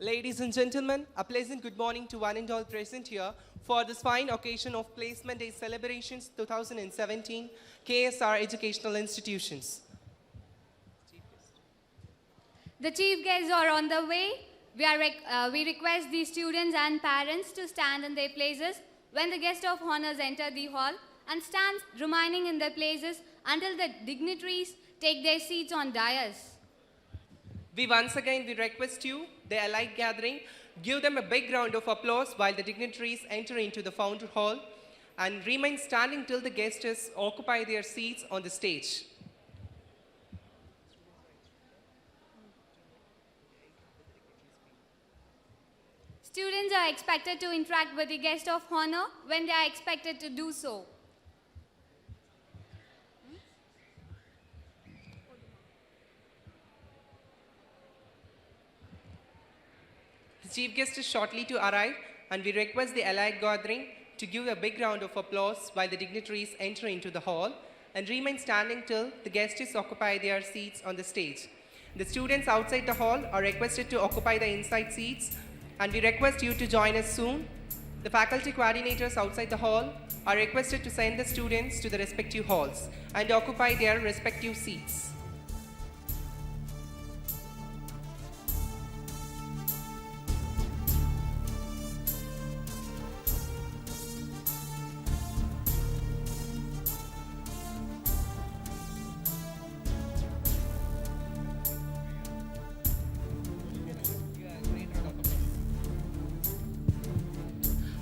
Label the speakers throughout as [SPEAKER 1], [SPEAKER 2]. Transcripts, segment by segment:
[SPEAKER 1] Ladies and gentlemen, a pleasant good morning to one and all present here for this fine occasion of Placement Day celebrations 2017 KSR Educational Institutions.
[SPEAKER 2] The chief guests are on the way. We request the students and parents to stand in their places when the guest of honors enter the hall and stand remaining in their places until the dignitaries take their seats on dais.
[SPEAKER 1] We request you, the allied gathering, give them a big round of applause while the dignitaries enter into the founder hall and remain standing till the guests occupy their seats on the stage.
[SPEAKER 2] Students are expected to interact with the guest of honor when they are expected to do so.
[SPEAKER 1] The chief guest is shortly to arrive, and we request the allied gathering to give a big round of applause while the dignitaries enter into the hall and remain standing till the guests occupy their seats on the stage. The students outside the hall are requested to occupy the inside seats, and we request you to join us soon. The faculty coordinators outside the hall are requested to send the students to the respective halls and occupy their respective seats.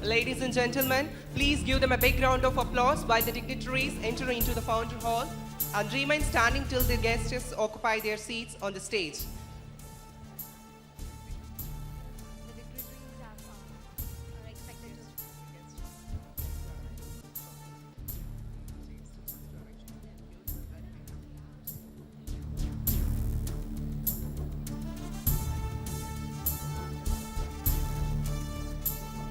[SPEAKER 1] Ladies and gentlemen, please give them a big round of applause while the dignitaries enter into the founder hall and remain standing till the guests occupy their seats on the stage.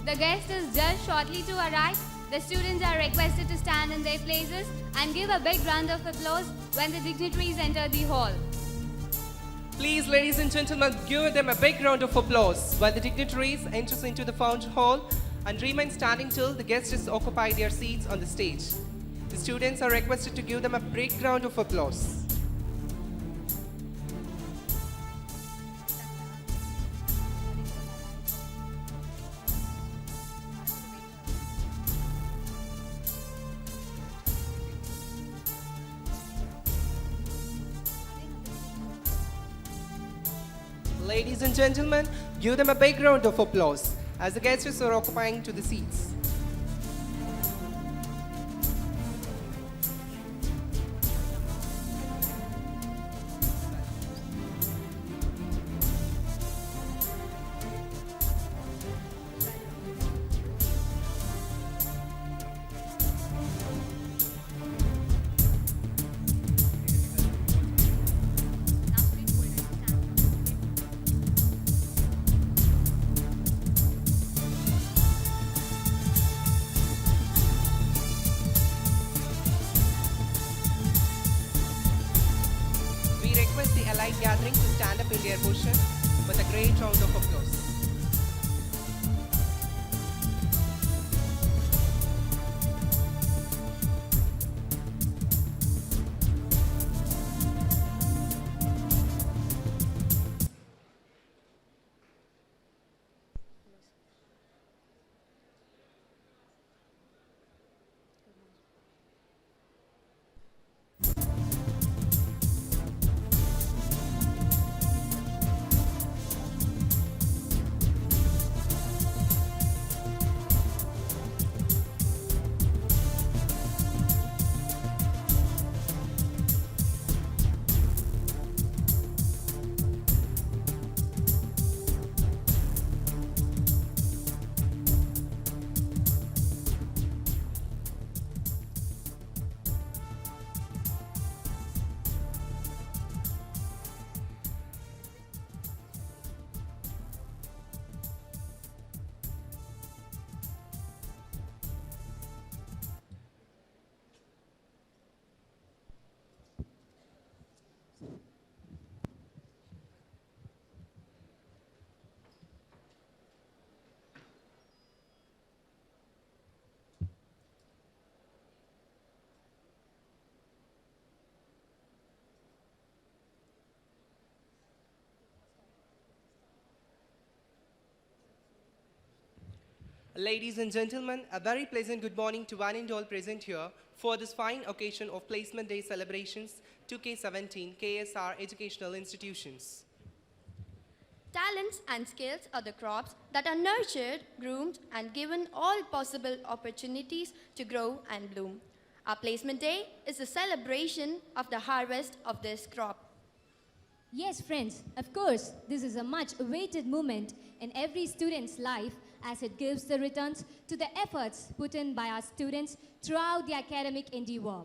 [SPEAKER 2] The guest is just shortly to arrive. The students are requested to stand in their places and give a big round of applause when the dignitaries enter the hall.
[SPEAKER 1] Please, ladies and gentlemen, give them a big round of applause while the dignitaries enter into the founder hall and remain standing till the guests occupy their seats on the stage. The students are requested to give them a big round of applause. Ladies and gentlemen, give them a big round of applause as the guests are occupying to the seats. Request the allied gathering to stand up in their position with a great round of applause. Ladies and gentlemen, a very pleasant good morning to one and all present here for this fine occasion of Placement Day celebrations 2K17 KSR Educational Institutions.
[SPEAKER 3] Talents and skills are the crops that are nurtured, groomed, and given all possible opportunities to grow and bloom. Our Placement Day is a celebration of the harvest of this crop.
[SPEAKER 4] Yes, friends, of course, this is a much awaited moment in every student's life as it gives the returns to the efforts put in by our students throughout the academic endeavor.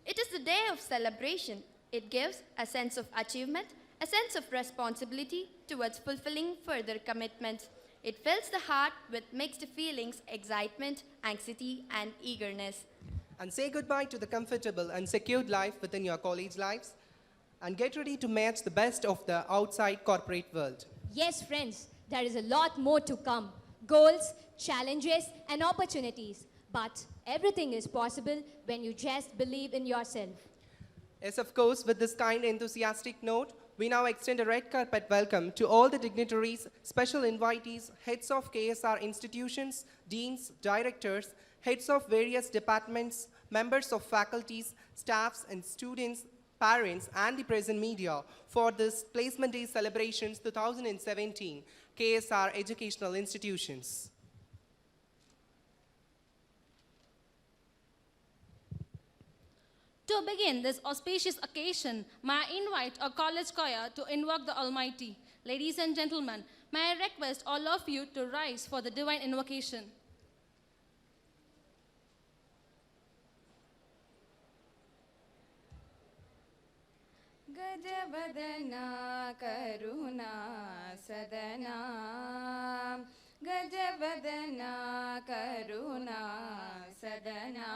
[SPEAKER 3] It is a day of celebration. It gives a sense of achievement, a sense of responsibility towards fulfilling further commitments. It fills the heart with mixed feelings, excitement, anxiety, and eagerness.
[SPEAKER 1] And say goodbye to the comfortable and secured life within your college lives and get ready to match the best of the outside corporate world.
[SPEAKER 4] Yes, friends, there is a lot more to come. Goals, challenges, and opportunities. But everything is possible when you just believe in yourself.
[SPEAKER 1] Yes, of course, with this kind enthusiastic note, we now extend a red carpet welcome to all the dignitaries, special invitees, heads of KSR institutions, deans, directors, heads of various departments, members of faculties, staffs, and students, parents, and the present media for this Placement Day celebrations 2017 KSR Educational Institutions.
[SPEAKER 5] To begin this auspicious occasion, may I invite our college choir to invoke the Almighty. Ladies and gentlemen, may I request all of you to rise for the divine invocation.
[SPEAKER 6] Gajavadana Karuna Sadana Gajavadana Karuna Sadana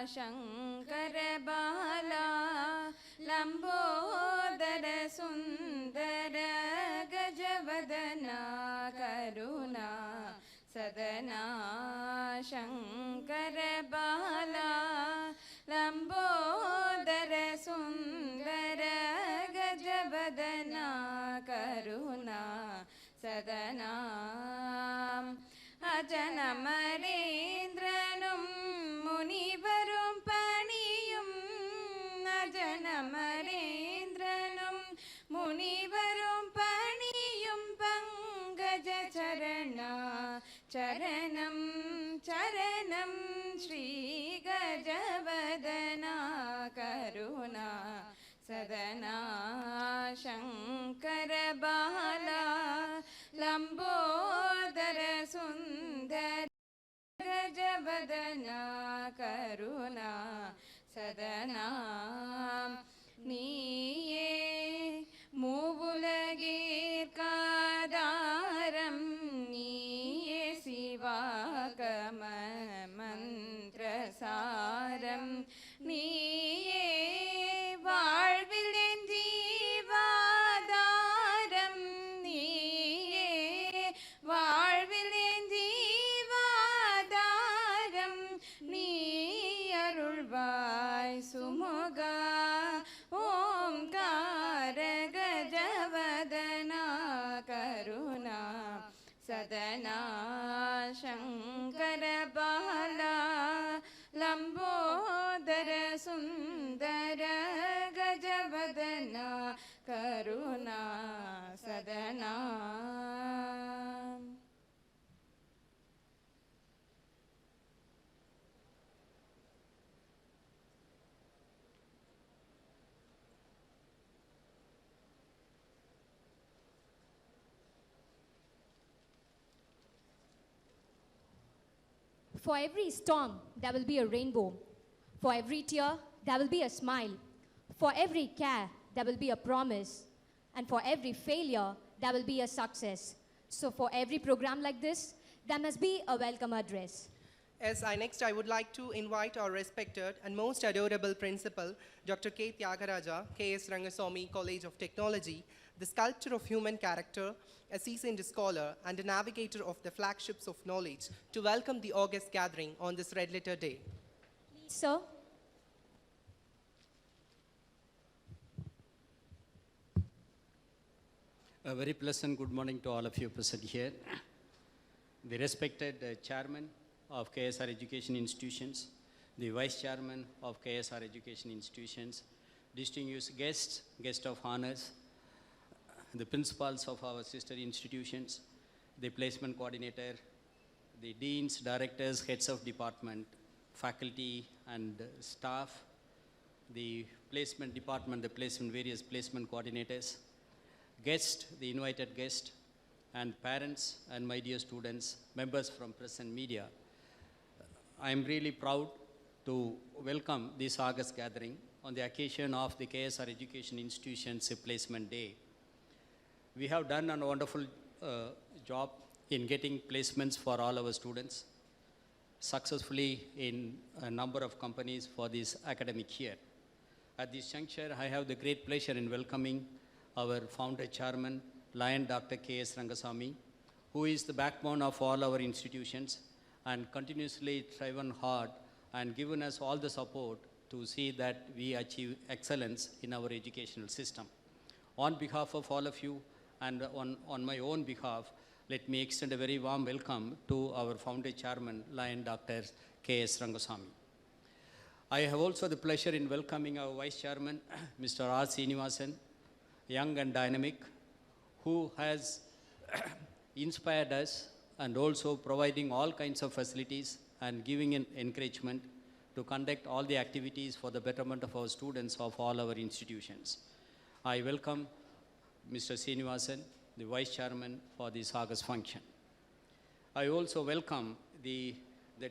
[SPEAKER 6] Shankara Bala Lambodara Sundara Gajavadana Karuna Sadana Shankara Bala Lambodara Sundara Gajavadana Karuna Sadana Ajana Marendranum Munivarum Paniyum Ajana Marendranum Munivarum Paniyum Pangaja Charana Charanam Charanam Shri Gajavadana Karuna Sadana Shankara Bala Lambodara Sundara Gajavadana Karuna Sadana Niye Muvulagir Kadaram Niye Sivakama Mantrasaram Niye வாழ்விலென் ஜீவாதாரம் நீயே வாழ்விலென் ஜீவாதாரம் நீ அருள்வாய் சுமுகா ஓம்கார கஜவதனா கருணா சதனா சங்கர பாலா லம்போதர சுந்தர கஜவதனா Karuna Sadhana
[SPEAKER 4] For every storm, there will be a rainbow. For every tear, there will be a smile. For every care, there will be a promise. And for every failure, there will be a success. So for every program like this, there must be a welcome address.
[SPEAKER 1] As I would like to invite our respected and most adorable principal, Dr. K. Tyagaraja, K.S. Rangaswamy College of Technology, the sculptor of human character, a seasoned scholar, and a navigator of the flagships of knowledge, to welcome the august gathering on this red letter day.
[SPEAKER 4] Please, sir.
[SPEAKER 7] A very pleasant good morning to all of you present here. Today, 2K17 KSR Educational Institutions is celebrating its 100th birthday. It is a the respected chairman of KSR Education Institutions, the vice chairman of KSR Education Institutions, distinguished guests, guest of honors, the principals of our sister institutions, the placement coordinator, the deans, directors, heads of department, faculty and staff, the placement department, various placement coordinators, guest, the invited guest, and parents and my dear students, members from press and media. I am really proud to welcome this August gathering on the occasion of the KSR Education Institutions Placement Day. We have done a wonderful job in getting placements for all our students successfully in a number of companies for this academic year. At this juncture, I have the great pleasure in welcoming our founder chairman, Lion Dr. K.S. Rangasamy, who is the backbone of all our institutions and continuously striven hard and given us all the support to see that we achieve excellence in our educational system. On behalf of all of you and on my own behalf, let me extend a very warm welcome to our founder chairman, Lion Dr. K.S. Rangasamy. I have also the pleasure in welcoming our vice chairman, Mr. R. Srinivasan, young and dynamic, who has inspired us and also providing all kinds of facilities and giving an encouragement to conduct all the activities for the betterment of our students of all our institutions. I welcome Mr. Srinivasan, the Vice Chairman, for this August function. I also welcome the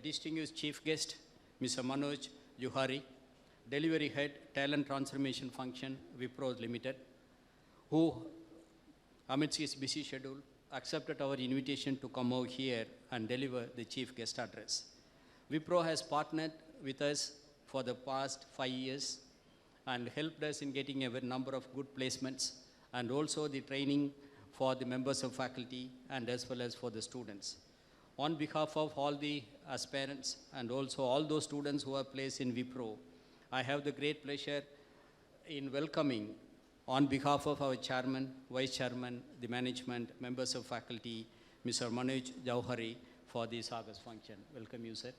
[SPEAKER 7] distinguished chief guest, Mr. Manoj Johari, Delivery Head, Talent Transformation Function, Wipro Limited, who, amidst his busy schedule, accepted our invitation to come over here and deliver the chief guest address. Wipro has partnered with us for the past 5 years and helped us in getting a number of good placements and also the training for the members of faculty and as well as for the students. On behalf of all the aspirants and also all those students who are placed in Wipro, I have the great pleasure in welcoming on behalf of our chairman, vice chairman, the management, members of faculty, Mr. Manoj Johari, for this August function. Welcome you, sir.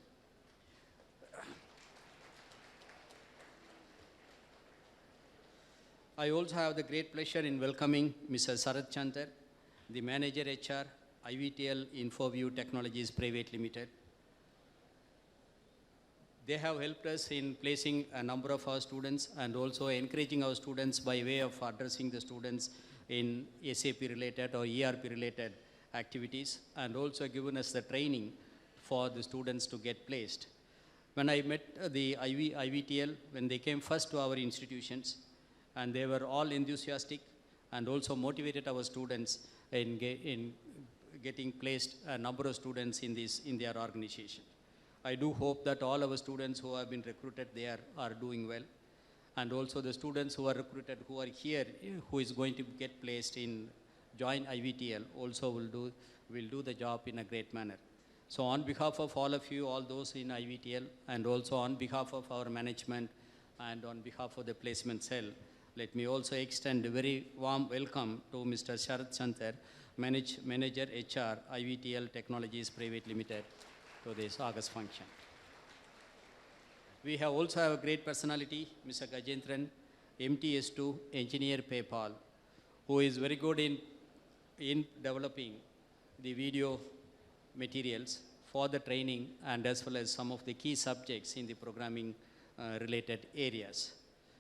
[SPEAKER 7] I also have the great pleasure in welcoming Mr. Sarath Chandar, the manager HR, IVTL InfoView Technologies Private Limited. They have helped us in placing a number of our students and also encouraging our students by way of addressing the students in SAP related or ERP related activities and also given us the training for the students to get placed. When I met the IVTL, when they came first to our institutions, and they were all enthusiastic and also motivated our students in getting placed a number of students in their organization. I do hope that all our students who have been recruited there are doing well. And also the students who are recruited, who are here, who is going to get placed in join IVTL, also will do the job in a great manner. So on behalf of all of you, all those in IVTL, and also on behalf of our management and on behalf of the placement cell, let me also extend a very warm welcome to Mr. Sarath Chandar, Manager HR, IVTL Technologies Private Limited, to this August function. We have also have a great personality, Mr. Gajendran, MTS2 Engineer PayPal, who is very good in developing the video materials for the training and as well as some of the key subjects in the programming related areas.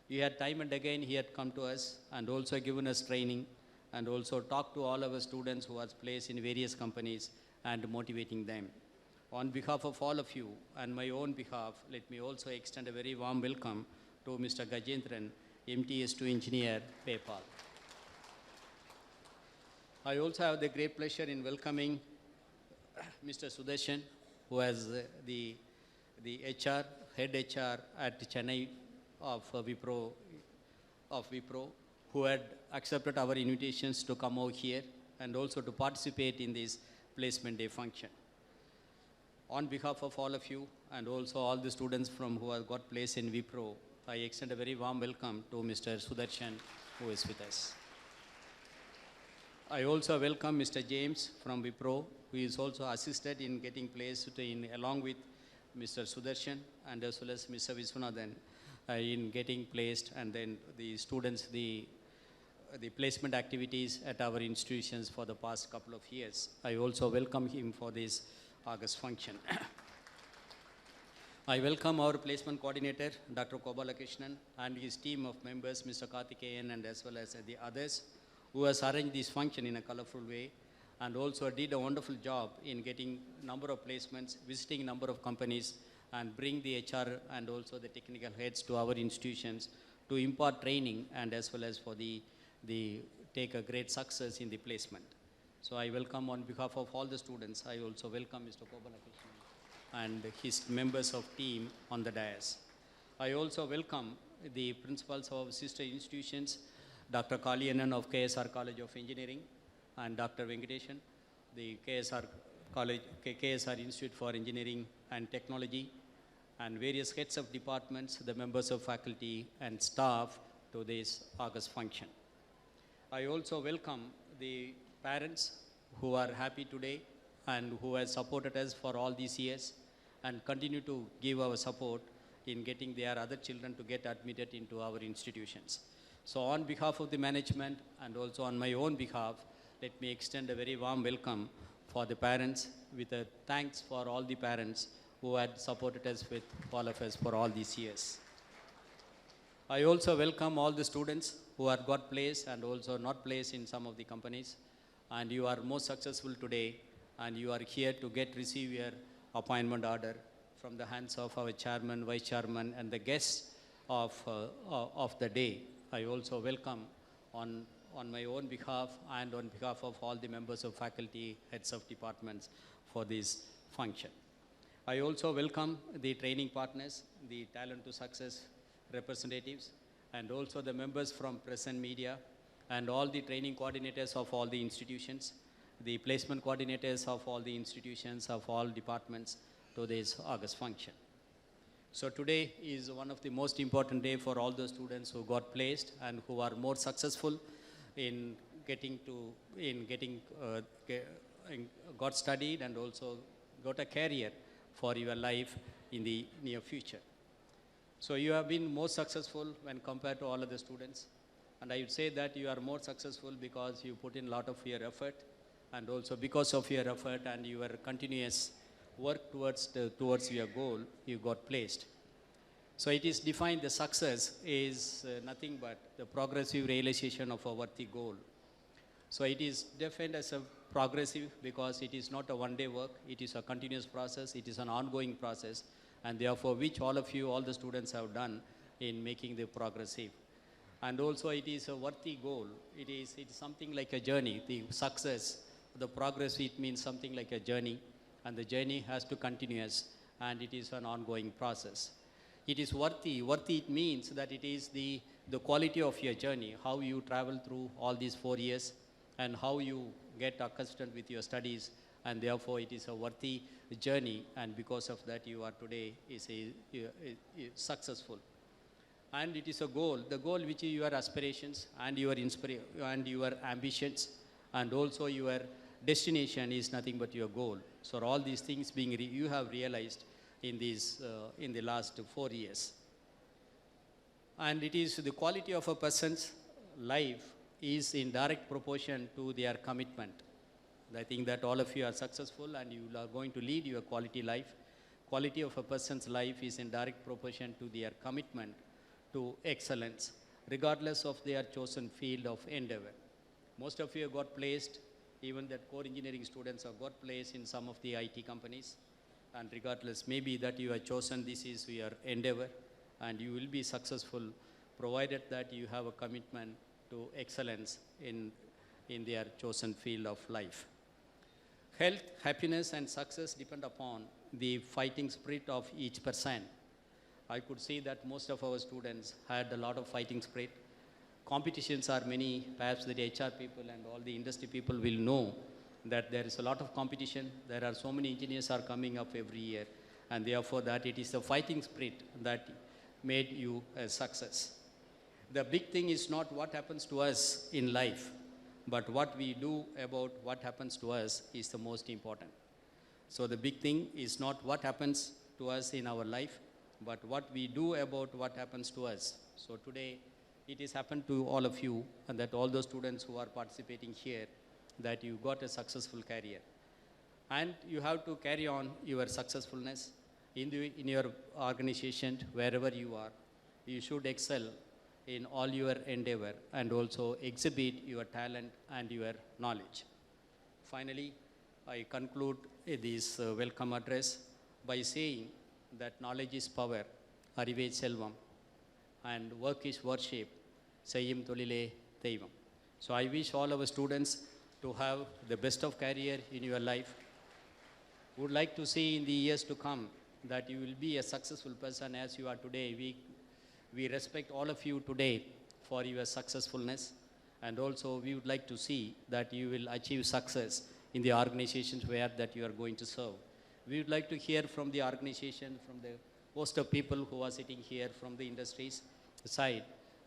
[SPEAKER 7] He had time and again, he had come to us and also given us training and also talked to all our students who are placed in various companies and motivating them. On behalf of all of you and my own behalf, let me also extend a very warm welcome to Mr. Gajendran, MTS2 Engineer, PayPal. I also have the great pleasure in welcoming Mr. Sudarshan, who has the HR, head HR at Chennai of Wipro, who had accepted our invitations to come over here and also to participate in this placement day function. On behalf of all of you and also all the students from who have got placed in Wipro, I extend a very warm welcome to Mr. Sudarshan, who is with us. I also welcome Mr. James from Wipro, who is also assisted in getting placed along with Mr. Sudarshan and as well as Mr. Viswanathan in getting placed, and then the students, the placement activities at our institutions for the past couple of years. I also welcome him for this August function. I welcome our placement coordinator, Dr. Kobalakrishnan, and his team of members, Mr. Karthikeyan, and as well as the others, who has arranged this function in a colorful way, and also did a wonderful job in getting number of placements, visiting number of companies, and bring the HR and also the technical heads to our institutions to impart training and as well as for the take a great success in the placement. So I welcome on behalf of all the students, I also welcome Mr. Kobalakrishnan and his members of team on the dais. I also welcome the principals of sister institutions, Dr. Kaliyanan of KSR College of Engineering and Dr. Venkateshan, the KSR Institute for Engineering and Technology, and various heads of departments, the members of faculty and staff to this August function. I also welcome the parents who are happy today and who have supported us for all these years and continue to give our support in getting their other children to get admitted into our institutions. So on behalf of the management and also on my own behalf, let me extend a very warm welcome for the parents with a thanks for all the parents who had supported us with all of us for all these years. I also welcome all the students who have got placed and also not placed in some of the companies, and you are most successful today, and you are here to receive your appointment order from the hands of our chairman, vice chairman, and the guests of the day. I also welcome on my own behalf and on behalf of all the members of faculty, heads of departments for this function. I also welcome the training partners, the Talent to Success representatives, and also the members from press and media, and all the training coordinators of all the institutions, the placement coordinators of all the institutions, of all departments to this August function. So today is one of the most important day for all the students who got placed and who are more successful in got studied and also got a career for your life in the near future. So you have been more successful when compared to all other students. And I would say that you are more successful because you put in a lot of your effort, and also because of your effort and your continuous work towards your goal, you got placed. So it is defined, the success is nothing but the progressive realization of a worthy goal. So it is defined as a progressive because it is not a one-day work, it is a continuous process, it is an ongoing process, and therefore which all of you, all the students have done in making the progressive. And also it is a worthy goal. It is something like a journey. The success, the progress, it means something like a journey, and the journey has to continuous, and it is an ongoing process. It is worthy. Worthy, it means that it is the quality of your journey, how you travel through all these 4 years and how you get accustomed with your studies, and therefore it is a worthy journey, and because of that you are today is successful. And it is a goal, the goal which is your aspirations and your and your ambitions, and also your destination is nothing but your goal. So all these things you have realized in the last 4 years. And it is the quality of a person's life is in direct proportion to their commitment. I think that all of you are successful and you are going to lead your quality life. Quality of a person's life is in direct proportion to their commitment to excellence, regardless of their chosen field of endeavor. Most of you have got placed, even that core engineering students have got placed in some of the IT companies, and regardless, maybe that you have chosen this is your endeavor, and you will be successful provided that you have a commitment to excellence in their chosen field of life. Health, happiness, and success depend upon the fighting spirit of each person. I could see that most of our students had a lot of fighting spirit. Competitions are many, perhaps the HR people and all the industry people will know that there is a lot of competition. There are so many engineers are coming up every year, and therefore that it is the fighting spirit that made you a success. The big thing is not what happens to us in life, but what we do about what happens to us is the most important. So the big thing is not what happens to us in our life, but what we do about what happens to us. So today, it has happened to all of you, and that all those students who are participating here, that you got a successful career. And you have to carry on your successfulness in your organization, wherever you are. You should excel in all your endeavor and also exhibit your talent and your knowledge. Finally, I conclude this welcome address by saying that knowledge is power, arive selvam, and work is worship, seyyum tolile deivam. So I wish all our students to have the best of career in your life. Would like to see in the years to come that you will be a successful person as you are today. We respect all of you today for your successfulness, and also we would like to see that you will achieve success in the organizations where that you are going to serve. We would like to hear from the organization, from the host of people who are sitting here from the industries side,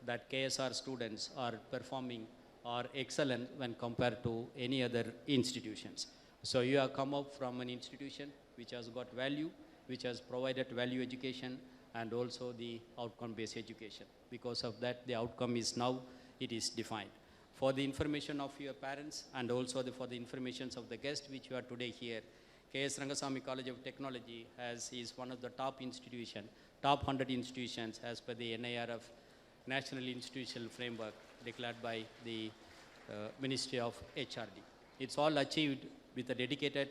[SPEAKER 7] that KSR students are performing or excellent when compared to any other institutions. So you have come up from an institution which has got value, which has provided value education and also the outcome-based education. Because of that, the outcome is now, it is defined. For the information of your parents and also for the information of the guests which you are today here, KS Rangasamy College of Technology is one of the top 100 institutions as per the NIRF National Institutional Framework declared by the Ministry of HRD. It's all achieved with the dedicated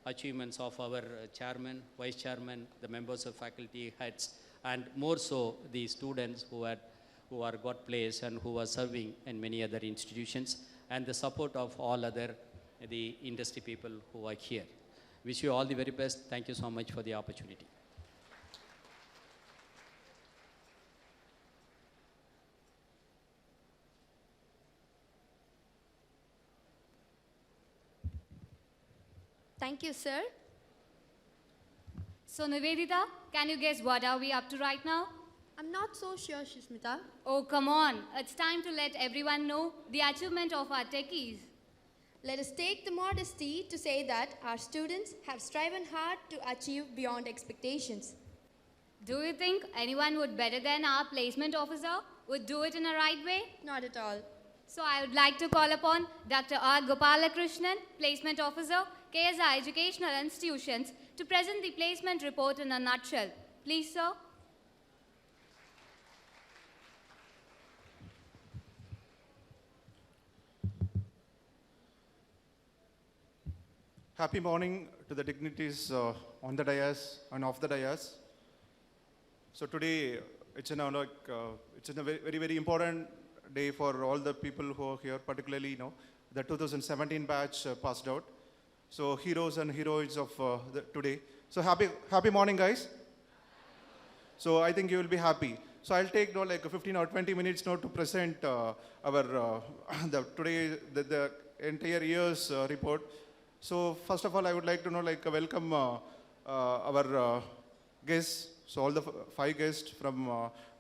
[SPEAKER 7] achievements of our chairman, vice chairman, the members of faculty, heads, and more so the students who are got place and who are serving in many other institutions, and the support of all other the industry people who are here. Wish you all the very best. Thank you so much for the opportunity.
[SPEAKER 3] Thank you, sir.
[SPEAKER 2] So Nivedita, can you guess what are we up to right now?
[SPEAKER 3] I'm not so sure, Shishmita.
[SPEAKER 2] Oh, come on. It's time to let everyone know the achievement of our techies.
[SPEAKER 3] Let us take the modesty to say that our students have striven hard to achieve beyond expectations.
[SPEAKER 2] Do you think anyone would better than our placement officer would do it in a right way?
[SPEAKER 3] Not at all.
[SPEAKER 2] So I would like to call upon Dr. R. Gopalakrishnan, Placement Officer, KSR Educational Institutions, to present the placement report in a nutshell. Please, sir.
[SPEAKER 8] Happy morning to the dignitaries on the dais and off the dais. So today, it's a very, very important day for all the people who are here, particularly, the 2017 batch passed out. So heroes and heroines of today. So happy morning, guys. So I think you will be happy. So I'll take 15 or 20 minutes now to present the entire year's report. So first of all, I would like to welcome our guests. So all the 5 guests from,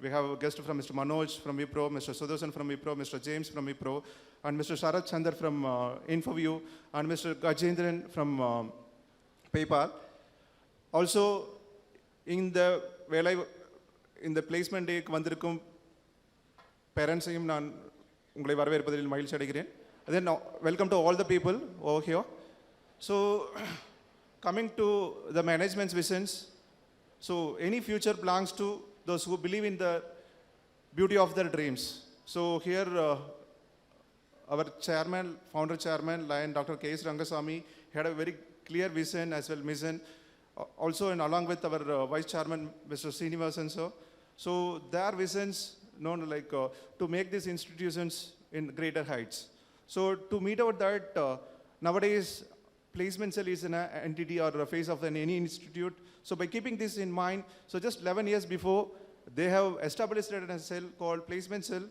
[SPEAKER 8] we have a guest from Mr. Manoj from Wipro, Mr. Sudarshan from Wipro, Mr. James from Wipro, and Mr. Sharat Chandar from Infoview, and Mr. Gajendran from PayPal. Also, in the placement day, vandirukkum parents naan ungalai varaverpadil mahilchi adaigiren. Then welcome to all the people over here. So, coming to the management's visions, so any future belongs to those who believe in the beauty of their dreams. So here, our chairman, founder chairman, Lion Dr. KS Rangasamy, had a very clear vision as well mission. Also, and along with our vice chairman, Mr. Srinivasan sir. So their visions, to make these institutions in greater heights. So to meet out that, nowadays, placement cell is an entity or a phase of any institute. So by keeping this in mind, so just 11 years before, they have established a cell called placement cell,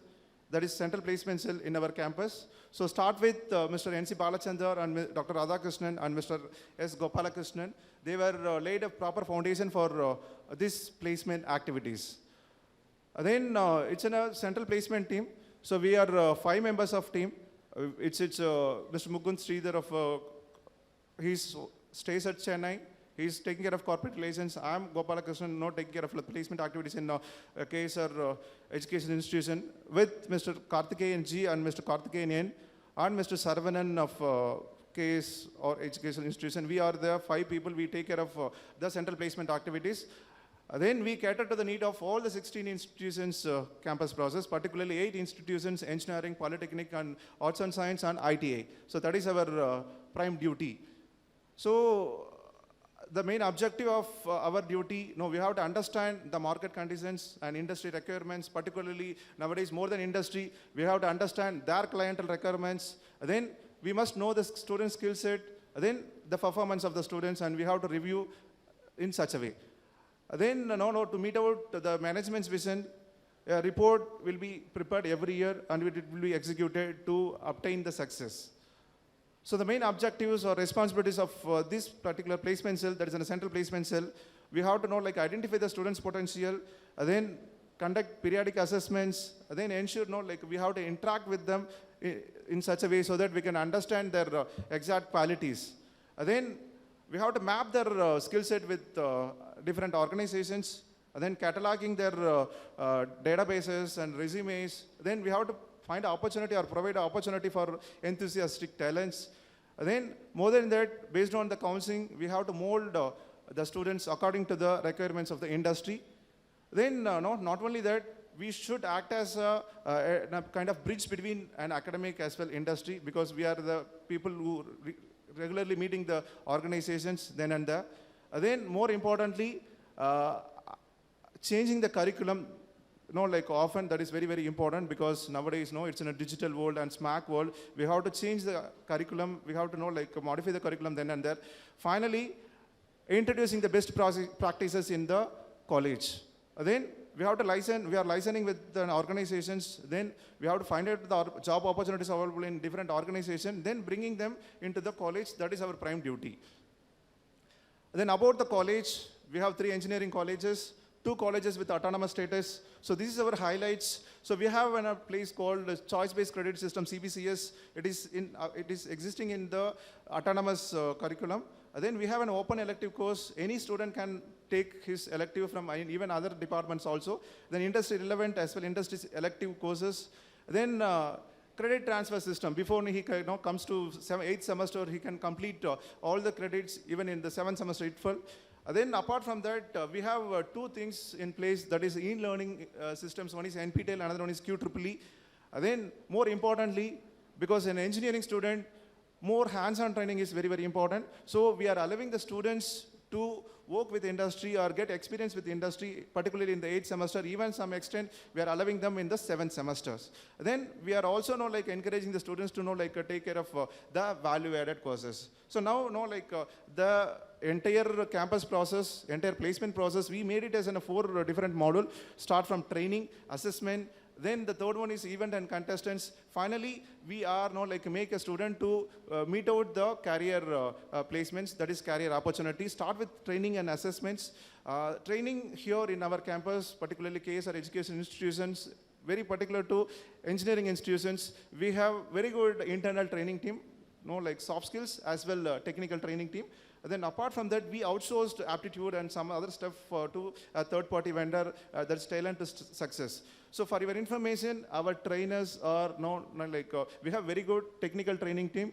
[SPEAKER 8] that is central placement cell in our campus. So start with Mr. N.C. Balachandar and Dr. Radhakrishnan and Mr. S. Gopalakrishnan. They were laid a proper foundation for this placement activities. Then it's in a central placement team. So we are 5 members of team. Mr. Mukund Sridhar of, he stays at Chennai. He's taking care of corporate relations. I'm Gopalakrishnan, not taking care of the placement activities in KSR Education Institution with Mr. Karthikeyan G and Mr. Karthikeyan N and Mr. Saravanan of KS or Education Institution. We are the 5 people. We take care of the central placement activities. Then we cater to the need of all the 16 institutions campus process, particularly 8 institutions, engineering, polytechnic, and arts and science, and ITA. So that is our prime duty. So the main objective of our duty, we have to understand the market conditions and industry requirements, particularly nowadays more than industry, we have to understand their clientele requirements. Then we must know the student skill set, then the performance of the students, and we have to review in such a way. Then to meet out the management's vision, a report will be prepared every year and it will be executed to obtain the success. So the main objectives or responsibilities of this particular placement cell, that is in a central placement cell, we have to identify the student's potential, then conduct periodic assessments, then ensure we have to interact with them in such a way so that we can understand their exact qualities. Then we have to map their skill set with different organizations, then cataloging their databases and resumes. Then we have to find an opportunity or provide an opportunity for enthusiastic talents. Then more than that, based on the counseling, we have to mold the students according to the requirements of the industry. Then not only that, we should act as a kind of bridge between an academic as well industry, because we are the people who regularly meeting the organizations then and there. Then more importantly, changing the curriculum, often that is very, very important, because nowadays, it's in a digital world and smart world. We have to change the curriculum. We have to modify the curriculum then and there. Finally, introducing the best practices in the college. Then we have to license. We are licensing with the organizations. Then we have to find out the job opportunities available in different organizations. Then bringing them into the college. That is our prime duty. Then about the college, we have 3 engineering colleges, 2 colleges with autonomous status. So this is our highlights. So we have a place called Choice-Based Credit System, CBCS. It is existing in the autonomous curriculum. Then we have an open elective course. Any student can take his elective from even other departments also. Then industry relevant as well, industry elective courses. Then credit transfer system. Before he comes to 8th semester, he can complete all the credits even in the 7th semester itself. Then apart from that, we have 2 things in place, that is e-learning systems. One is NPTEL, another one is QEEE. Then more importantly, because an engineering student, more hands-on training is very, very important. So we are allowing the students to work with industry or get experience with industry, particularly in the 8th semester. Even some extent, we are allowing them in the 7th semesters. Then we are also encouraging the students to take care of the value-added courses. So now the entire campus process, entire placement process, we made it as in a 4 different module. Start from training, assessment. Then the third one is event and contestants. Finally, we are now make a student to meet out the career placements, that is career opportunities. Start with training and assessments. Training here in our campus, particularly KSR education institutions, very particular to engineering institutions, we have very good internal training team, soft skills as well technical training team. Then apart from that, we outsourced aptitude and some other stuff to a third-party vendor that's Talent to Success. So for your information, our trainers are we have very good technical training team.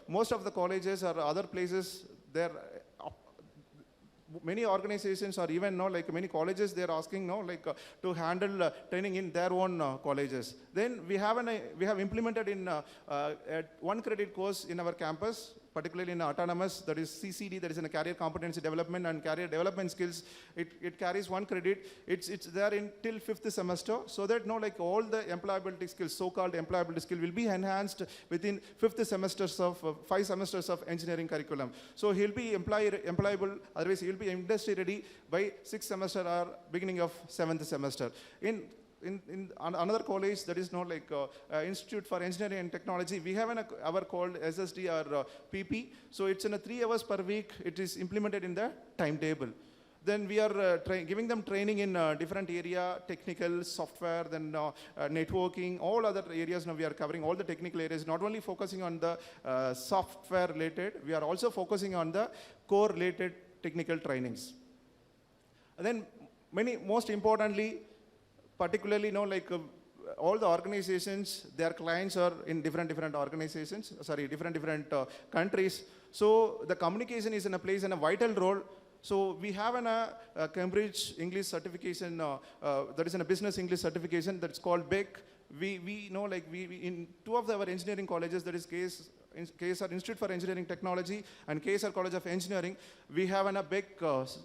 [SPEAKER 8] Most of the colleges or other places, many organizations or even many colleges, they're asking to handle training in their own colleges. Then we have implemented in 1 credit course in our campus, particularly in autonomous, that is CCD, that is in a career competency development and career development skills. It carries 1 credit. It's there till 5th semester, so that all the employability skills, so-called employability skill, will be enhanced within 5th semesters of 5 semesters of engineering curriculum. So he'll be employable, otherwise he'll be industry ready by 6th semester or beginning of 7th semester. In another college, that is Institute for Engineering and Technology, we have an hour called SSD or PP. So it's in 3 hours per week. It is implemented in the timetable. Then we are giving them training in different area, technical, software, then networking, all other areas. Now we are covering all the technical areas, not only focusing on the software related, we are also focusing on the core related technical trainings. And then most importantly, particularly, all the organizations, their clients are in different organizations, different countries. So the communication is plays in a vital role. So we have a Cambridge English certification, that is a business English certification that's called BEC. We know, in two of our engineering colleges, that is KSR Institute for Engineering Technology and KSR College of Engineering, we have a BEC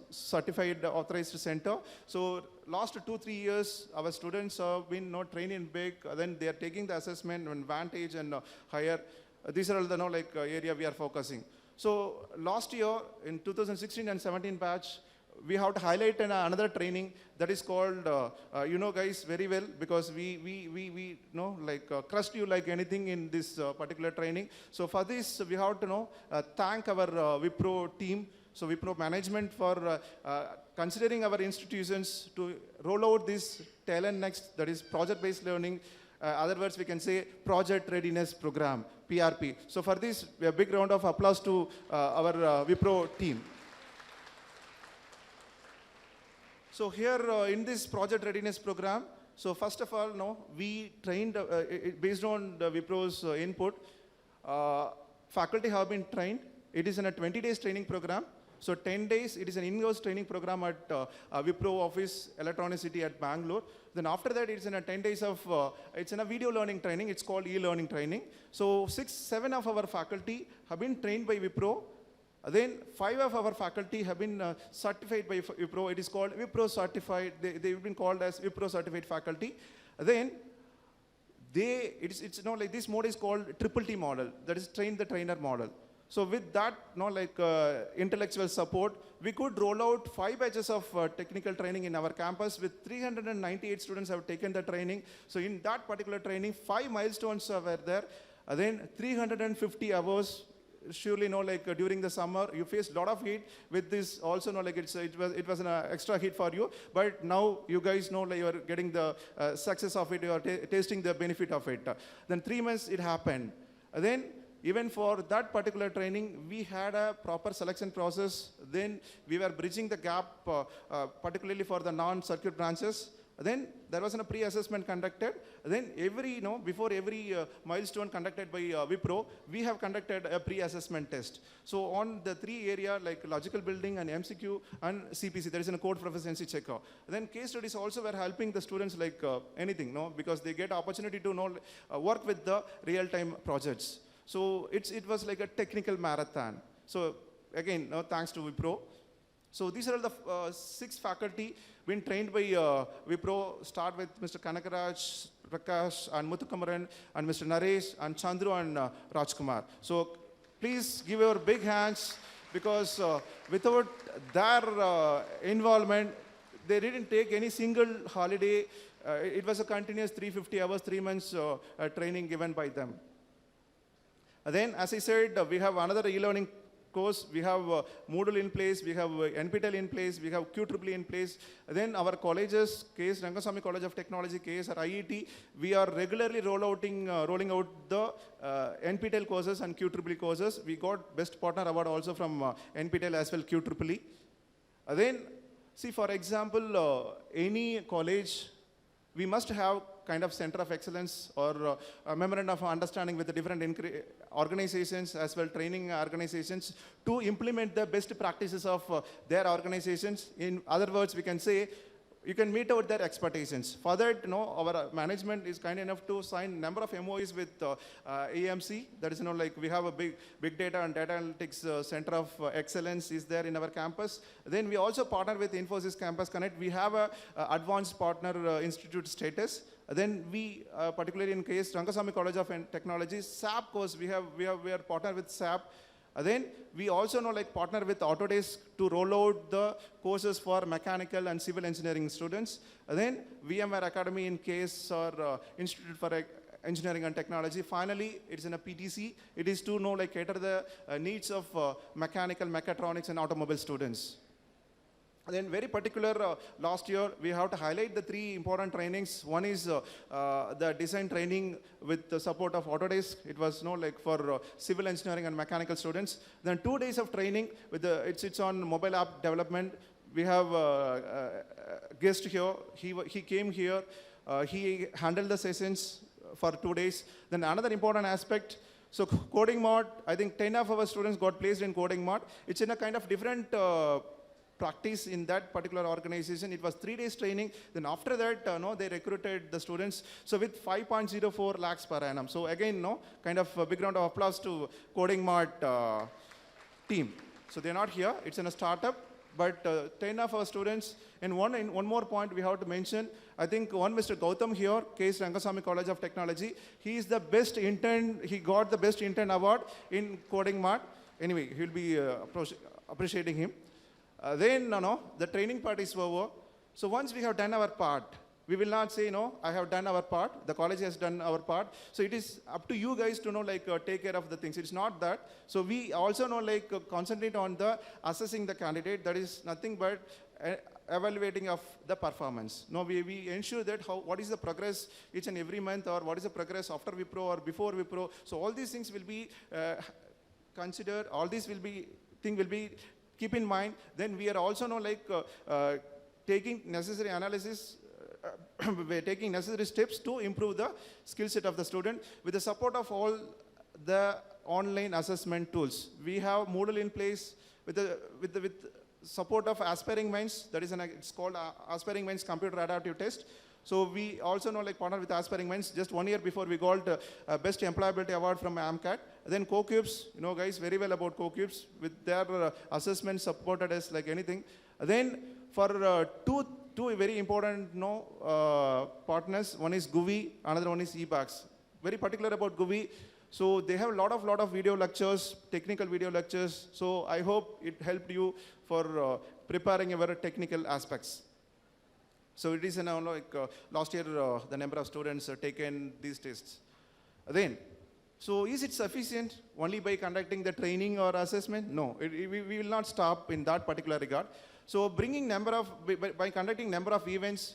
[SPEAKER 8] certified authorized center. So last 2-3 years, our students have been trained in BEC, then they are taking the assessment on Vantage and higher. These are all the area we are focusing. So last year, in 2016 and 17 batch, we have to highlight another training that is called, you know guys very well, because we crushed you like anything in this particular training. So for this, we have to thank our Wipro team, so Wipro management for considering our institutions to roll out this Talent Next, that is project-based learning. Other words, we can say Project Readiness Program, PRP. So for this, a big round of applause to our Wipro team. So here in this Project Readiness Program, so first of all, we trained, based on the Wipro's input, faculty have been trained. It is in a 20 days training program. So 10 days, it is an in-house training program at Wipro office, Electronic City at Bangalore. Then after that, it's in a 10 days of, it's in a video learning training. It's called e-learning training. So 7 of our faculty have been trained by Wipro. Then 5 of our faculty have been certified by Wipro. It is called Wipro certified. They've been called as Wipro certified faculty. Then it's like this mode is called Triple T model. That is train the trainer model. So with that, intellectual support, we could roll out 5 batches of technical training in our campus with 398 students have taken the training. So in that particular training, 5 milestones were there. Then 350 hours. Surely, during the summer, you faced a lot of heat. With this, also, it was an extra heat for you. But now you guys know, you are getting the success of it. You are tasting the benefit of it. Then 3 months, it happened. Then even for that particular training, we had a proper selection process. Then we were bridging the gap, particularly for the non-circuit branches. Then there was a pre-assessment conducted. Then before every milestone conducted by Wipro, we have conducted a pre-assessment test. So on the 3 areas like logical building and MCQ and CPC, there is a code proficiency checker. Then case studies also were helping the students like anything, because they get opportunity to work with the real-time projects. So it was like a technical marathon. So again, thanks to Wipro. So these are the 6 faculty been trained by Wipro. Start with Mr. Kanakaraj, Prakash, and Muthukamaran, and Mr. Naresh, and Chandru, and Rajkumar. So please give your big hands, because without their involvement, they didn't take any single holiday. It was a continuous 350 hours, 3 months training given by them. Then, as I said, we have another e-learning course. We have Moodle in place, we have NPTEL in place, we have QEEE in place. Then our colleges, KS Rangasamy College of Technology, KSR IET, we are regularly rolling out the NPTEL courses and QEEE courses. We got Best Partner Award also from NPTEL as well, QEEE. Then, see, for example, any college, we must have kind of center of excellence or a memorandum of understanding with the different organizations as well, training organizations, to implement the best practices of their organizations. In other words, we can say, you can meet out their expectations. For that, our management is kind enough to sign number of MOUs with AMC. That is, we have a big data and data analytics center of excellence is there in our campus. Then we also partner with Infosys Campus Connect. We have a advanced partner institute status. Then we, particularly in case Rangasamy College of Technology, SAP course, we are partner with SAP. Then we also partner with Autodesk to roll out the courses for mechanical and civil engineering students. Then VMware Academy in KSR Institute for Engineering and Technology. Finally, it's in a PTC. It is to cater the needs of mechanical, mechatronics, and automobile students. Then very particular, last year, we have to highlight the three important trainings. One is the design training with the support of Autodesk. It was like for civil engineering and mechanical students. Then 2 days of training with it's on mobile app development. We have a guest here. He came here. He handled the sessions for 2 days. Then another important aspect, so coding mod, I think 10 of our students got placed in coding mod. It's in a kind of different practice in that particular organization. It was 3 days training. Then after that, they recruited the students. So with 5.04 lakhs per annum. So again, kind of a big round of applause to Coding Mart team. So they're not here. It's in a startup. But 10 of our students, and one more point we have to mention, I think one Mr. Gautam here, K.S. Rangasamy College of Technology, he is the best intern, he got the best intern award in Coding Mart. Anyway, he'll be appreciating him. Then, the training part is over. So once we have done our part, we will not say, I have done our part, the college has done our part. So it is up to you guys to take care of the things. It's not that. So we also concentrate on the assessing the candidate. That is nothing but evaluating of the performance. We ensure that what is the progress each and every month, or what is the progress after Wipro or before Wipro. So all these things will be considered, all these will be keep in mind. Then we are also taking necessary analysis, we're taking necessary steps to improve the skill set of the student with the support of all the online assessment tools. We have Moodle in place with support of Aspiring Minds. That is it's called Aspiring Minds Computer Adaptive Test. So we also partner with Aspiring Minds. Just 1 year before, we got Best Employability Award from AMCAT. Then CoCubes, guys, very well about CoCubes. With their assessment supported us like anything. Then for two very important partners, one is GUI, another one is eBags. Very particular about GUI. So they have a lot of video lectures, technical video lectures. So I hope it helped you for preparing your technical aspects. So it is last year the number of students taken these tests. Then, so is it sufficient only by conducting the training or assessment? No, we will not stop in that particular regard. So bringing by conducting number of events,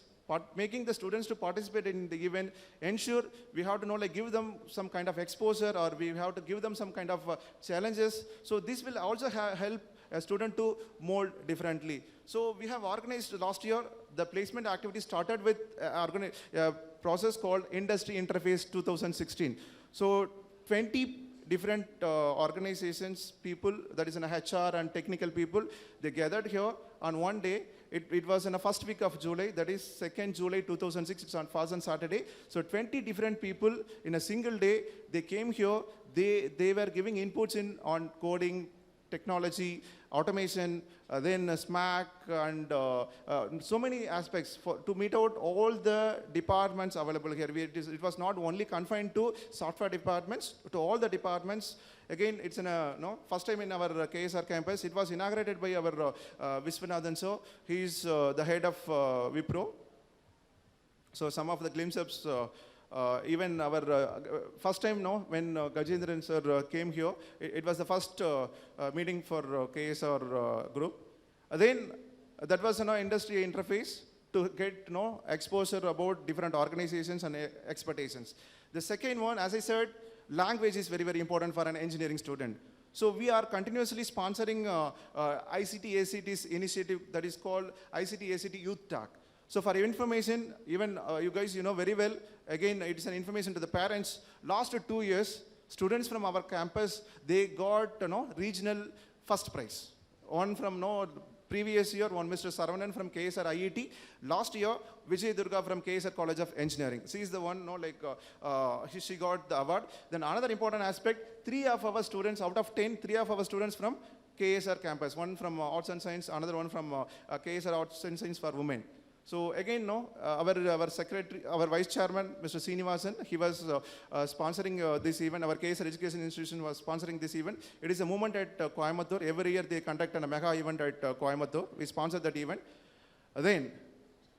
[SPEAKER 8] making the students to participate in the event, ensure we have to give them some kind of exposure, or we have to give them some kind of challenges. So this will also help a student to mold differently. So we have organized last year, the placement activity started with a process called Industry Interface 2016. So 20 different organizations, people, that is in a HR and technical people, they gathered here on one day. It was in the first week of July, that is 2nd July 2006, it's on Fast and Saturday. So 20 different people in a single day, they came here, they were giving inputs on coding, technology, automation, then SMAC, and so many aspects to meet out all the departments available here. It was not only confined to software departments, to all the departments. Again, it's first time in our KSR campus. It was inaugurated by our Viswanathan. So he's the head of Wipro. So some of the glimpses. Even our first time when Gajendran sir came here, it was the first meeting for KSR group. Then that was industry interface to get exposure about different organizations and expectations. The second one, as I said, language is very, very important for an engineering student. So we are continuously sponsoring ICT ACT's initiative that is called ICT ACT Youth Talk. So for your information, even you guys very well, again, it is an information to the parents. Last 2 years, students from our campus, they got regional first prize. One from previous year, one Mr. Saravanan from KSR IET. Last year, Vijay Durga from KSR College of Engineering. She is the one, she got the award. Then another important aspect, 3 of our students, out of 10, 3 of our students from KSR campus. One from Arts and Science, another one from KSR Arts and Science for Women. So again, our secretary, our vice chairman, Mr. Srinivasan, he was sponsoring this event. Our KSR Education Institution was sponsoring this event. It is a movement at Coimbatore. Every year they conduct a mega event at Coimbatore. We sponsored that event. Then,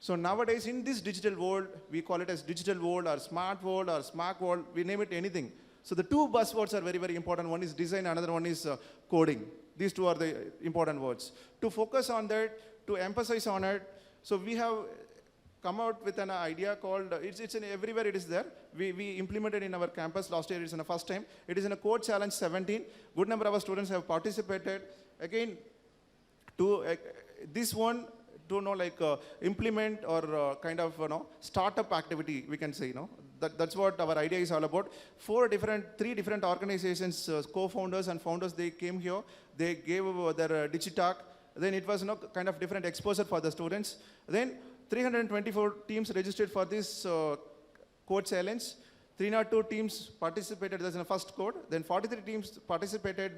[SPEAKER 8] so nowadays in this digital world, we call it as digital world or smart world, we name it anything. So the 2 buzzwords are very, very important. One is design, another one is coding. These 2 are the important words. To focus on that, to emphasize on it, so we have come out with an idea called, it's in everywhere it is there. We implemented in our campus last year, it's in the first time. It is in a code challenge 17. Good number of our students have participated. Again, to this one, to implement or kind of startup activity, we can say, that's what our idea is all about. Three different organizations, co-founders and founders, they came here. They gave their digitalk. Then it was kind of different exposure for the students. Then 324 teams registered for this code challenge. 302 teams participated as in the first code. Then 43 teams participated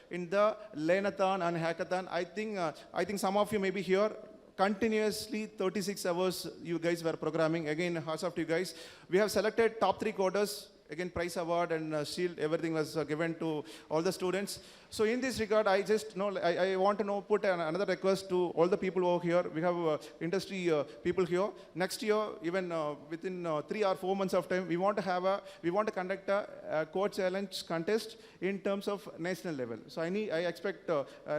[SPEAKER 8] in the Learnathon and Hackathon. I think some of you may be here. Continuously 36 hours you guys were programming. Again, hats off to you guys. We have selected top 3 coders. Again, prize award and shield, everything was given to all the students. So in this regard, I just I want to put another request to all the people over here. We have industry people here. Next year, even within 3 or 4 months of time, we want to conduct a code challenge contest in terms of national level. So I expect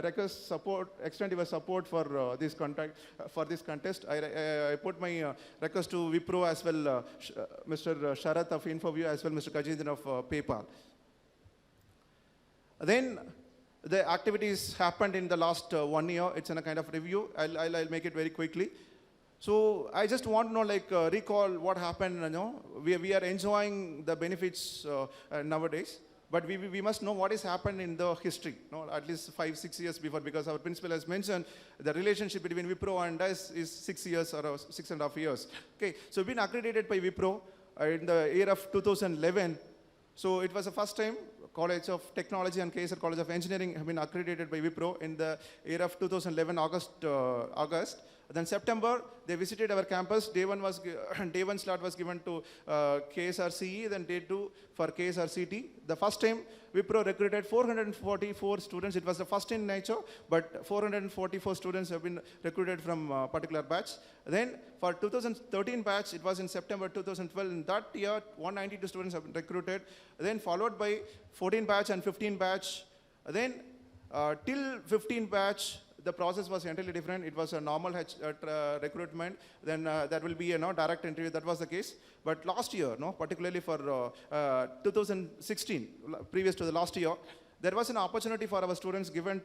[SPEAKER 8] request support, extend your support for this contest. I put my request to Wipro as well, Mr. Sharath of InfoView as well, Mr. Kajindran of PayPal. Then the activities happened in the last 1 year. It's in a kind of review. I'll make it very quickly. So I just want to recall what happened. We are enjoying the benefits nowadays, but we must know what has happened in the history, at least 5-6 years before, because our principal has mentioned the relationship between Wipro and us is 6 years or 6.5 years. Okay, so we've been accredited by Wipro in the year of 2011. So it was the first time College of Technology and KSR College of Engineering have been accredited by Wipro in the year of 2011, August. Then September, they visited our campus. Day one slot was given to KSR CE, then day 2 for KSR CT. The first time, Wipro recruited 444 students. It was the first in nature, but 444 students have been recruited from a particular batch. Then for 2013 batch, it was in September 2012. In that year, 192 students have been recruited. Then followed by 14 batch and 15 batch. Then till 15 batch, the process was entirely different. It was a normal recruitment. Then there will be a direct interview. That was the case. But last year, particularly for 2016, previous to the last year, there was an opportunity for our students given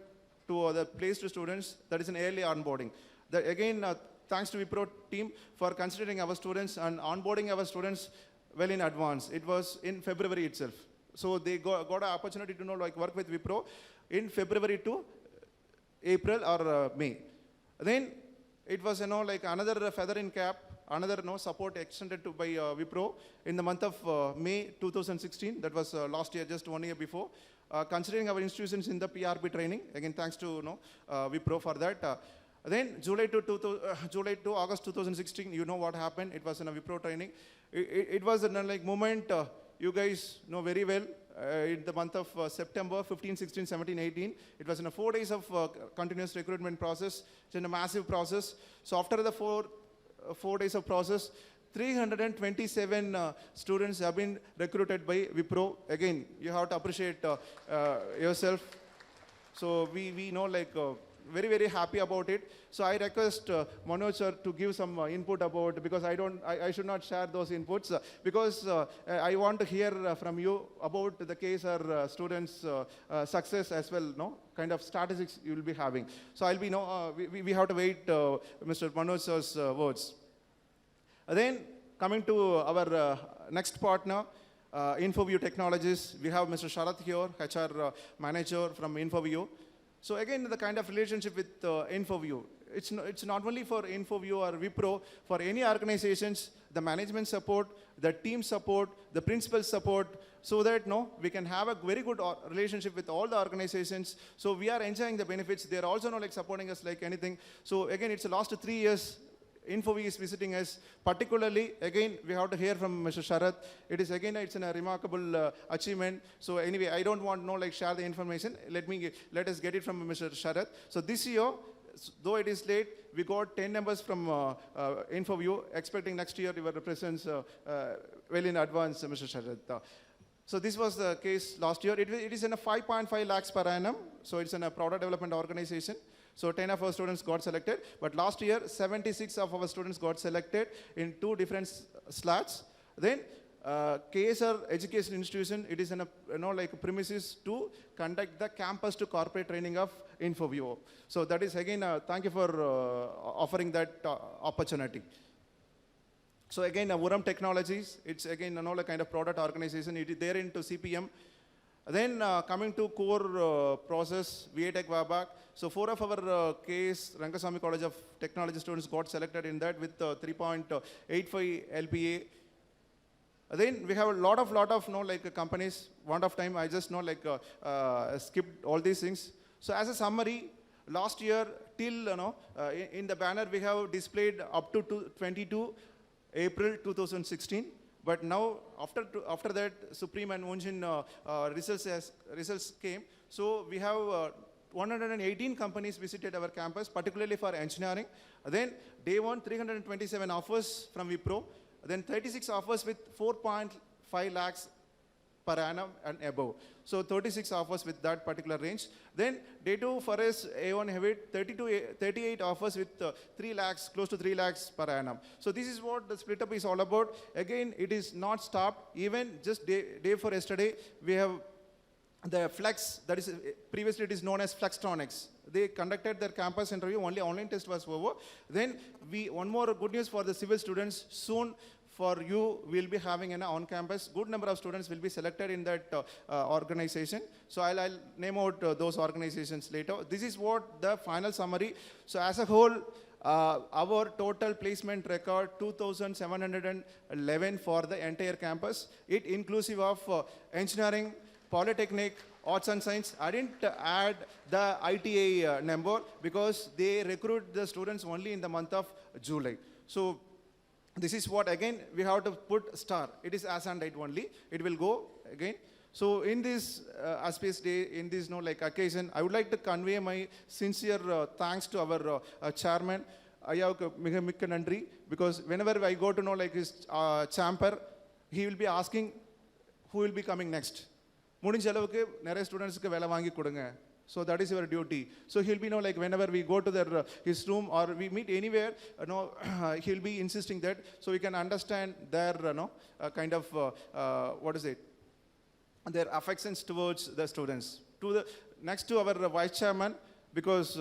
[SPEAKER 8] to the placed students. That is an early onboarding. Again, thanks to Wipro team for considering our students and onboarding our students well in advance. It was in February itself. So they got an opportunity to work with Wipro in February to April or May. Then it was another feather in cap, another support extended to by Wipro in the month of May 2016. That was last year, just 1 year before. Considering our institutions in the PRB training, again thanks to Wipro for that. Then July to August 2016, you know what happened. It was in a Wipro training. It was a moment you guys know very well. In the month of September 15, 16, 17, 18. It was in 4 days of continuous recruitment process. It's in a massive process. So after the four days of process, 327 students have been recruited by Wipro. Again, you have to appreciate yourself. So we know very, very happy about it. So I request Manoj sir to give some input about, because I should not share those inputs because I want to hear from you about the KSR students' success as well, kind of statistics you will be having. So I'll be, we have to wait Mr. Manoj sir's words. Then coming to our next partner, InfoView Technologies, we have Mr. Sharath here, HR manager from InfoView. So again, the kind of relationship with InfoView, it's not only for InfoView or Wipro, for any organizations, the management support, the team support, the principal support, so that we can have a very good relationship with all the organizations. So we are enjoying the benefits. They are also supporting us like anything. So again, it's the last 3 years. InfoView is visiting us, particularly, again, we have to hear from Mr. Sharath. It's a remarkable achievement. So anyway, I don't want share the information. Let us get it from Mr. Sharath. So this year, though it is late, we got 10 numbers from InfoView, expecting next year your presence well in advance, Mr. Sharath. So this was the case last year. It is in a 5.5 lakhs per annum. So it's in a product development organization. So 10 of our students got selected, but last year 76 of our students got selected in 2 different slots. Then KSR Education Institution, it is in a like premises to conduct the campus to corporate training of InfoView. So that is again, thank you for offering that opportunity. So again, Vuram Technologies, it's again a kind of product organization. It is there into CPM. Then coming to core process, VA Tech Vabak. So 4 of our KS Rangasamy College of Technology students got selected in that with 3.85 LPA. Then we have a lot of like companies. One of time I just skipped all these things. So as a summary, last year till in the banner we have displayed up to 22 April 2016. But now after that Supreme and Munjin results came. So we have 118 companies visited our campus, particularly for engineering. Then day 1, 327 offers from Wipro. Then 36 offers with 4.5 lakhs per annum and above. So 36 offers with that particular range. Then day 2 for us, A1 Heavy, 38 offers with 3 lakhs, close to 3 lakhs per annum. So this is what the split up is all about. Again, it is not stopped. Even just day for yesterday, we have the Flex, that is previously it is known as Flextronics. They conducted their campus interview, only online test was over. Then one more good news for the civil students, soon for you will be having an on-campus. Good number of students will be selected in that organization. So I'll name out those organizations later. This is what the final summary. So as a whole, our total placement record 2,711 for the entire campus. It inclusive of engineering, polytechnic, arts and science. I didn't add the ITA number because they recruit the students only in the month of July. So this is what again we have to put star. It is as and date only. It will go again. So in this Aspes Day, in this occasion, I would like to convey my sincere thanks to our chairman, Ayavukku Miga Mikka Nandri, because whenever I go to his chamber, he will be asking who will be coming next. Mudinja alavukku neriya students ku vela vaangi kudunga. So that is your duty. So he'll be whenever we go to his room or we meet anywhere, he'll be insisting that, so we can understand their kind of their affections towards the students. Next to our vice chairman, because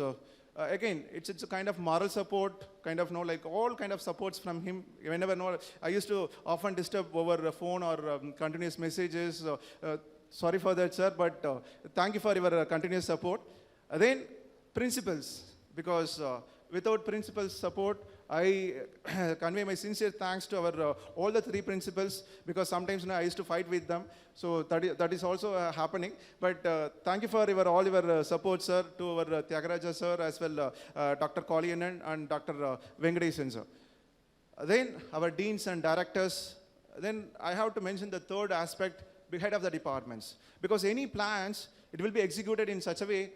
[SPEAKER 8] again it's a kind of moral support, kind of all kind of supports from him. Whenever I used to often disturb over the phone or continuous messages. Sorry for that, sir, but thank you for your continuous support. Then principals, because without principals' support, I convey my sincere thanks to our all the 3 principals, because sometimes I used to fight with them. So that is also happening. But thank you for all your support, sir, to our Tyagaraja sir, as well Dr. Kaliyanan and Dr. Venkatesan sir. Then our deans and directors. Then I have to mention the third aspect, head of the departments, because any plans, it will be executed in such a way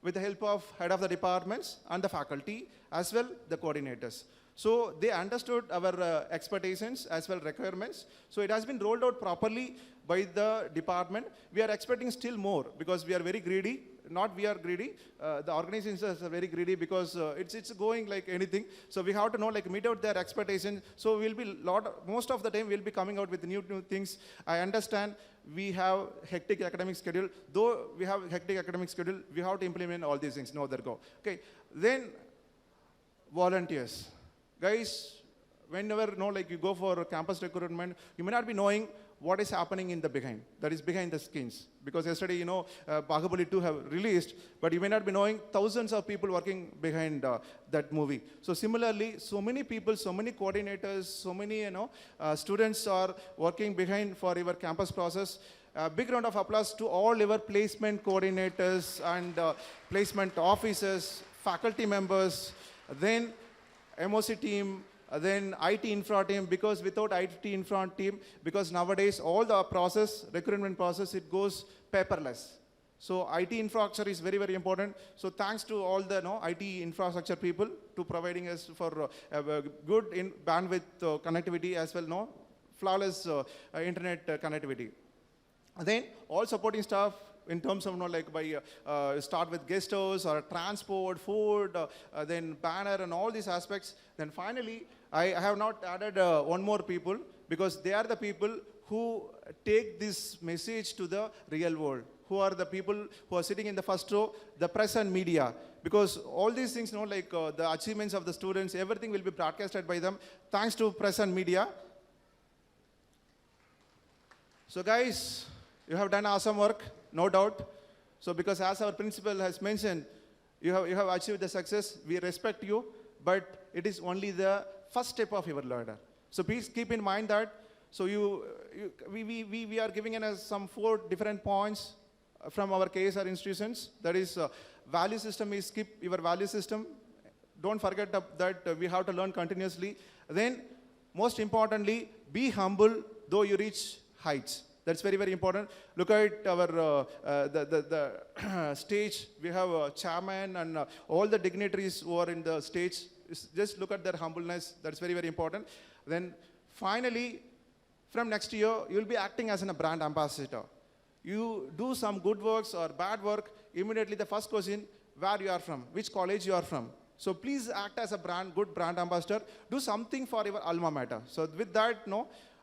[SPEAKER 8] with the help of head of the departments and the faculty, as well the coordinators. So they understood our expectations as well requirements. So it has been rolled out properly by the department. We are expecting still more because we are very greedy. Not we are greedy, the organizations are very greedy because it's going like anything. So we have to meet out their expectations. So we'll be most of the time we'll be coming out with new things. I understand we have hectic academic schedule. Though we have hectic academic schedule, we have to implement all these things. No other go. Okay. Then volunteers, guys. Whenever you go for campus recruitment, you may not be knowing what is happening in the behind, that is behind the skins. Because yesterday, Bahubali 2 have released, but you may not be knowing thousands of people working behind that movie. So similarly, so many people, so many coordinators, so many students are working behind for your campus process. Big round of applause to all your placement coordinators and placement officers, faculty members, then MOC team, then IT infra team, because without IT infra team, because nowadays all the process, recruitment process, it goes paperless. So IT infrastructure is very, very important. So thanks to all the IT infrastructure people to providing us for good bandwidth connectivity as well, flawless internet connectivity. Then all supporting staff, in terms of like by start with guest house or transport, food, then banner and all these aspects. Then finally, I have not added one more people because they are the people who take this message to the real world, who are the people who are sitting in the first row, the press and media. Because all these things, like the achievements of the students, everything will be broadcasted by them, thanks to press and media. So guys, you have done awesome work, no doubt. So because as our principal has mentioned, you have achieved the success, we respect you, but it is only the first step of your ladder. So please keep in mind that. So we are giving some 4 different points from our KSR institutions. That is, value system is keep your value system. Don't forget that we have to learn continuously. Then, most importantly, be humble though you reach heights. That's very, very important. Look at our the stage. We have a chairman and all the dignitaries who are in the stage. Just look at their humbleness. That's very, very important. Then, finally, from next year, you will be acting as a brand ambassador. You do some good works or bad work, immediately the first question, where you are from, which college you are from. So please act as a good brand ambassador. Do something for your alma mater. So with that,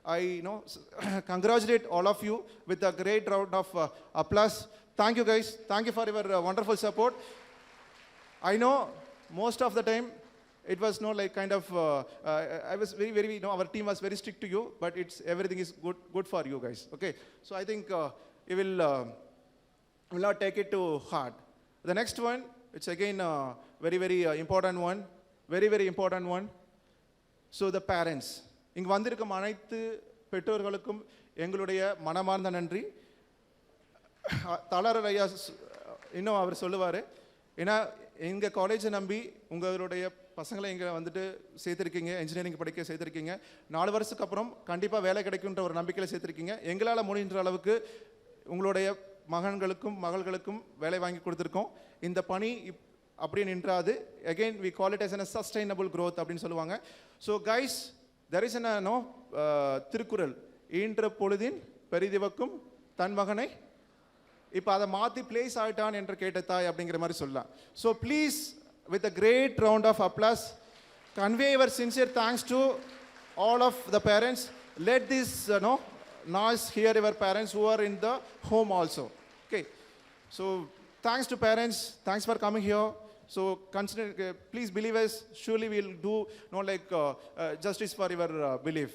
[SPEAKER 8] I congratulate all of you with a great round of applause. Thank you guys. Thank you for your wonderful support. I know most of the time, it was like kind of, I was very, very, our team was very strict to you, but everything is good for you guys, okay? So I think you will not take it too hard. The next one, it's again a very, very important one, very, very important one. So the parents. இங்கு வந்திருக்கும் அனைத்து பெற்றோர்களுக்கும் எங்களுடைய மனமார்ந்த நன்றி. தலர் ஐயா இன்னும் அவர் சொல்லுவார், ஏன்னா எங்கள் காலேஜை நம்பி உங்களுடைய பசங்களை இங்கே வந்துட்டு சேர்த்துருக்கீங்க, இன்ஜினியரிங் படிக்க சேர்த்துருக்கீங்க. 4 வருஷத்துக்கு அப்புறம் கண்டிப்பாக வேலை கிடைக்குன்ற ஒரு நம்பிக்கையில் சேர்த்துருக்கீங்க. எங்களால் முடிகின்ற அளவுக்கு உங்களுடைய மகன்களுக்கும் மகள்களுக்கும் வேலை வாங்கி கொடுத்துருக்கோம். இந்த பணி அப்படியே நின்றாது. Again, we call it as a sustainable growth அப்படின்னு சொல்லுவாங்க. So guys, there is Thirukkural, ஈன்ற பொழுதின் பெரிதிவக்கும் தன் மகனை, இப்போ அதை மாற்றி பிளேஸ் ஆகிட்டான் என்று கேட்ட தாய் அப்படிங்கிற மாதிரி சொல்லலாம். So please with a great round of applause, convey your sincere thanks to all of the parents. Let this noise hear your parents who are in the home also. Okay. So thanks to parents. Thanks for coming here. So consider, please believe us. Surely we will do justice for your belief.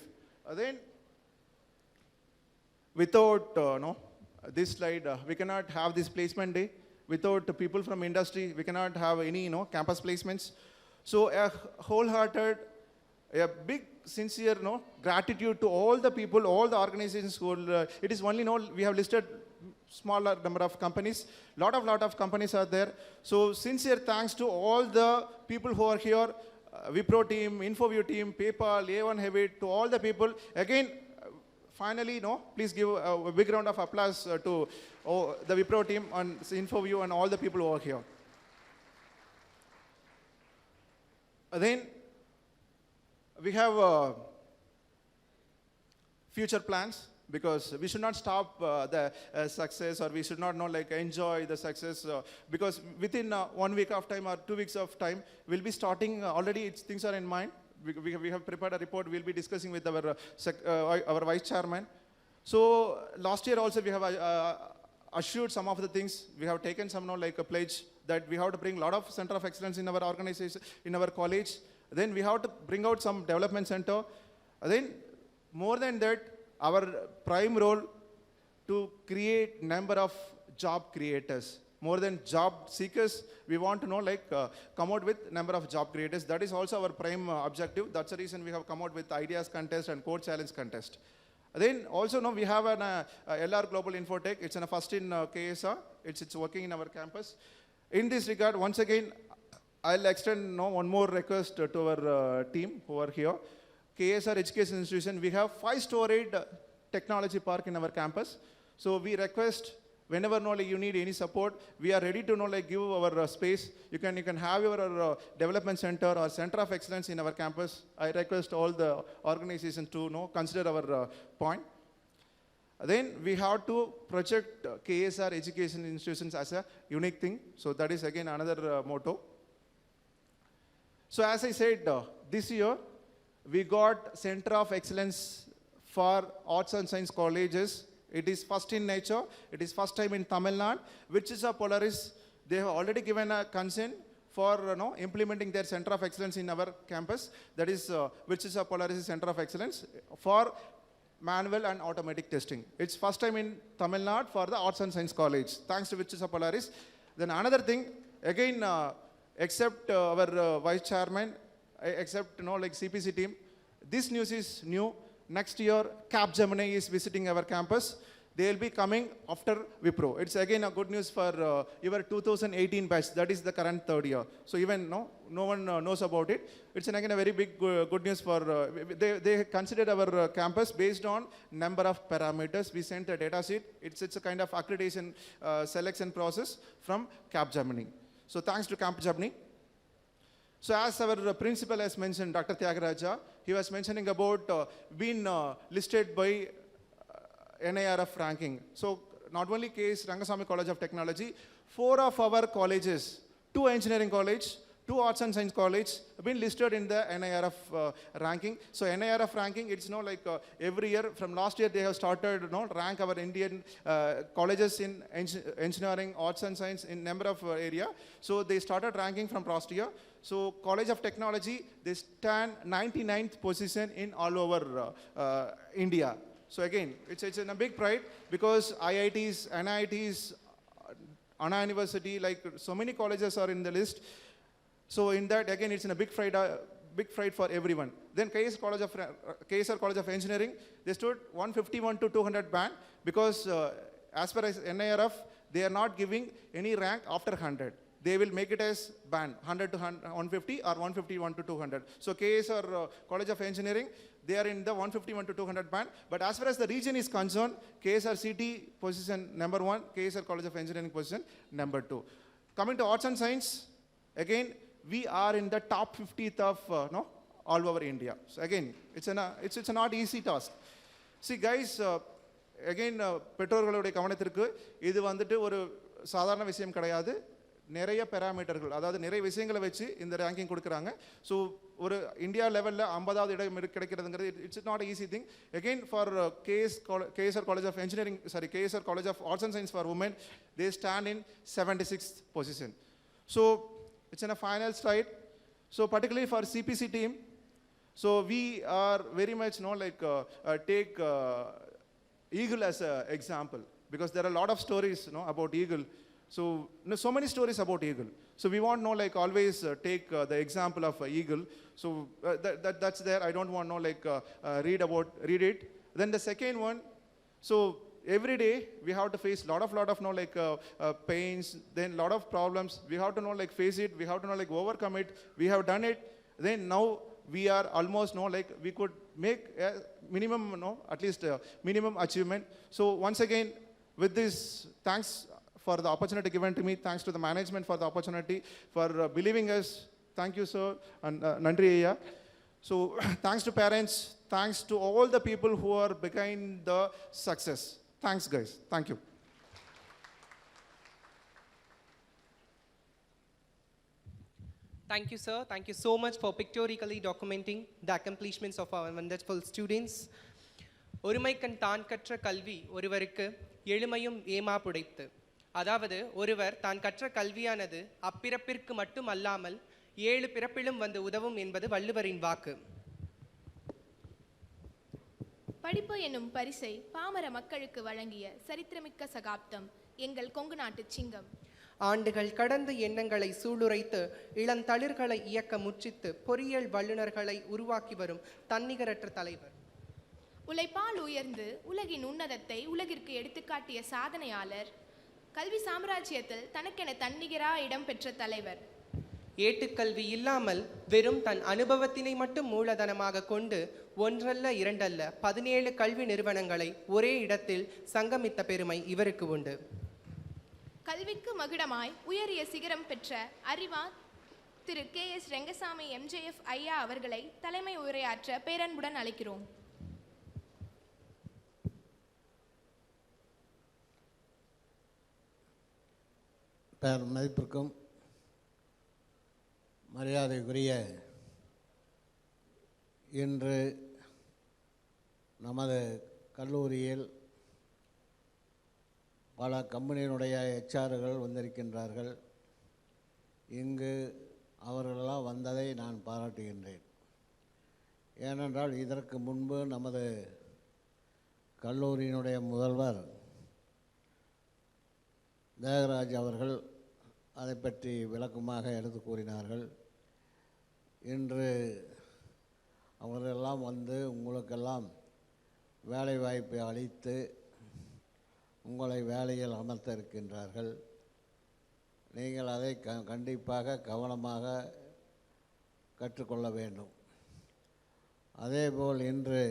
[SPEAKER 8] Then without this slide, we cannot have this placement day. Without people from industry, we cannot have any campus placements. So a wholehearted, a big sincere gratitude to all the people, all the organizations who it is only we have listed smaller number of companies, lot of companies are there. So sincere thanks to all the people who are here, Wipro team, InfoView team, PayPal, A1 Heavy, to all the people. Again, finally, please give a big round of applause to the Wipro team and InfoView and all the people who are here. Then we have future plans, because we should not stop the success, or we should not enjoy the success, because within 1 week of time or 2 weeks of time, we'll be starting, already things are in mind. We have prepared a report. We'll be discussing with our vice chairman. So last year also we have assured some of the things. We have taken some a pledge that we have to bring a lot of center of excellence in our organization, in our college. Then we have to bring out some development center. Then more than that, our prime role to create number of job creators. More than job seekers, we want to come out with number of job creators. That is also our prime objective. That's the reason we have come out with ideas contest and code challenge contest. Then also we have an LR Global Infotech. It's first in KSR. It's working in our campus. In this regard, once again, I'll extend one more request to our team who are here. KSR Education Institution, we have 5-storied technology park in our campus. So we request, whenever you need any support, we are ready to give our space. You can have your development center or center of excellence in our campus. I request all the organizations to consider our point. Then we have to project KSR education institutions as a unique thing. So that is again another motto. So as I said, this year we got Center of Excellence for Arts and Science Colleges. It is first in nature. It is first time in Tamil Nadu, which is a Polaris. They have already given a consent for implementing their Center of Excellence in our campus. That is, which is a Polaris Center of Excellence for manual and automatic testing. It's first time in Tamil Nadu for the Arts and Science College, thanks to which is a Polaris. Then another thing, again, except our vice chairman, except like CPC team, this news is new. Next year, Capgemini is visiting our campus. They will be coming after Wipro. It's again a good news for your 2018 batch. That is the current third year. So even no one knows about it. It's again a very big good news for, they considered our campus based on number of parameters. We sent a data sheet. It's a kind of accreditation selection process from Capgemini. So thanks to Capgemini. So as our principal has mentioned, Dr. Tyagaraja, he was mentioning about being listed by NIRF ranking. So not only KS Rangasamy College of Technology, 4 of our colleges, 2 engineering college, 2 arts and science college have been listed in the NIRF ranking. So NIRF ranking, it's like every year, from last year they have started rank our Indian colleges in engineering, arts and science in number of area. So they started ranking from last year. So College of Technology, they stand 99th position in all over India. So again, it's a big pride because IITs, NIITs, Anna University, like so many colleges are in the list. So in that, again, it's a big pride for everyone. Then KSR College of Engineering, they stood 151 to 200 band because as far as NIRF, they are not giving any rank after 100. They will make it as band, 100 to 150 or 151 to 200. So KSR College of Engineering, they are in the 151 to 200 band. But as far as the region is concerned, KSR CT position number 1, KSR College of Engineering position number 2. Coming to arts and science, again, we are in the top 50th of all over India. So again, it's a not easy task. See guys, again, பெற்றோர்களுடைய கவனத்திற்கு இது வந்துட்டு ஒரு சாதாரண விஷயம் கிடையாது. நிறைய பாராமீட்டர்கள், அதாவது நிறைய விஷயங்களை வச்சு இந்த ரேங்கிங் கொடுக்குறாங்க. ஸோ ஒரு இந்தியா லெவலில் 50வது இடம் கிடைக்கிறதுங்கிறது it's not easy thing. Again for KSR college of engineering, KSR college of arts and science for women, they stand in 76th position. So it's in a final slide. So particularly for CPC team, so we are very much take Eagle as an example because there are a lot of stories about Eagle. So so many stories about Eagle. So we want always take the example of Eagle. So that's there. I don't want read it. Then the second one, so every day we have to face lot of pains, then lot of problems. We have to face it. We have to overcome it. We have done it. Then now we are almost we could make a minimum at least minimum achievement. So once again, with this, thanks for the opportunity given to me. Thanks to the management for the opportunity, for believing us. Thank you, sir, and Nandri Ayya. So thanks to parents. Thanks to all the people who are behind the success. Thanks, guys. Thank you.
[SPEAKER 1] Thank you, sir. Thank you so much for pictorially documenting the accomplishments of our wonderful students. ஒருமைக்கண் தான் கற்ற கல்வி ஒருவருக்கு எழுமையும் ஏமா புடைத்து. அதாவது ஒருவர் தான் கற்ற கல்வியானது அப்பிறப்பிற்கு மட்டும் அல்லாமல் 7 பிறப்பிலும் வந்து உதவும் என்பது வள்ளுவரின் வாக்கு.
[SPEAKER 9] படிப்பு என்னும் பரிசை பாமர மக்களுக்கு வழங்கிய சரித்திரமிக்க சகாப்தம் எங்கள் கொங்கு நாட்டு சிங்கம்.
[SPEAKER 1] ஆண்டுகள் கடந்து எண்ணங்களை சூளுரைத்து இளந்தளிர்களை இயக்க முற்றித்து பொறியியல் வல்லுநர்களை உருவாக்கி வரும் தன்னிகரற்ற தலைவர்.
[SPEAKER 9] உழைப்பால் உயர்ந்து உலகின் உன்னதத்தை உலகிற்கு எடுத்துக்காட்டிய சாதனையாளர். கல்வி சாம்ராஜ்யத்தில் தனக்கென தன்னிகரா இடம் பெற்ற தலைவர்.
[SPEAKER 1] ஏட்டுக்கல்வி இல்லாமல் வெறும் தன் அனுபவத்தினை மட்டும் மூலதனமாக கொண்டு ஒன்றல்ல இரண்டல்ல 17 கல்வி நிறுவனங்களை ஒரே இடத்தில் சங்கமித்த பெருமை இவருக்கு உண்டு.
[SPEAKER 9] கல்விக்கு மகுடமாய் உயரிய சிகரம் பெற்ற அறிவார் திரு KS ரங்கசாமி MJF ஐயா அவர்களை தலைமை உரையாற்ற பேரன்புடன் அழைக்கிறோம்.
[SPEAKER 10] மதிப்பிற்கும் மரியாதைக்குரிய இன்று நமது கல்லூரியில் பல கம்பெனியினுடைய ஹெச்ஆர்கள் வந்திருக்கின்றார்கள். இங்கு அவர்களெல்லாம் வந்ததை நான் பாராட்டுகின்றேன். ஏனென்றால் இதற்கு முன்பு நமது கல்லூரியினுடைய முதல்வர் தேகராஜ் அவர்கள் அதை பற்றி விளக்கமாக எடுத்து கூறினார்கள். இன்று அவர்களெல்லாம் வந்து உங்களுக்கெல்லாம் வேலை வாய்ப்பை அளித்து உங்களை வேலையில் அமர்த்த இருக்கின்றார்கள். நீங்கள் அதை கண்டிப்பாக கவனமாக கற்றுக்கொள்ள வேண்டும். அதேபோல் இன்று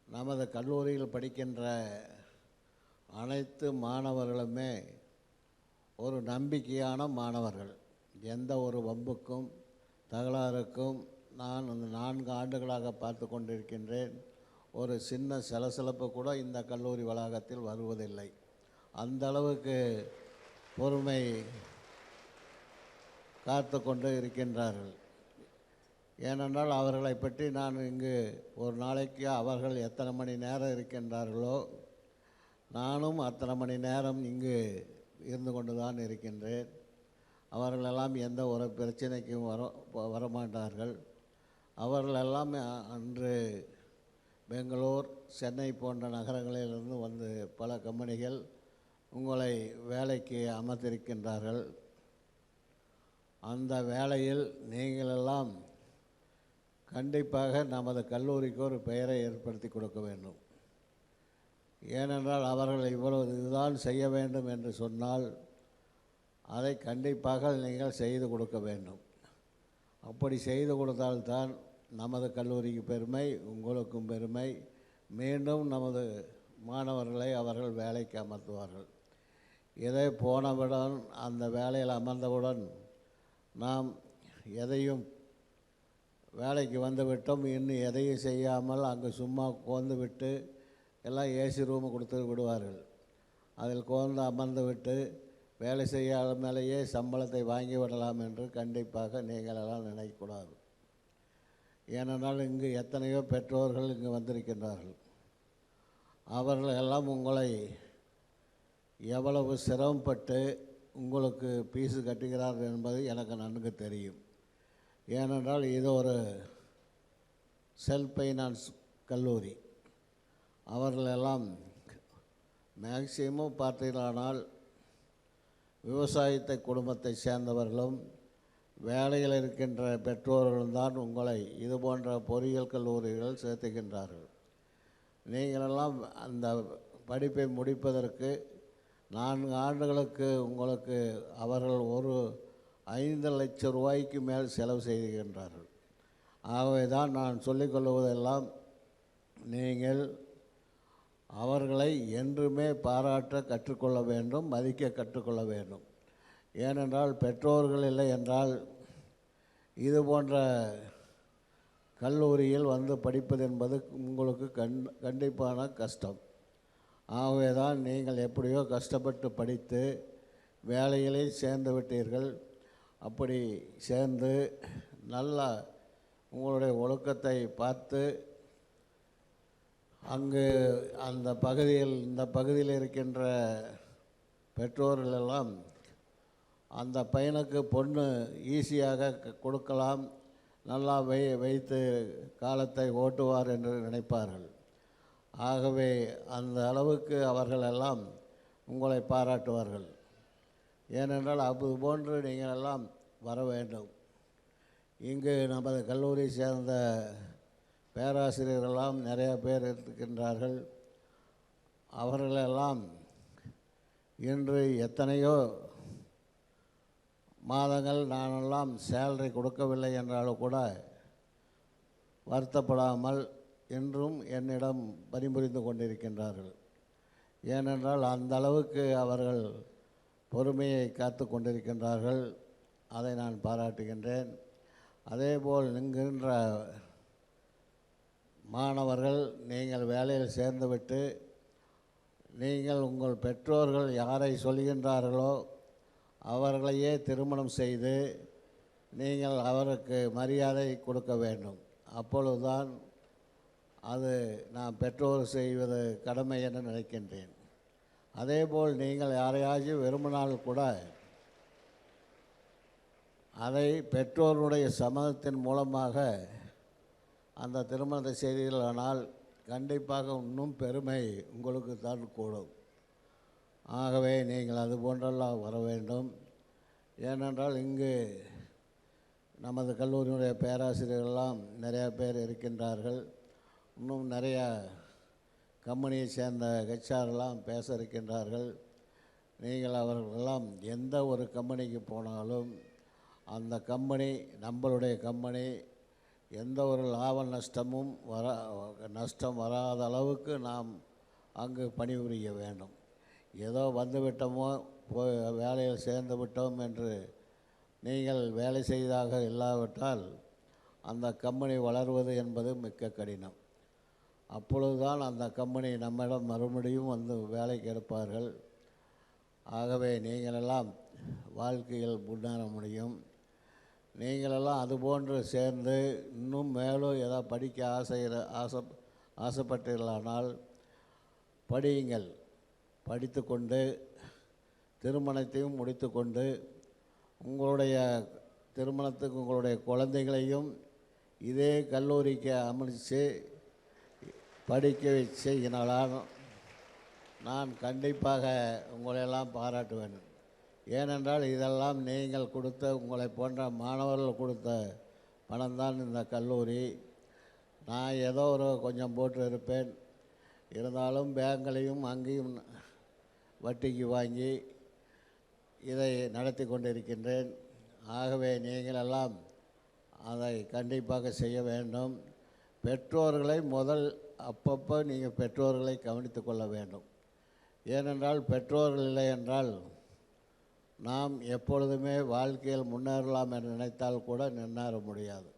[SPEAKER 10] நமது கல்லூரியில் படிக்கின்ற அனைத்து மாணவர்களுமே ஒரு நம்பிக்கையான மாணவர்கள். எந்த ஒரு வம்புக்கும் தகராறுக்கும் நான் அந்த 4 ஆண்டுகளாக பார்த்து கொண்டிருக்கின்றேன். ஒரு சின்ன சலசலப்பு கூட இந்த கல்லூரி வளாகத்தில் வருவதில்லை. அந்த அளவுக்கு பொறுமை காத்து கொண்டு இருக்கின்றார்கள். ஏனென்றால் அவர்களை பற்றி நான் இங்கு ஒரு நாளைக்கு அவர்கள் எத்தனை மணி நேரம் இருக்கின்றார்களோ நானும் அத்தனை மணி நேரம் இங்கு இருந்து கொண்டு தான் இருக்கின்றேன். அவர்களெல்லாம் எந்த ஒரு பிரச்சனைக்கும் வரமாட்டார்கள். அவர்களெல்லாம் அன்று பெங்களூர், சென்னை போன்ற நகரங்களிலிருந்து வந்து பல கம்பெனிகள் உங்களை வேலைக்கு அமர்த்திருக்கின்றார்கள். அந்த வேலையில் நீங்களெல்லாம் கண்டிப்பாக நமது கல்லூரிக்கு ஒரு பெயரை ஏற்படுத்தி கொடுக்க வேண்டும். ஏனென்றால் அவர்கள் இவ்வளவு இதுதான் செய்ய வேண்டும் என்று சொன்னால் அதை கண்டிப்பாக நீங்கள் செய்து கொடுக்க வேண்டும். அப்படி செய்து கொடுத்தால்தான் நமது கல்லூரிக்கு பெருமை, உங்களுக்கும் பெருமை. மீண்டும் நமது மாணவர்களை அவர்கள் வேலைக்கு அமர்த்துவார்கள். இதை போனவுடன் அந்த வேலையில் அமர்ந்தவுடன் நாம் எதையும் வேலைக்கு வந்துவிட்டோம், இன்னும் எதையும் செய்யாமல் அங்கே சும்மா கோந்து விட்டு எல்லாம் ஏசி ரூமு கொடுத்து விடுவார்கள். அதில் கோந்து அமர்ந்து விட்டு வேலை செய்யாத மேலேயே சம்பளத்தை வாங்கி விடலாம் என்று கண்டிப்பாக நீங்கள் எல்லாம் நினைக்கக்கூடாது. ஏனென்றால் இங்கு எத்தனையோ பெற்றோர்கள் இங்கு வந்திருக்கின்றார்கள். அவர்கள் எல்லாம் உங்களை எவ்வளவு சிரமப்பட்டு உங்களுக்கு ஃபீஸு கட்டுகிறார்கள் என்பது எனக்கு நன்கு தெரியும். ஏனென்றால் இது ஒரு செல்ஃப் ஃபைனான்ஸ் கல்லூரி. அவர்களெல்லாம் மேக்சிமம் பார்த்தீர்களானால் விவசாயத்தை குடும்பத்தை சேர்ந்தவர்களும் வேலையில் இருக்கின்ற பெற்றோர்களும் தான் உங்களை இது போன்ற பொறியியல் கல்லூரிகள் சேர்த்துக்கின்றார்கள். நீங்களெல்லாம் அந்த படிப்பை முடிப்பதற்கு 4 ஆண்டுகளுக்கு உங்களுக்கு அவர்கள் ஒரு 5 லட்சம் ரூபாய்க்கு மேல் செலவு செய்கின்றார்கள். ஆகவே தான் நான் சொல்லிக்கொள்வதெல்லாம் நீங்கள் அவர்களை என்றுமே பாராட்ட கற்றுக்கொள்ள வேண்டும், மதிக்க கற்றுக்கொள்ள வேண்டும். ஏனென்றால் பெற்றோர்கள் இல்லை என்றால் இது போன்ற கல்லூரியில் வந்து படிப்பது என்பது உங்களுக்கு கண்டிப்பான கஷ்டம். ஆகவே தான் நீங்கள் எப்படியோ கஷ்டப்பட்டு படித்து வேலையிலே சேர்ந்து விட்டீர்கள். அப்படி சேர்ந்து நல்லா உங்களுடைய ஒழுக்கத்தை பார்த்து அங்கு அந்த பகுதியில் இந்த பகுதியில் இருக்கின்ற பெற்றோர்களெல்லாம் அந்த பையனுக்கு பொண்ணு ஈஸியாக கொடுக்கலாம், நல்லா வைத்து காலத்தை ஓட்டுவார் என்று நினைப்பார்கள். ஆகவே அந்த அளவுக்கு அவர்களெல்லாம் உங்களை பாராட்டுவார்கள். ஏனென்றால் அது போன்று நீங்கள் எல்லாம் வர வேண்டும். இங்கு நமது கல்லூரி சேர்ந்த பேராசிரியர்களெல்லாம் நிறைய பேர் இருக்கின்றார்கள். அவர்களெல்லாம் இன்று எத்தனையோ மாதங்கள் நானெல்லாம் சேலரி கொடுக்கவில்லை என்றாலும் கூட வருத்தப்படாமல் இன்றும் என்னிடம் பணிபுரிந்து கொண்டிருக்கின்றார்கள். ஏனென்றால் அந்த அளவுக்கு அவர்கள் பொறுமையை காத்து கொண்டிருக்கின்றார்கள். அதை நான் பாராட்டுகின்றேன். அதேபோல் என்கின்ற மாணவர்கள் நீங்கள் வேலையில் சேர்ந்துவிட்டு நீங்கள் உங்கள் பெற்றோர்கள் யாரை சொல்கின்றார்களோ அவர்களையே திருமணம் செய்து நீங்கள் அவருக்கு மரியாதை கொடுக்க வேண்டும். அப்பொழுதுதான் அது நான் பெற்றோர் செய்வது கடமை என நினைக்கின்றேன். அதேபோல் நீங்கள் யாரையாச்சும் விரும்பினால் கூட அதை பெற்றோருடைய சம்மதத்தின் மூலமாக அந்த திருமணத்தை செய்தீர்களானால் கண்டிப்பாக இன்னும் பெருமை உங்களுக்கு தான் கூடும். ஆகவே நீங்கள் அது போன்றெல்லாம் வர வேண்டும். ஏனென்றால் இங்கு நமது கல்லூரியினுடைய பேராசிரியர்களெல்லாம் நிறையா பேர் இருக்கின்றார்கள். இன்னும் நிறையா கம்பெனியை சேர்ந்த ஹெச்ஆர்லாம் பேச இருக்கின்றார்கள். நீங்கள் அவர்களெல்லாம் எந்த ஒரு கம்பெனிக்கு போனாலும் அந்த கம்பெனி நம்மளுடைய கம்பெனி எந்த ஒரு லாப நஷ்டம் வராத அளவுக்கு நாம் அங்கு பணிபுரிய வேண்டும். ஏதோ வந்துவிட்டோமோ போய் வேலையில் சேர்ந்து விட்டோம் என்று நீங்கள் வேலை செய்தாக இல்லாவிட்டால் அந்த கம்பெனி வளர்வது என்பது மிக்க கடினம். அப்பொழுதுதான் அந்த கம்பெனி நம்மிடம் மறுபடியும் வந்து வேலைக்கு எடுப்பார்கள். ஆகவே நீங்களெல்லாம் வாழ்க்கையில் முன்னேற முடியும். நீங்களெல்லாம் அதுபோன்று சேர்ந்து இன்னும் மேலும் ஏதாவது படிக்க ஆசைப்பட்டீர்களானால் படியுங்கள். படித்து கொண்டு திருமணத்தையும் முடித்து கொண்டு உங்களுடைய திருமணத்துக்கு உங்களுடைய குழந்தைகளையும் இதே கல்லூரிக்கு அமைச்சு படிக்க செய்யினாலும் நான் கண்டிப்பாக உங்களையெல்லாம் பாராட்டுவேன். ஏனென்றால் இதெல்லாம் நீங்கள் கொடுத்த உங்களை போன்ற மாணவர்கள் கொடுத்த பணம்தான் இந்த கல்லூரி. நான் ஏதோ ஒரு கொஞ்சம் போட்டு இருப்பேன். இருந்தாலும் பேங்க்லையும் அங்கேயும் வட்டிக்கு வாங்கி இதை நடத்தி கொண்டிருக்கின்றேன். ஆகவே நீங்களெல்லாம் அதை கண்டிப்பாக செய்ய வேண்டும். பெற்றோர்களை அப்பப்போ நீங்கள் பெற்றோர்களை கவனித்து கொள்ள வேண்டும். ஏனென்றால் பெற்றோர்கள் இல்லை என்றால் நாம் எப்பொழுதுமே வாழ்க்கையில் முன்னேறலாம் என்று நினைத்தால் கூட முன்னேற முடியாது.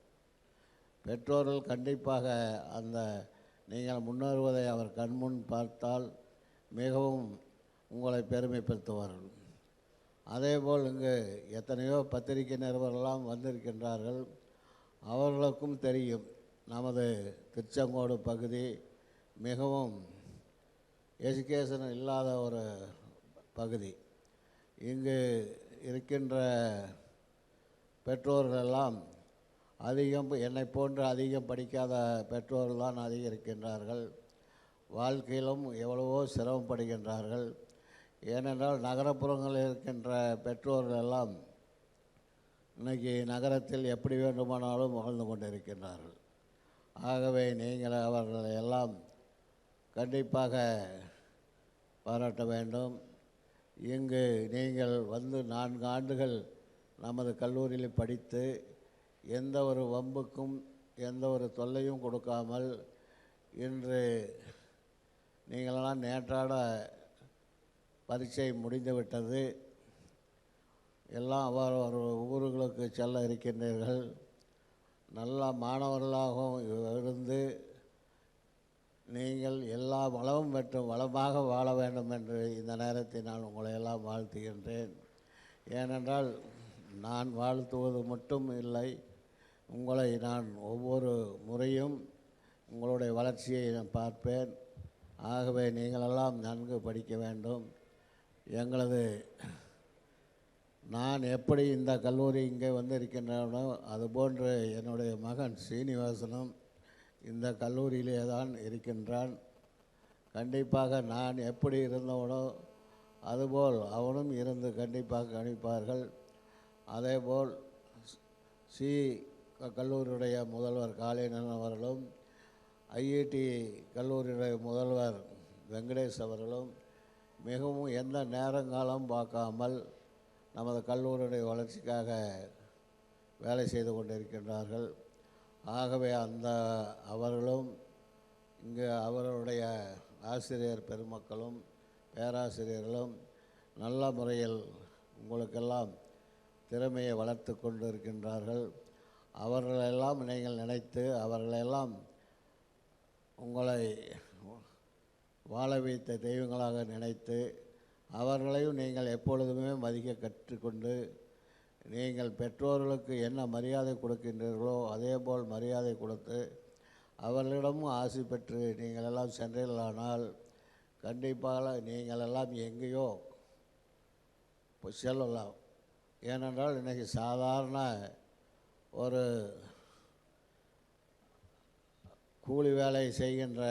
[SPEAKER 10] பெற்றோர்கள் கண்டிப்பாக அந்த நீங்கள் முன்னேறுவதை அவர் கண்முன் பார்த்தால் மிகவும் உங்களை பெருமைப்படுத்துவார்கள். அதேபோல் இங்கு எத்தனையோ பத்திரிகை நிருபர்களெல்லாம் வந்திருக்கின்றார்கள். அவர்களுக்கும் தெரியும் நமது திருச்செங்கோடு பகுதி மிகவும் எஜுகேஷன் இல்லாத ஒரு பகுதி. இங்கு இருக்கின்ற பெற்றோர்களெல்லாம் என்னை போன்று அதிகம் படிக்காத பெற்றோர்கள் தான் அதிகம் இருக்கின்றார்கள். வாழ்க்கையிலும் எவ்வளவோ சிரமப்படுகின்றார்கள். ஏனென்றால் நகரப்புறங்களில் இருக்கின்ற பெற்றோர்கள் எல்லாம் இன்றைக்கி நகரத்தில் எப்படி வேண்டுமானாலும் வாழ்ந்து கொண்டிருக்கின்றார்கள். ஆகவே நீங்கள் அவர்களை எல்லாம் கண்டிப்பாக பாராட்ட வேண்டும். இங்கு நீங்கள் வந்து 4 ஆண்டுகள் நமது கல்லூரியில் படித்து எந்த ஒரு வம்புக்கும் எந்த ஒரு தொல்லையும் கொடுக்காமல் இன்று நீங்களெல்லாம் நேற்றாட பரீட்சை முடிந்துவிட்டது. எல்லாம் அவர் ஊர்களுக்கு செல்ல இருக்கின்றீர்கள். நல்ல மாணவர்களாகவும் இருந்து நீங்கள் எல்லா வளமும் பெற்று வளமாக வாழ வேண்டும் என்று இந்த நேரத்தில் நான் உங்களை எல்லாம் வாழ்த்துகின்றேன். ஏனென்றால் நான் வாழ்த்துவது மட்டும் இல்லை, உங்களை நான் ஒவ்வொரு முறையும் உங்களுடைய வளர்ச்சியை நான் பார்ப்பேன். ஆகவே நீங்களெல்லாம் நன்கு படிக்க வேண்டும். நான் எப்படி இந்த கல்லூரி இங்கே வந்திருக்கின்றனோ அதுபோன்று என்னுடைய மகன் சீனிவாசனும் இந்த கல்லூரியிலே தான் இருக்கின்றான். கண்டிப்பாக நான் எப்படி இருந்தவனோ அதுபோல் அவனும் இருந்து கண்டிப்பாக கணிப்பார்கள். அதேபோல் கல்லூரியுடைய முதல்வர் காளியண்ணன் அவர்களும் ஐஐடி கல்லூரியுடைய முதல்வர் வெங்கடேஷ் அவர்களும் மிகவும் எந்த நேரங்காலம் பார்க்காமல் நமது கல்லூரியுடைய வளர்ச்சிக்காக வேலை செய்து கொண்டிருக்கின்றார்கள். ஆகவே அவர்களும் இங்கு அவர்களுடைய ஆசிரியர் பெருமக்களும் பேராசிரியர்களும் நல்ல முறையில் உங்களுக்கெல்லாம் திறமையை வளர்த்து கொண்டு இருக்கின்றார்கள். அவர்களெல்லாம் நீங்கள் நினைத்து அவர்களெல்லாம் உங்களை வாழ வைத்த தெய்வங்களாக நினைத்து அவர்களையும் நீங்கள் எப்பொழுதுமே மதிக்க கற்றுக்கொண்டு நீங்கள் பெற்றோர்களுக்கு என்ன மரியாதை கொடுக்கின்றீர்களோ அதேபோல் மரியாதை கொடுத்து அவர்களிடமும் ஆசி பெற்று நீங்கள் எல்லாம் சென்றீர்களானால் கண்டிப்பாக நீங்கள் எல்லாம் எங்கேயோ செல்லலாம். ஏனென்றால் இன்றைக்கி சாதாரண ஒரு கூலி வேலை செய்கின்ற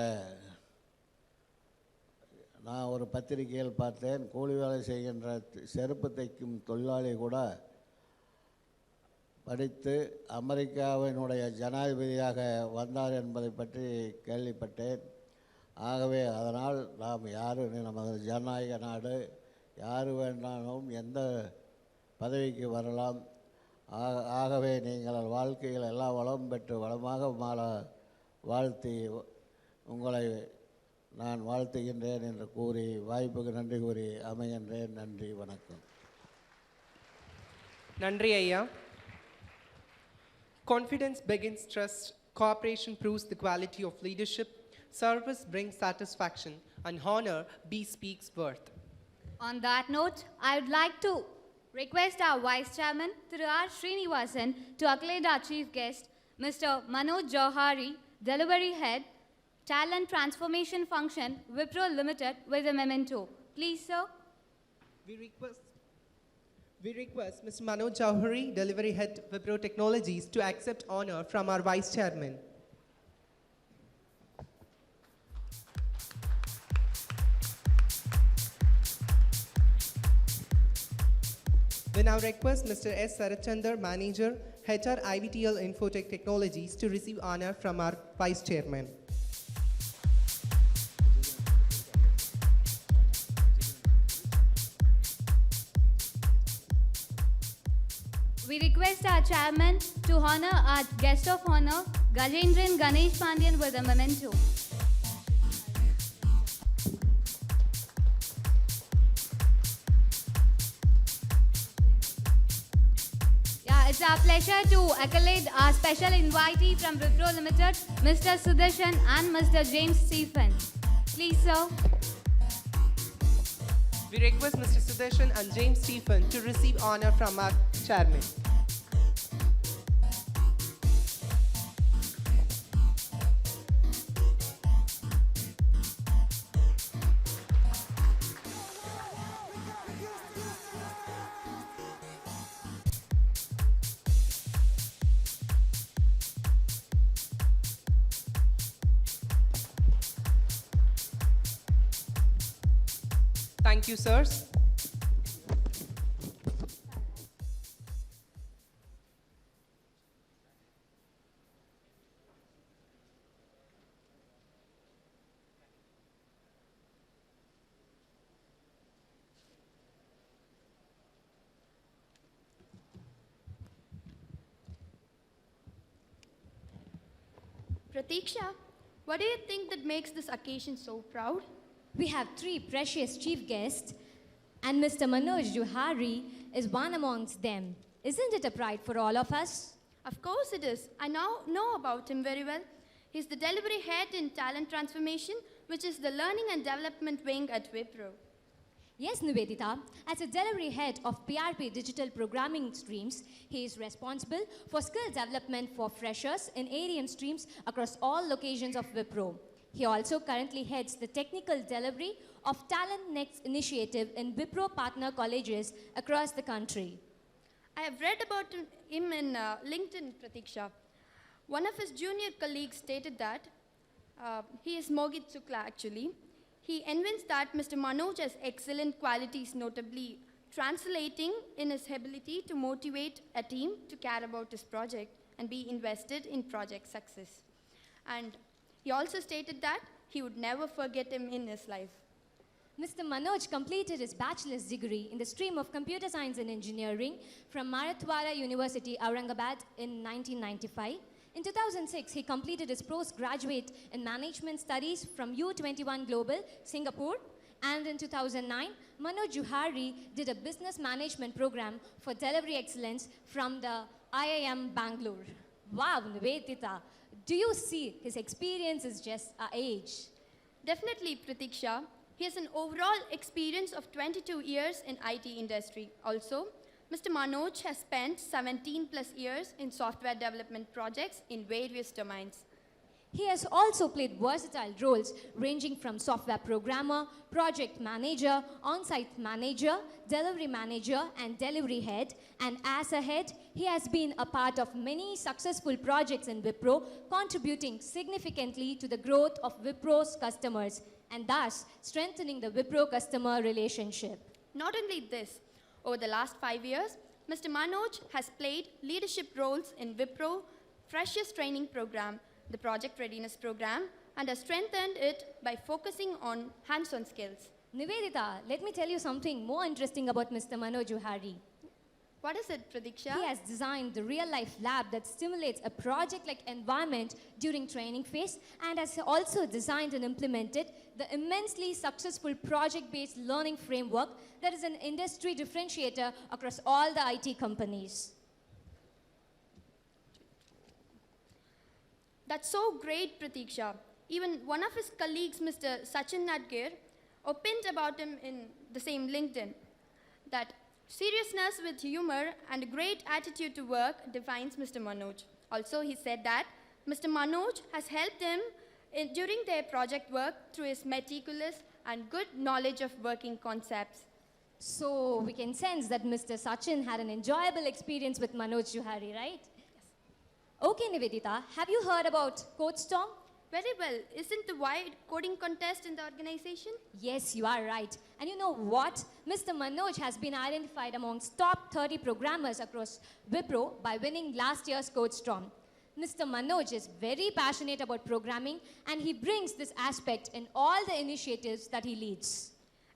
[SPEAKER 10] நான் ஒரு பத்திரிகையில் பார்த்தேன், கூலி வேலை செய்கின்ற செருப்பு தைக்கும் தொழிலாளி கூட படித்து அமெரிக்காவினுடைய ஜனாதிபதியாக வந்தார் என்பதை பற்றி கேள்விப்பட்டேன். ஆகவே அதனால் நாம் யாரும் நமது ஜனநாயக நாடு, யார் வேண்டாலும் எந்த பதவிக்கு வரலாம். ஆகவே நீங்கள் வாழ்க்கையில் எல்லா வளம் பெற்று வளமாக மாற வாழ்த்தி உங்களை நான் வாழ்த்துகின்றேன் என்று கூறி வாய்ப்புக்கு நன்றி கூறி அமைகின்றேன். நன்றி, வணக்கம்.
[SPEAKER 1] நன்றி ஐயா. Confidence begins trust, cooperation proves the quality of leadership, service brings satisfaction, and honor bespeaks worth.
[SPEAKER 2] On that note, I would like to request our Vice Chairman, Thiru R. Srinivasan, to accolade our Chief Guest, Mr. Manoj Johari, Delivery Head, Talent Transformation Function, Wipro Limited, with a memento. Please, sir.
[SPEAKER 1] We request Mr. Manoj Johari, Delivery Head, Wipro Technologies, to accept honor from our Vice Chairman. We now request Mr. S. Sarachandar, Manager, HR IVTL Infotech Technologies, to receive honor from our Vice Chairman.
[SPEAKER 2] We request our Chairman to honor our Guest of Honor, Gajendran Ganesh Pandyan, with a memento. It's our pleasure to accolade our special invitee from Wipro Limited, Mr. Sudarshan and Mr. James Stephen. Please, sir.
[SPEAKER 1] We request Mr. Sudarshan and James Stephen to receive honor from our chairman. Thank you, sirs.
[SPEAKER 3] Pratiksha, what do you think that makes this occasion so proud?
[SPEAKER 4] We have three precious chief guests, and Mr. Manoj Johari is one amongst them. Isn't it a pride for all of us?
[SPEAKER 3] Of course it is. I now know about him very well. He's the delivery head in talent transformation, which is the learning and development wing at Wipro.
[SPEAKER 4] Yes, Nivedita. As a delivery head of PRP digital programming streams, he is responsible for skill development for freshers in ADM streams across all locations of Wipro. He also currently heads the technical delivery of Talent Next initiative in Wipro partner colleges across the country.
[SPEAKER 3] I have read about him in LinkedIn, Pratiksha. One of his junior colleagues stated that he is Mogit Sukla actually. He evinced that Mr. Manoj has excellent qualities, notably translating in his ability to motivate a team to care about his project and be invested in project success. And he also stated that he would never forget him in his life.
[SPEAKER 4] Mr. Manoj completed his bachelor's degree in the stream of Computer Science and Engineering from Marathwada University, Aurangabad in 1995. In 2006, he completed his postgraduate in Management Studies from U21 Global, Singapore. And in 2009, Manoj Johari did a business management program for delivery excellence from the IIM Bangalore. Wow, Nivedita, do you see his experience is just our age?
[SPEAKER 3] Definitely, Pratiksha. He has an overall experience of 22 years in IT industry. Also, Mr. Manoj has spent 17 plus years in software development projects in various domains.
[SPEAKER 4] He has also played versatile roles ranging from software programmer, project manager, on-site manager, delivery manager, and delivery head. And as a head, he has been a part of many successful projects in Wipro, contributing significantly to the growth of Wipro's customers and thus strengthening the Wipro customer relationship.
[SPEAKER 3] Not only this, over the last 5 years, Mr. Manoj has played leadership roles in Wipro Freshers Training Program, the Project Readiness Program, and has strengthened it by focusing on hands-on skills.
[SPEAKER 4] Nivedita, let me tell you something more interesting about Mr. Manoj Johari.
[SPEAKER 3] What is it, Pradiksha?
[SPEAKER 4] He has designed the real-life lab that stimulates a project-like environment during training phase and has also designed and implemented the immensely successful project-based learning framework that is an industry differentiator across all the IT companies.
[SPEAKER 3] That's so great, Pratiksha. Even one of his colleagues, Mr. Sachin Nadgir, opined about him in the same LinkedIn that seriousness with humor and a great attitude to work defines Mr. Manoj. Also, he said that Mr. Manoj has helped him during their project work through his meticulous and good knowledge of working concepts.
[SPEAKER 4] So we can sense that Mr. Sachin had an enjoyable experience with Manoj Johari, right? Yes. Okay, Nivedita, have you heard about CodeStorm?
[SPEAKER 3] Very well. Isn't the wide coding contest in the organization?
[SPEAKER 4] Yes, you are right. And you know what? Mr. Manoj has been identified amongst top 30 programmers across Wipro by winning last year's CodeStorm. Mr. Manoj is very passionate about programming and he brings this aspect in all the initiatives that he leads.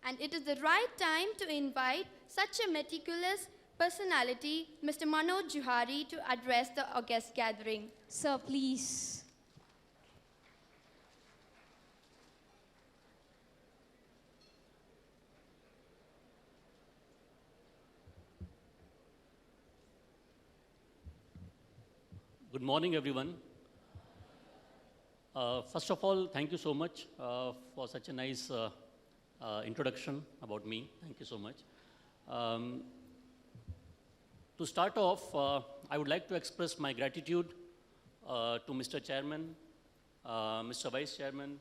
[SPEAKER 3] And it is the right time to invite such a meticulous personality, Mr. Manoj Johari, to address the August gathering.
[SPEAKER 4] Sir, please.
[SPEAKER 11] Good morning, everyone. First of all, thank you so much for such a nice introduction about me. Thank you so much. To start off, I would like to express my gratitude to Mr. Chairman, Mr. Vice Chairman,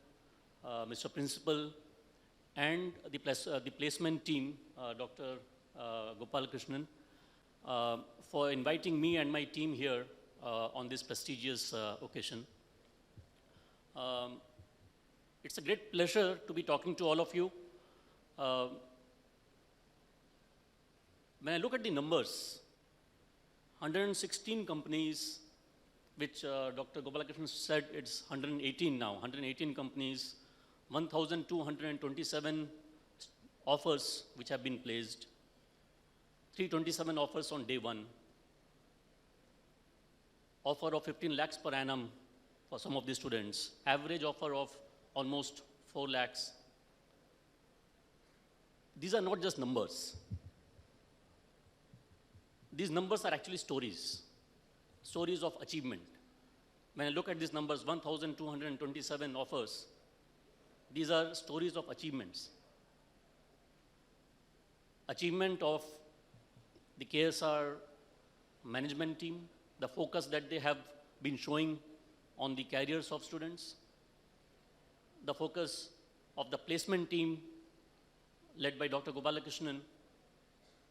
[SPEAKER 11] Mr. Principal, and the placement team, Dr. Gopal Krishnan, for inviting me and my team here on this prestigious occasion. It's a great pleasure to be talking to all of you. When I look at the numbers, 116 companies, which Dr. Gopalakrishnan said it's 118 now, 118 companies, 1,227 offers which have been placed, 327 offers on day one, offer of 15 lakhs per annum for some of the students, average offer of almost 4 lakhs. These are not just numbers. These numbers are actually stories of achievement. When I look at these numbers, 1,227 offers, these are stories of achievements. Achievement of the KSR management team, the focus that they have been showing on the careers of students, the focus of the placement team led by Dr. Gopalakrishnan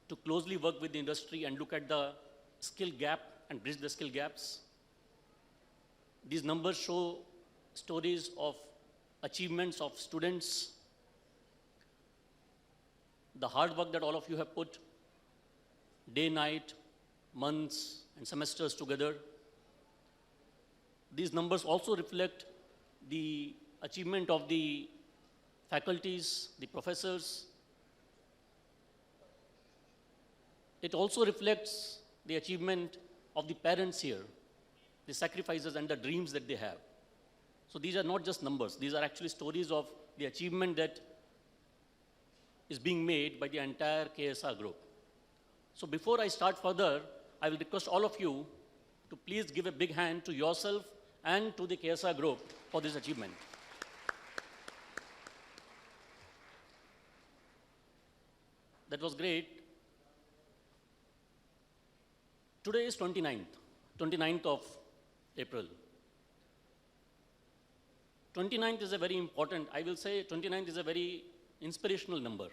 [SPEAKER 11] to closely work with the industry and look at the skill gap and bridge the skill gaps. These numbers show stories of achievements of students, the hard work that all of you have put, day, night, months, and semesters together. These numbers also reflect the achievement of the faculties, the professors. It also reflects the achievement of the parents here, the sacrifices and the dreams that they have. So these are not just numbers. These are actually stories of the achievement that is being made by the entire KSR group. So before I start further, I will request all of you to please give a big hand to yourself and to the KSR group for this achievement. That was great. Today is 29th of April. 29th is a very important, I will say 29th is a very inspirational number.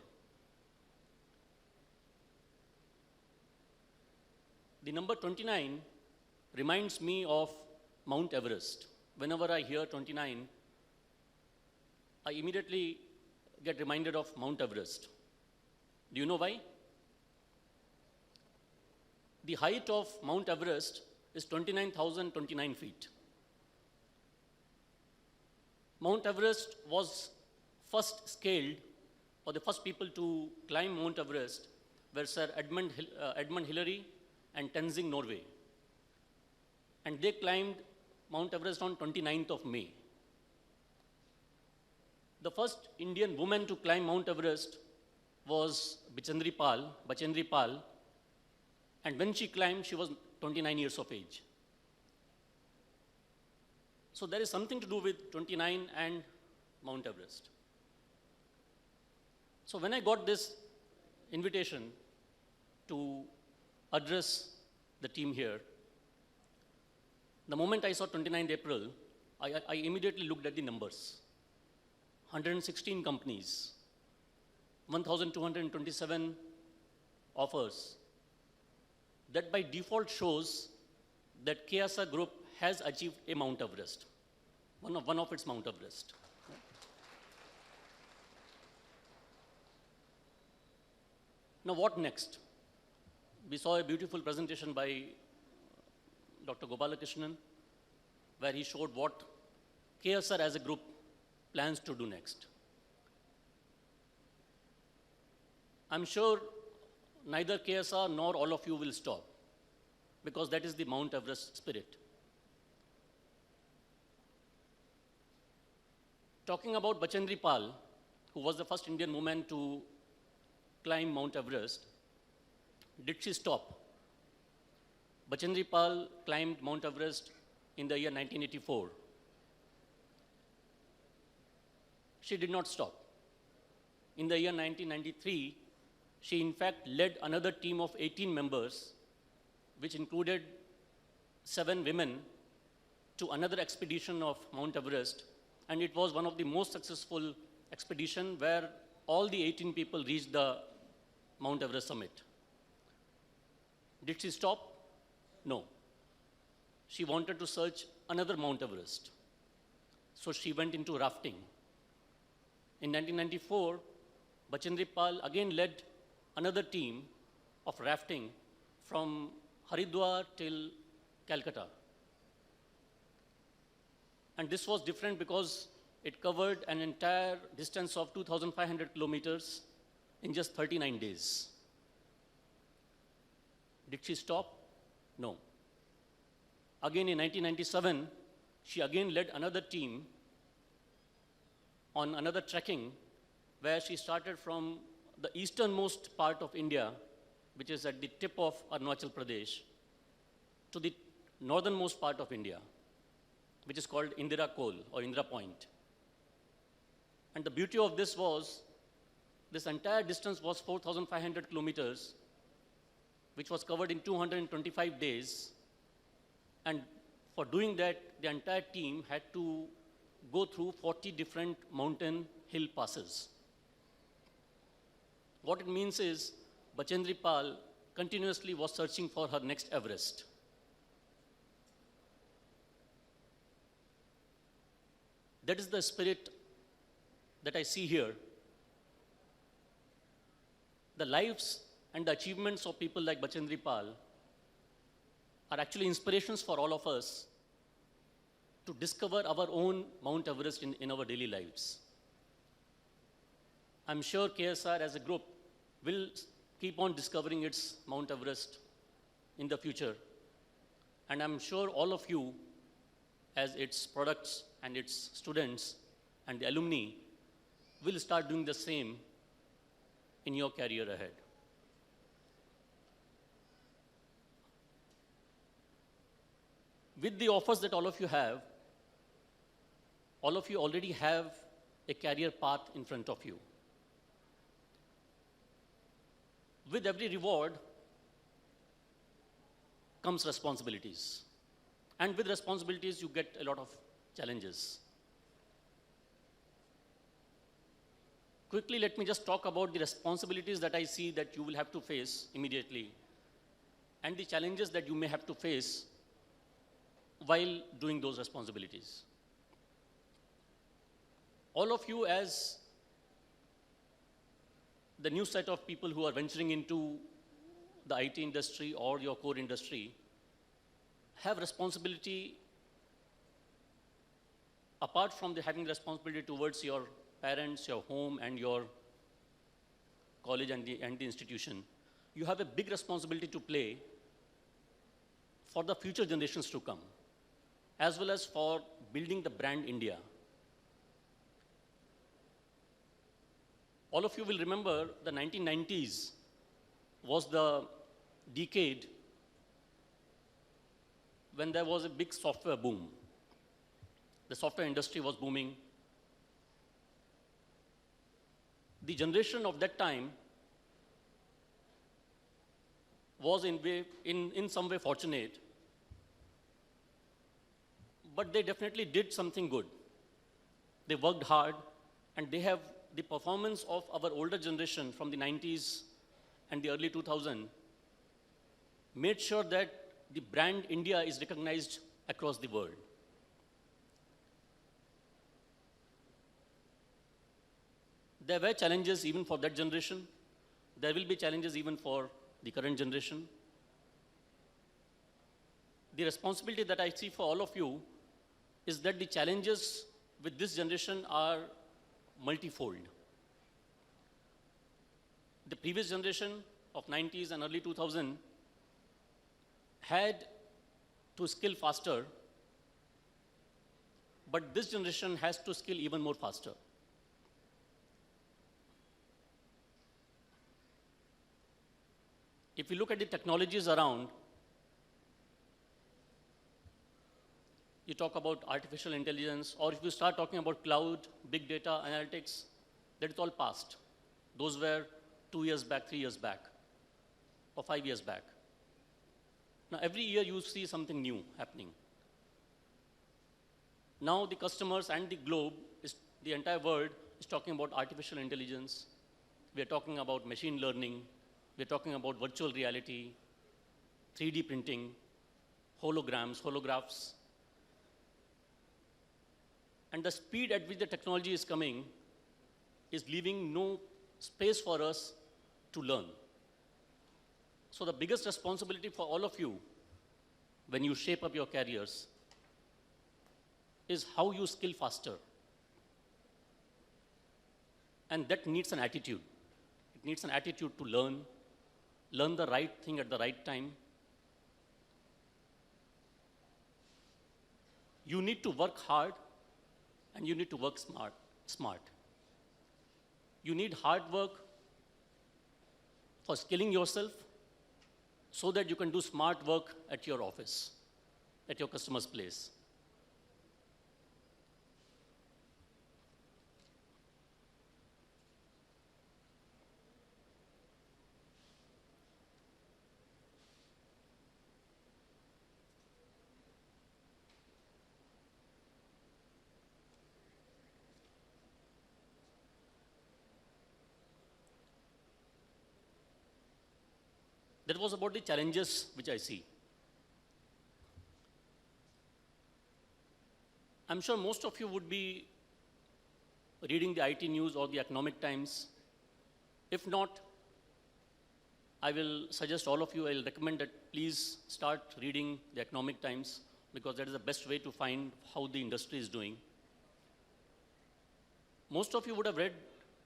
[SPEAKER 11] The number 29 reminds me of Mount Everest. Whenever I hear 29, I immediately get reminded of Mount Everest. Do you know why? The height of Mount Everest is 29,029 feet. Mount Everest was first scaled, or the first people to climb Mount Everest were Sir Edmund Hillary and Tenzing Norway. And they climbed Mount Everest on 29th of May. The first Indian woman to climb Mount Everest was Bachendri Pal, and when she climbed, she was 29 years of age. So there is something to do with 29 and Mount Everest. So when I got this invitation to address the team here, the moment I saw 29th April, I immediately looked at the numbers. 116 companies, 1,227 offers. That by default shows that KSR Group has achieved a Mount Everest, one of its Mount Everest. Now what next? We saw a beautiful presentation by Dr. Gopalakrishnan, where he showed what KSR as a group plans to do next. I'm sure neither KSR nor all of you will stop, because that is the Mount Everest spirit. Talking about Bachendri Pal, who was the first Indian woman to climb Mount Everest, did she stop? Bachendri Pal climbed Mount Everest in the year 1984. She did not stop. In the year 1993, she in fact led another team of 18 members, which included 7 women, to another expedition of Mount Everest. And it was one of the most successful expeditions where all the 18 people reached the Mount Everest summit. Did she stop? No. She wanted to search another Mount Everest. So she went into rafting. In 1994, Bachendri Pal again led another team of rafting from Haridwar till Calcutta. And this was different because it covered an entire distance of 2,500 kilometers in just 39 days. Did she stop? No. Again in 1997, she again led another team on another trekking where she started from the easternmost part of India, which is at the tip of Arunachal Pradesh, to the northernmost part of India, which is called Indira Kol or Indira Point. And the beauty of this was, this entire distance was 4,500 kilometers, which was covered in 225 days. And for doing that, the entire team had to go through 40 different mountain hill passes. What it means is, Bachendri Pal continuously was searching for her next Everest. That is the spirit that I see here. The lives and the achievements of people like Bachendri Pal are actually inspirations for all of us to discover our own Mount Everest in our daily lives. I'm sure KSR as a group will keep on discovering its Mount Everest in the future. And I'm sure all of you, as its products and its students and the alumni, will start doing the same in your career ahead. With the offers that all of you have, all of you already have a career path in front of you. with every reward comes responsibilities. And with responsibilities, you get a lot of challenges. Quickly, let me just talk about the responsibilities that I see that you will have to face immediately and the challenges that you may have to face while doing those responsibilities. All of you, as the new set of people who are venturing into the IT industry or your core industry, have responsibility apart from having responsibility towards your parents, your home, and your college and the institution. You have a big responsibility to play for the future generations to come, as well as for building the brand India. All of you will remember the 1990s was the decade when there was a big software boom. The software industry was booming. The generation of that time was in some way fortunate, but they definitely did something good. They worked hard, and they have the performance of our older generation from the 90s and the early 2000s made sure that the brand India is recognized across the world. There were challenges even for that generation. There will be challenges even for the current generation. The responsibility that I see for all of you is that the challenges with this generation are multifold. The previous generation of 90s and early 2000 had to skill faster, but this generation has to skill even more faster. If you look at the technologies around, you talk about artificial intelligence, or if you start talking about cloud, big data, analytics, that is all past. Those were 2 years back, 3 years back, or 5 years back. Now, every year you see something new happening. Now the customers and the globe, the entire world is talking about artificial intelligence. We are talking about machine learning. We are talking about virtual reality, 3D printing, holograms, holographs. And the speed at which the technology is coming is leaving no space for us to learn. So the biggest responsibility for all of you when you shape up your careers is how you skill faster. And that needs an attitude. It needs an attitude to learn the right thing at the right time. You need to work hard and you need to work smart. You need hard work for skilling yourself so that you can do smart work at your office, at your customer's place. That was about the challenges which I see. I'm sure most of you would be reading the IT news or the Economic Times. If not, I will suggest all of you, I'll recommend that please start reading the Economic Times because that is the best way to find how the industry is doing. Most of you would have read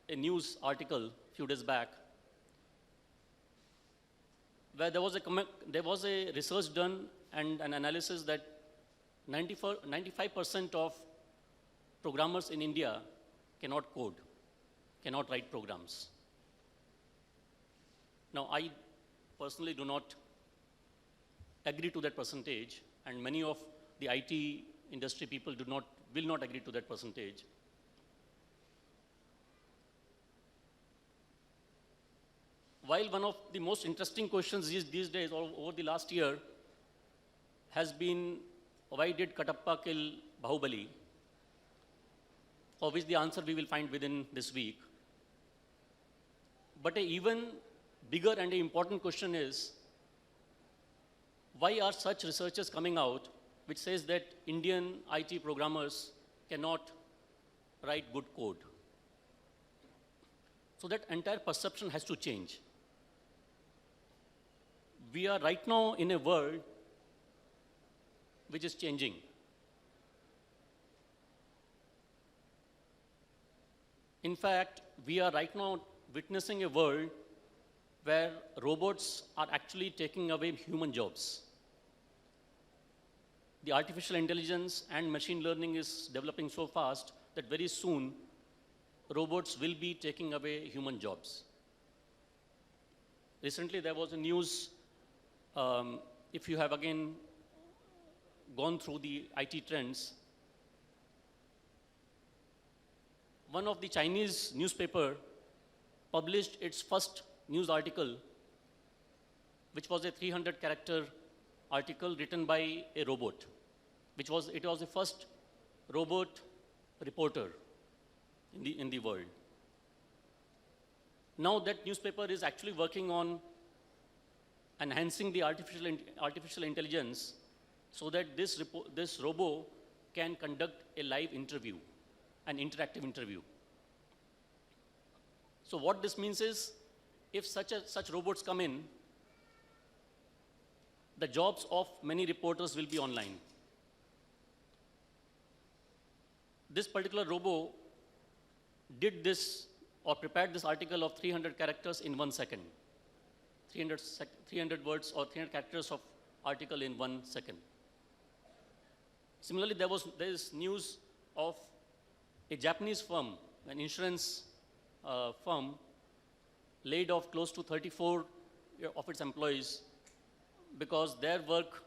[SPEAKER 11] a news article a few days back where there was a research done and an analysis that 95% of programmers in India cannot code, cannot write programs. Now, I personally do not agree to that percentage, and many of the IT industry people will not agree to that percentage. while one of the most interesting questions these days or over the last year has been, why did Katappa kill Bahubali? For which the answer we will find within this week. But an even bigger and important question is, why are such researchers coming out which says that Indian IT programmers cannot write good code? So that entire perception has to change. We are right now in a world which is changing. In fact, we are right now witnessing a world where robots are actually taking away human jobs. The artificial intelligence and machine learning is developing so fast that very soon robots will be taking away human jobs. Recently, there was a news, if you have again gone through the IT trends, one of the Chinese newspaper published its first news article, which was a 300-character article written by a robot, it was the first robot reporter in the world. Now that newspaper is actually working on enhancing the artificial intelligence so that this robot can conduct a live interview, an interactive interview. So what this means is, if such robots come in, the jobs of many reporters will be online. This particular robot did this or prepared this article of 300 characters in 1 second. 300 words or 300 characters of article in 1 second. Similarly, there is news of a Japanese firm, an insurance firm, laid off close to 34 of its employees because their work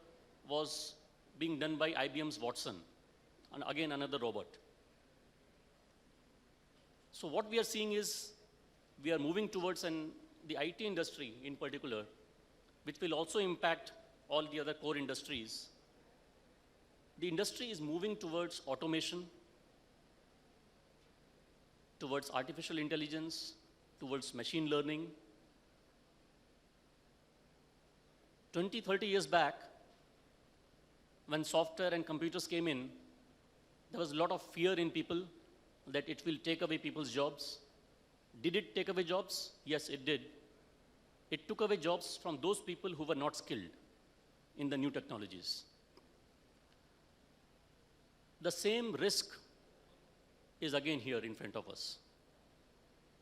[SPEAKER 11] was being done by IBM's Watson, and again another robot. So what we are seeing is we are moving towards the IT industry in particular, which will also impact all the other core industries. The industry is moving towards automation, towards artificial intelligence, towards machine learning. 20, 30 years back, when software and computers came in, there was a lot of fear in people that it will take away people's jobs. Did it take away jobs? Yes, it did. It took away jobs from those people who were not skilled in the new technologies. The same risk is again here in front of us.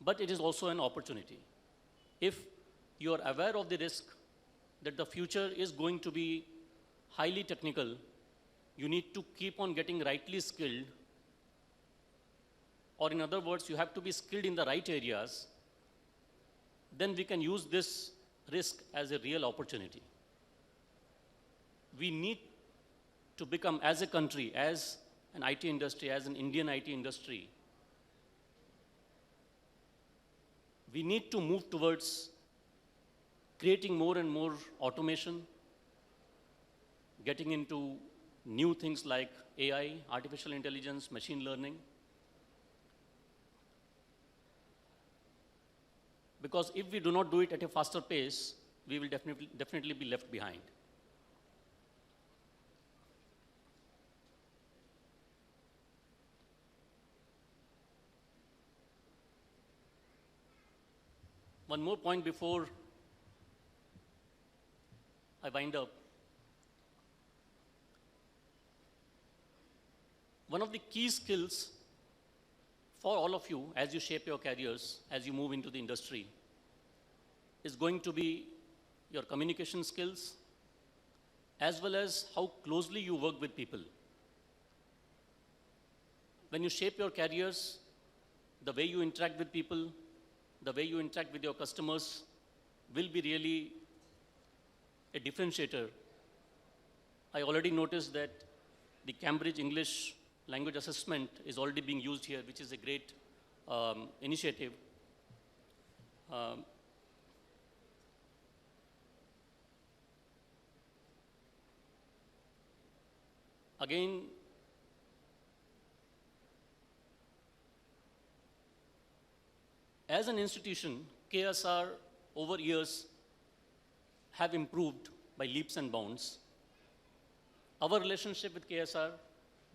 [SPEAKER 11] But it is also an opportunity. If you are aware of the risk that the future is going to be highly technical, you need to keep on getting rightly skilled, or in other words, you have to be skilled in the right areas, then we can use this risk as a real opportunity. We need to become, as a country, as an IT industry, as an Indian IT industry, we need to move towards creating more and more automation, getting into new things like AI, artificial intelligence, machine learning. Because if we do not do it at a faster pace, we will definitely be left behind. One more point before I wind up. One of the key skills for all of you as you shape your careers, as you move into the industry, is going to be your communication skills, as well as how closely you work with people. When you shape your careers, the way you interact with people, the way you interact with your customers will be really a differentiator. I already noticed that the Cambridge English Language Assessment is already being used here, which is a great initiative. again, as an institution, KSR over years have improved by leaps and bounds. Our relationship with KSR,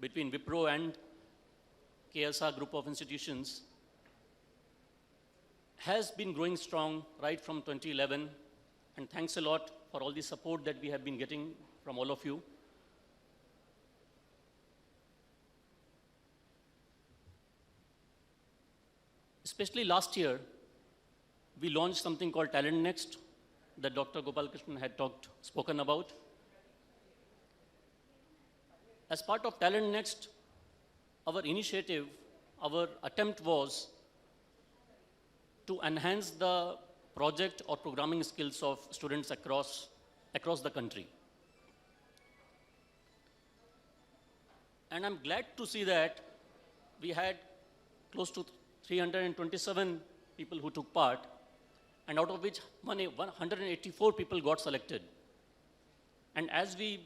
[SPEAKER 11] between Wipro and KSR group of institutions, has been growing strong right from 2011, and thanks a lot for all the support that we have been getting from all of you. Especially last year, we launched something called Talent Next that Dr. Gopalakrishnan had spoken about. As part of Talent Next, our initiative, our attempt was to enhance the project or programming skills of students across the country. And I'm glad to see that we had close to 327 people who took part, and out of which 184 people got selected. And as we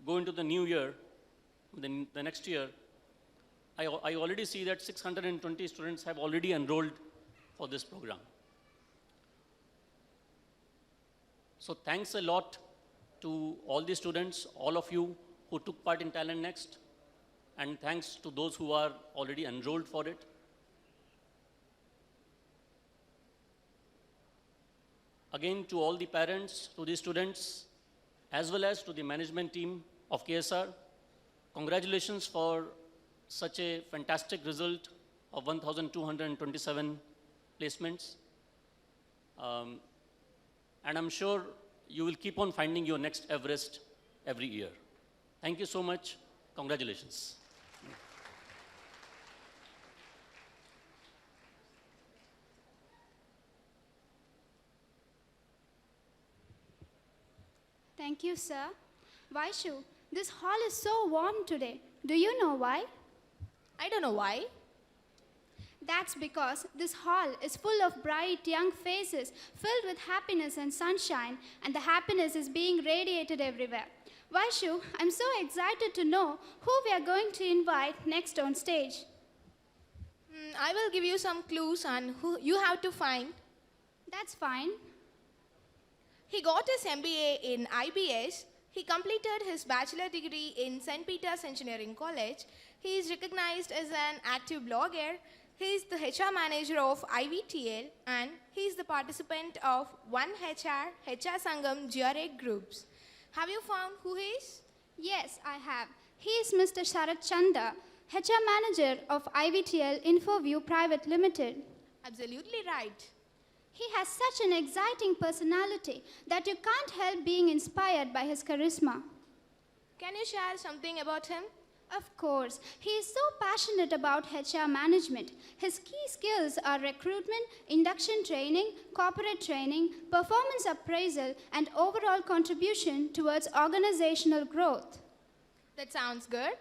[SPEAKER 11] go into the new year, the next year, I already see that 620 students have already enrolled for this program. So thanks a lot to all the students, all of you who took part in Talent Next, and thanks to those who are already enrolled for it. Again, to all the parents, to the students, as well as to the management team of KSR, congratulations for such a fantastic result of 1,227 placements. And I'm sure you will keep on finding your next Everest every year. Thank you so much. Congratulations.
[SPEAKER 12] Thank you, sir. Vaishu, this hall is so warm today. Do you know why?
[SPEAKER 9] I don't know why.
[SPEAKER 12] That's because this hall is full of bright young faces filled with happiness and sunshine, and the happiness is being radiated everywhere. Vaishu, I'm so excited to know who we are going to invite next on stage.
[SPEAKER 9] I will give you some clues on who you have to find.
[SPEAKER 12] That's fine.
[SPEAKER 9] He got his MBA in IBS. He completed his bachelor degree in St. Peter's Engineering College. He is recognized as an active blogger. He is the HR manager of IVTL, and he is the participant of HR Sangam GRA groups. Have you found who he is?
[SPEAKER 12] Yes, I have. He is Mr. Sharat Chanda, HR manager of IVTL InfoView Private Limited.
[SPEAKER 9] Absolutely right.
[SPEAKER 12] He has such an exciting personality that you can't help being inspired by his charisma.
[SPEAKER 9] Can you share something about him?
[SPEAKER 12] Of course. He is so passionate about HR management. His key skills are recruitment, induction training, corporate training, performance appraisal, and overall contribution towards organizational growth.
[SPEAKER 9] That sounds good.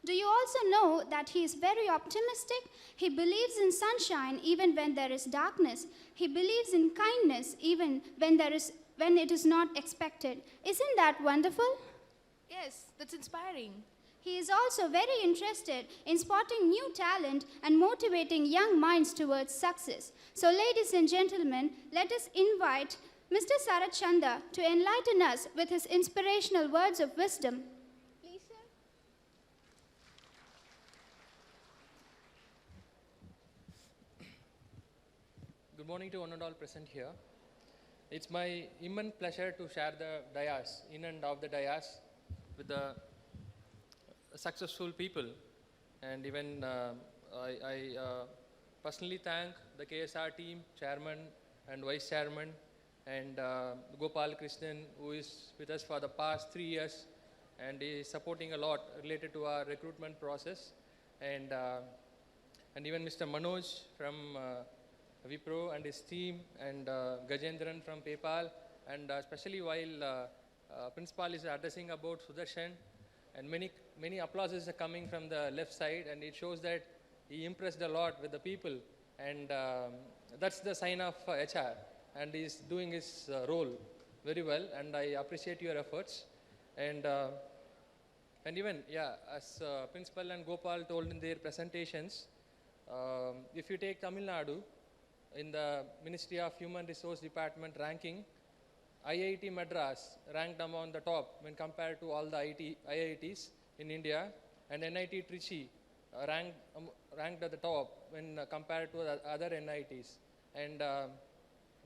[SPEAKER 12] Do you also know that he is very optimistic? He believes in sunshine even when there is darkness. He believes in kindness even when it is not expected. Isn't that wonderful?
[SPEAKER 9] Yes, that's inspiring.
[SPEAKER 12] He is also very interested in spotting new talent and motivating young minds towards success. So, ladies and gentlemen, let us invite Mr. Sarat Chanda to enlighten us with his inspirational words of wisdom.
[SPEAKER 9] Please, sir.
[SPEAKER 13] Good morning to one and all present here. It's my immense pleasure to share the dais, in and out the dais, with the successful people. And even I personally thank the KSR team, chairman and vice chairman, and Gopal Krishnan, who is with us for the past 3 years and is supporting a lot related to our recruitment process. And even Mr. Manoj from Wipro and his team, and Gajendran from PayPal, and especially while principal is addressing about Sudarshan, and many applauses are coming from the left side, and it shows that he impressed a lot with the people, and that's the sign of HR, and he's doing his role very well, and I appreciate your efforts. And And even, yeah, as Principal and Gopal told in their presentations, if you take Tamil Nadu, in the Ministry of Human Resource Department ranking, IIT Madras ranked among the top when compared to all the IITs in India, and NIT Trichy ranked at the top when compared to the other NITs. And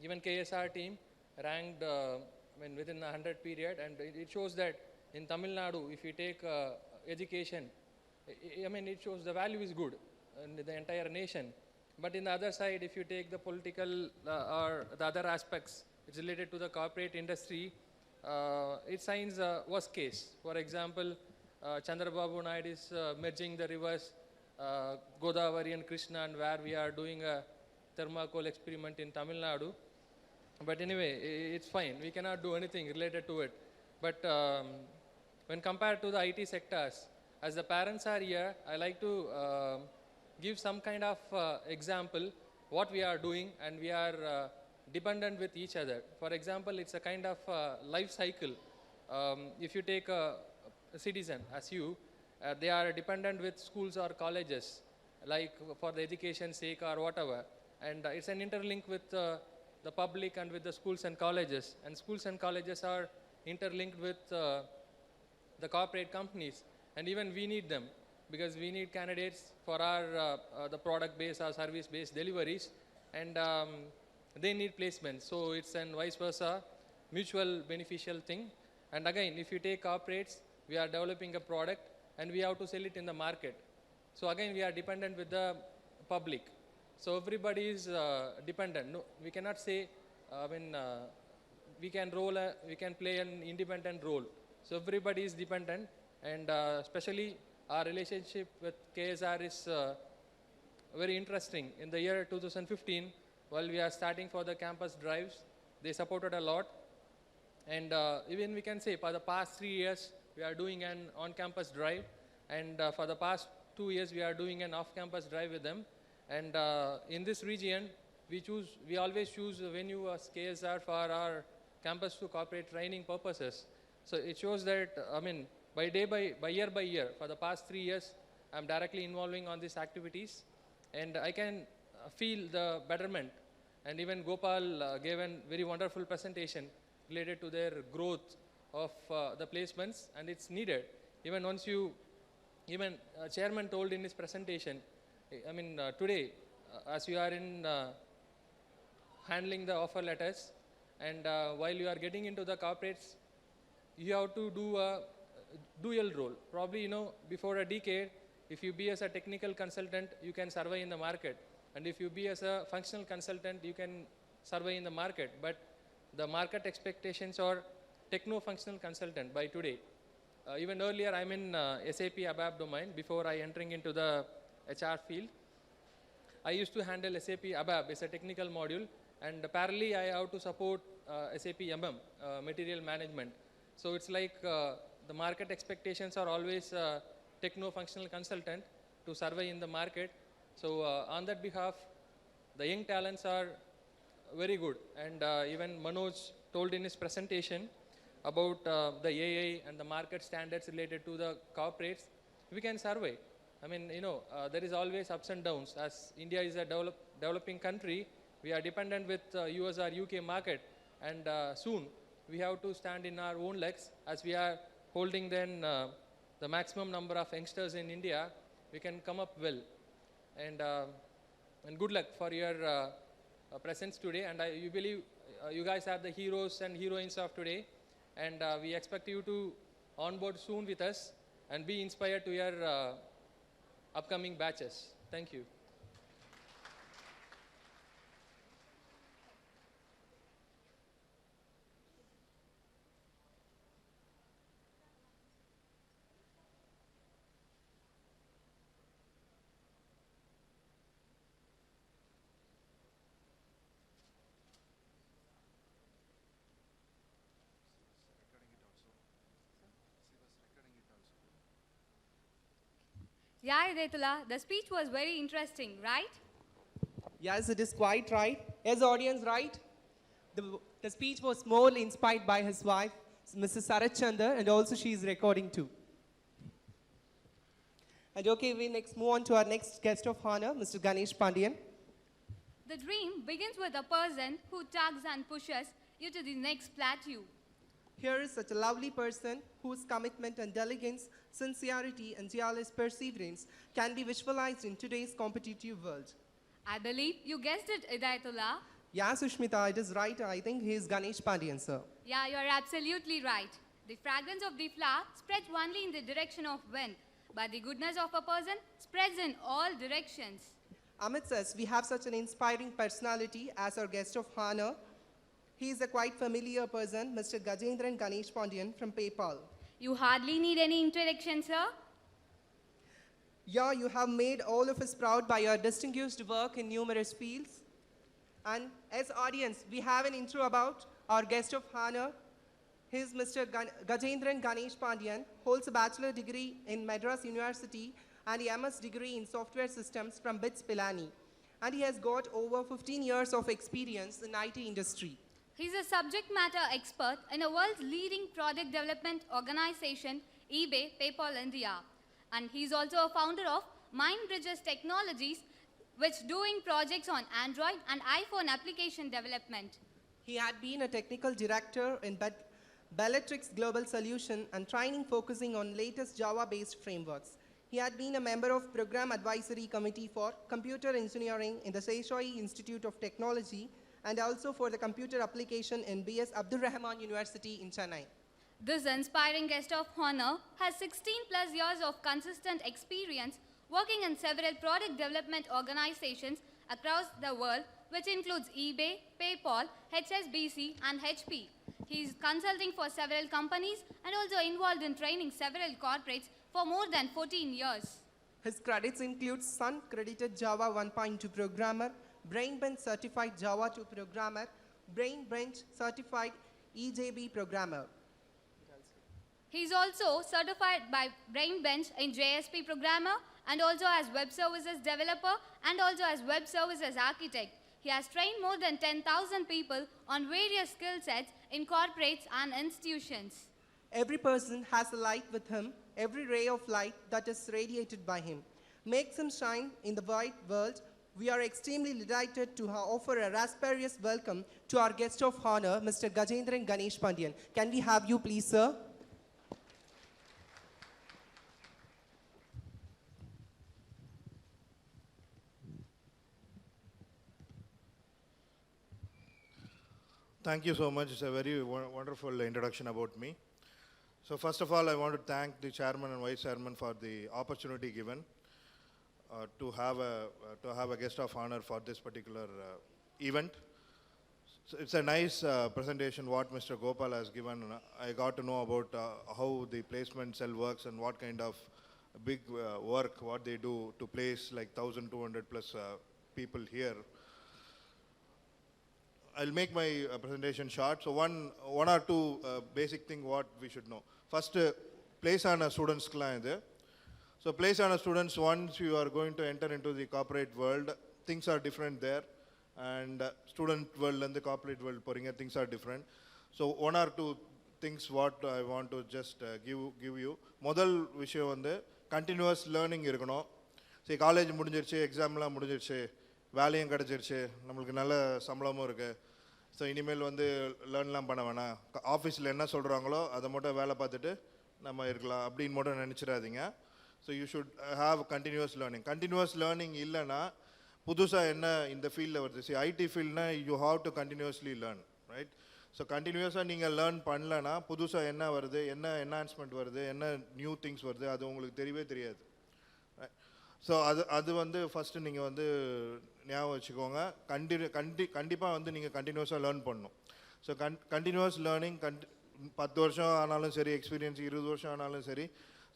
[SPEAKER 13] even KSR team ranked within a 100 period, and it shows that in Tamil Nadu, if you take education, it shows the value is good in the entire nation. But in the other side, if you take the political or the other aspects, it's related to the corporate industry, it signs worst case. For example, Chandrababu Naidu is merging the rivers Godavari and Krishna, and where we are doing a thermocol experiment in Tamil Nadu. But anyway, it's fine. We cannot do anything related to it. But when compared to the IT sectors, as the parents are here, I like to give some kind of example what we are doing, and we are dependent with each other. For example, it's a kind of life cycle. If you take a citizen as you, they are dependent with schools or colleges, like for the education sake or whatever. And it's an interlink with the public and with the schools and colleges. And schools and colleges are interlinked with the corporate companies. And even we need them, because we need candidates for our the product-based or service-based deliveries, and they need placements. So it's an vice versa, mutual beneficial thing. And again, if you take corporates, we are developing a product and we have to sell it in the market. So again, we are dependent with the public. So everybody is dependent. No, we cannot say we can play an independent role. So everybody is dependent, and especially our relationship with KSR is very interesting. In the year 2015, while we are starting for the campus drives, they supported a lot. And even we can say for the past 3 years, we are doing an on-campus drive. And for the past 2 years, we are doing an off-campus drive with them. And in this region, we always choose the venue as KSR for our campus to corporate training purposes. So it shows that, by year, for the past 3 years, I'm directly involving on these activities, and I can feel the betterment. And even Gopal gave a very wonderful presentation related to their growth of the placements, and it's needed. Even chairman told in his presentation, today, as you are in handling the offer letters, and while you are getting into the corporates, you have to do a dual role. Probably, before a decade, if you be as a technical consultant, you can survive in the market. And if you be as a functional consultant, you can survive in the market. But the market expectations are techno-functional consultant by today. Even earlier, I'm in SAP ABAP domain before I entering into the HR field. I used to handle SAP ABAP as a technical module, and parallelly, I have to support SAP material management. So it's like the market expectations are always techno-functional consultant to survey in the market. So on that behalf, the young talents are very good. And even Manoj told in his presentation about the AI and the market standards related to the corporates. We can survey. There is always ups and downs. As India is a developing country, we are dependent with US or UK market. And soon, we have to stand in our own legs. As we are holding then the maximum number of youngsters in India, we can come up well. And good luck for your presence today. And you believe you guys are the heroes and heroines of today. And we expect you to onboard soon with us and be inspired to your upcoming batches. Thank you.
[SPEAKER 2] Yeah, Idetula, the speech was very interesting, right?
[SPEAKER 1] Yes, it is quite right. Yes, audience, right? The speech was more inspired by his wife, Mrs. Sarachanda, and also she is recording too. And okay, we next move on to our next guest of honor, Mr. Ganesh Pandian.
[SPEAKER 2] The dream begins with a person who tugs and pushes you to the next plateau.
[SPEAKER 1] Here is such a lovely person whose commitment and diligence, sincerity and tireless perseverance can be visualized in today's competitive world.
[SPEAKER 2] I believe you guessed it, Idayatullah.
[SPEAKER 1] Yeah, Sushmita, it is right. I think he is Ganesh Pandian, sir.
[SPEAKER 2] Yeah, you're absolutely right. The fragrance of the flower spreads only in the direction of wind, but the goodness of a person spreads in all directions.
[SPEAKER 1] Amidst us, we have such an inspiring personality as our guest of honor. He is a quite familiar person, Mr. Gajendran Ganesh Pandian from PayPal.
[SPEAKER 2] You hardly need any introduction, sir.
[SPEAKER 1] Yeah, you have made all of us proud by your distinguished work in numerous fields. And as audience, we have an intro about our guest of honor. He is Mr. Gajendran Ganesh Pandian, holds a bachelor degree in Madras University and a MS degree in software systems from BITS Pilani. And he has got over 15 years of experience in IT industry.
[SPEAKER 2] He's a subject matter expert in a world's leading product development organization, eBay, PayPal India. And he's also a founder of MindBridges Technologies, which doing projects on Android and iPhone application development.
[SPEAKER 1] He had been a technical director in Bellatrix Global Solution and training focusing on latest Java-based frameworks. He had been a member of Program Advisory Committee for Computer Engineering in the Seychelles Institute of Technology and also for the computer application in B.S. Abdul Rahman University in Chennai.
[SPEAKER 2] This inspiring guest of honor has 16 plus years of consistent experience working in several product development organizations across the world, which includes eBay, PayPal, HSBC, and HP. He is consulting for several companies and also involved in training several corporates for more than 14 years.
[SPEAKER 1] His credits include Sun Credited Java 1.2 Programmer, BrainBench Certified Java 2 Programmer, BrainBench Certified EJB Programmer.
[SPEAKER 2] He is also certified by BrainBench in JSP Programmer and also as Web Services Developer and also as Web Services Architect. He has trained more than 10,000 people on various skill sets in corporates and institutions.
[SPEAKER 1] Every person has a light with him. Every ray of light that is radiated by him makes him shine in the wide world. We are extremely delighted to offer a raspberries welcome to our guest of honor, Mr. Gajendran Ganesh Pandian. Can we have you, please, sir?
[SPEAKER 14] Thank you so much. It's a very wonderful introduction about me. So first of all, I want to thank the chairman and vice chairman for the opportunity given to have a guest of honor for this particular event. So it's a nice presentation what Mr. Gopal has given. I got to know about how the placement cell works and what kind of big work what they do to place like 1,200 plus people here. I'll make my presentation short. So one or two basic thing what we should know. First, place on a student's client. So place on a students, once you are going to enter into the corporate world, things are different there. And student world and the corporate world, things are different. So one or two things what I want to just give you. Modal விஷயம் வந்து continuous learning இருக்கணும். See college முடிஞ்சிருச்சு, examலாம் முடிஞ்சிருச்சு, வேலையும் கிடைச்சிருச்சு, நம்மளுக்கு நல்ல சம்பளமும் இருக்கு. ஸோ இனிமேல் வந்து லேர்ன்லாம் பண்ண வேணாம், ஆஃபீஸில் என்ன சொல்கிறாங்களோ அதை மட்டும் வேலை பார்த்துட்டு நம்ம இருக்கலாம் அப்படின்னு மட்டும் நினச்சிடாதீங்க. So you should have continuous learning. Continuous learning இல்லைன்னா புதுசாக என்ன இந்த ஃபீல்டில் வருது, சி ஐடி ஃபீல்ட்னா you have to continuously learn, right? So கண்டினியூஸாக நீங்கள் லேர்ன் பண்ணலன்னா புதுசாக என்ன வருது, என்ன என்ஹான்ஸ்மெண்ட் வருது, என்ன நியூ திங்ஸ் வருது அது உங்களுக்கு தெரியவே தெரியாது. ஸோ அது வந்து ஃபஸ்ட்டு நீங்கள் வந்து ஞாபகம் வச்சுக்கோங்க. கண்டிப்பாக வந்து நீங்கள் கண்டினியூஸாக லேர்ன் பண்ணணும். ஸோ கண்டினியூஸ் லேர்னிங் 10 வருஷம் ஆனாலும் சரி, எக்ஸ்பீரியன்ஸ் 20 வருஷம் ஆனாலும் சரி.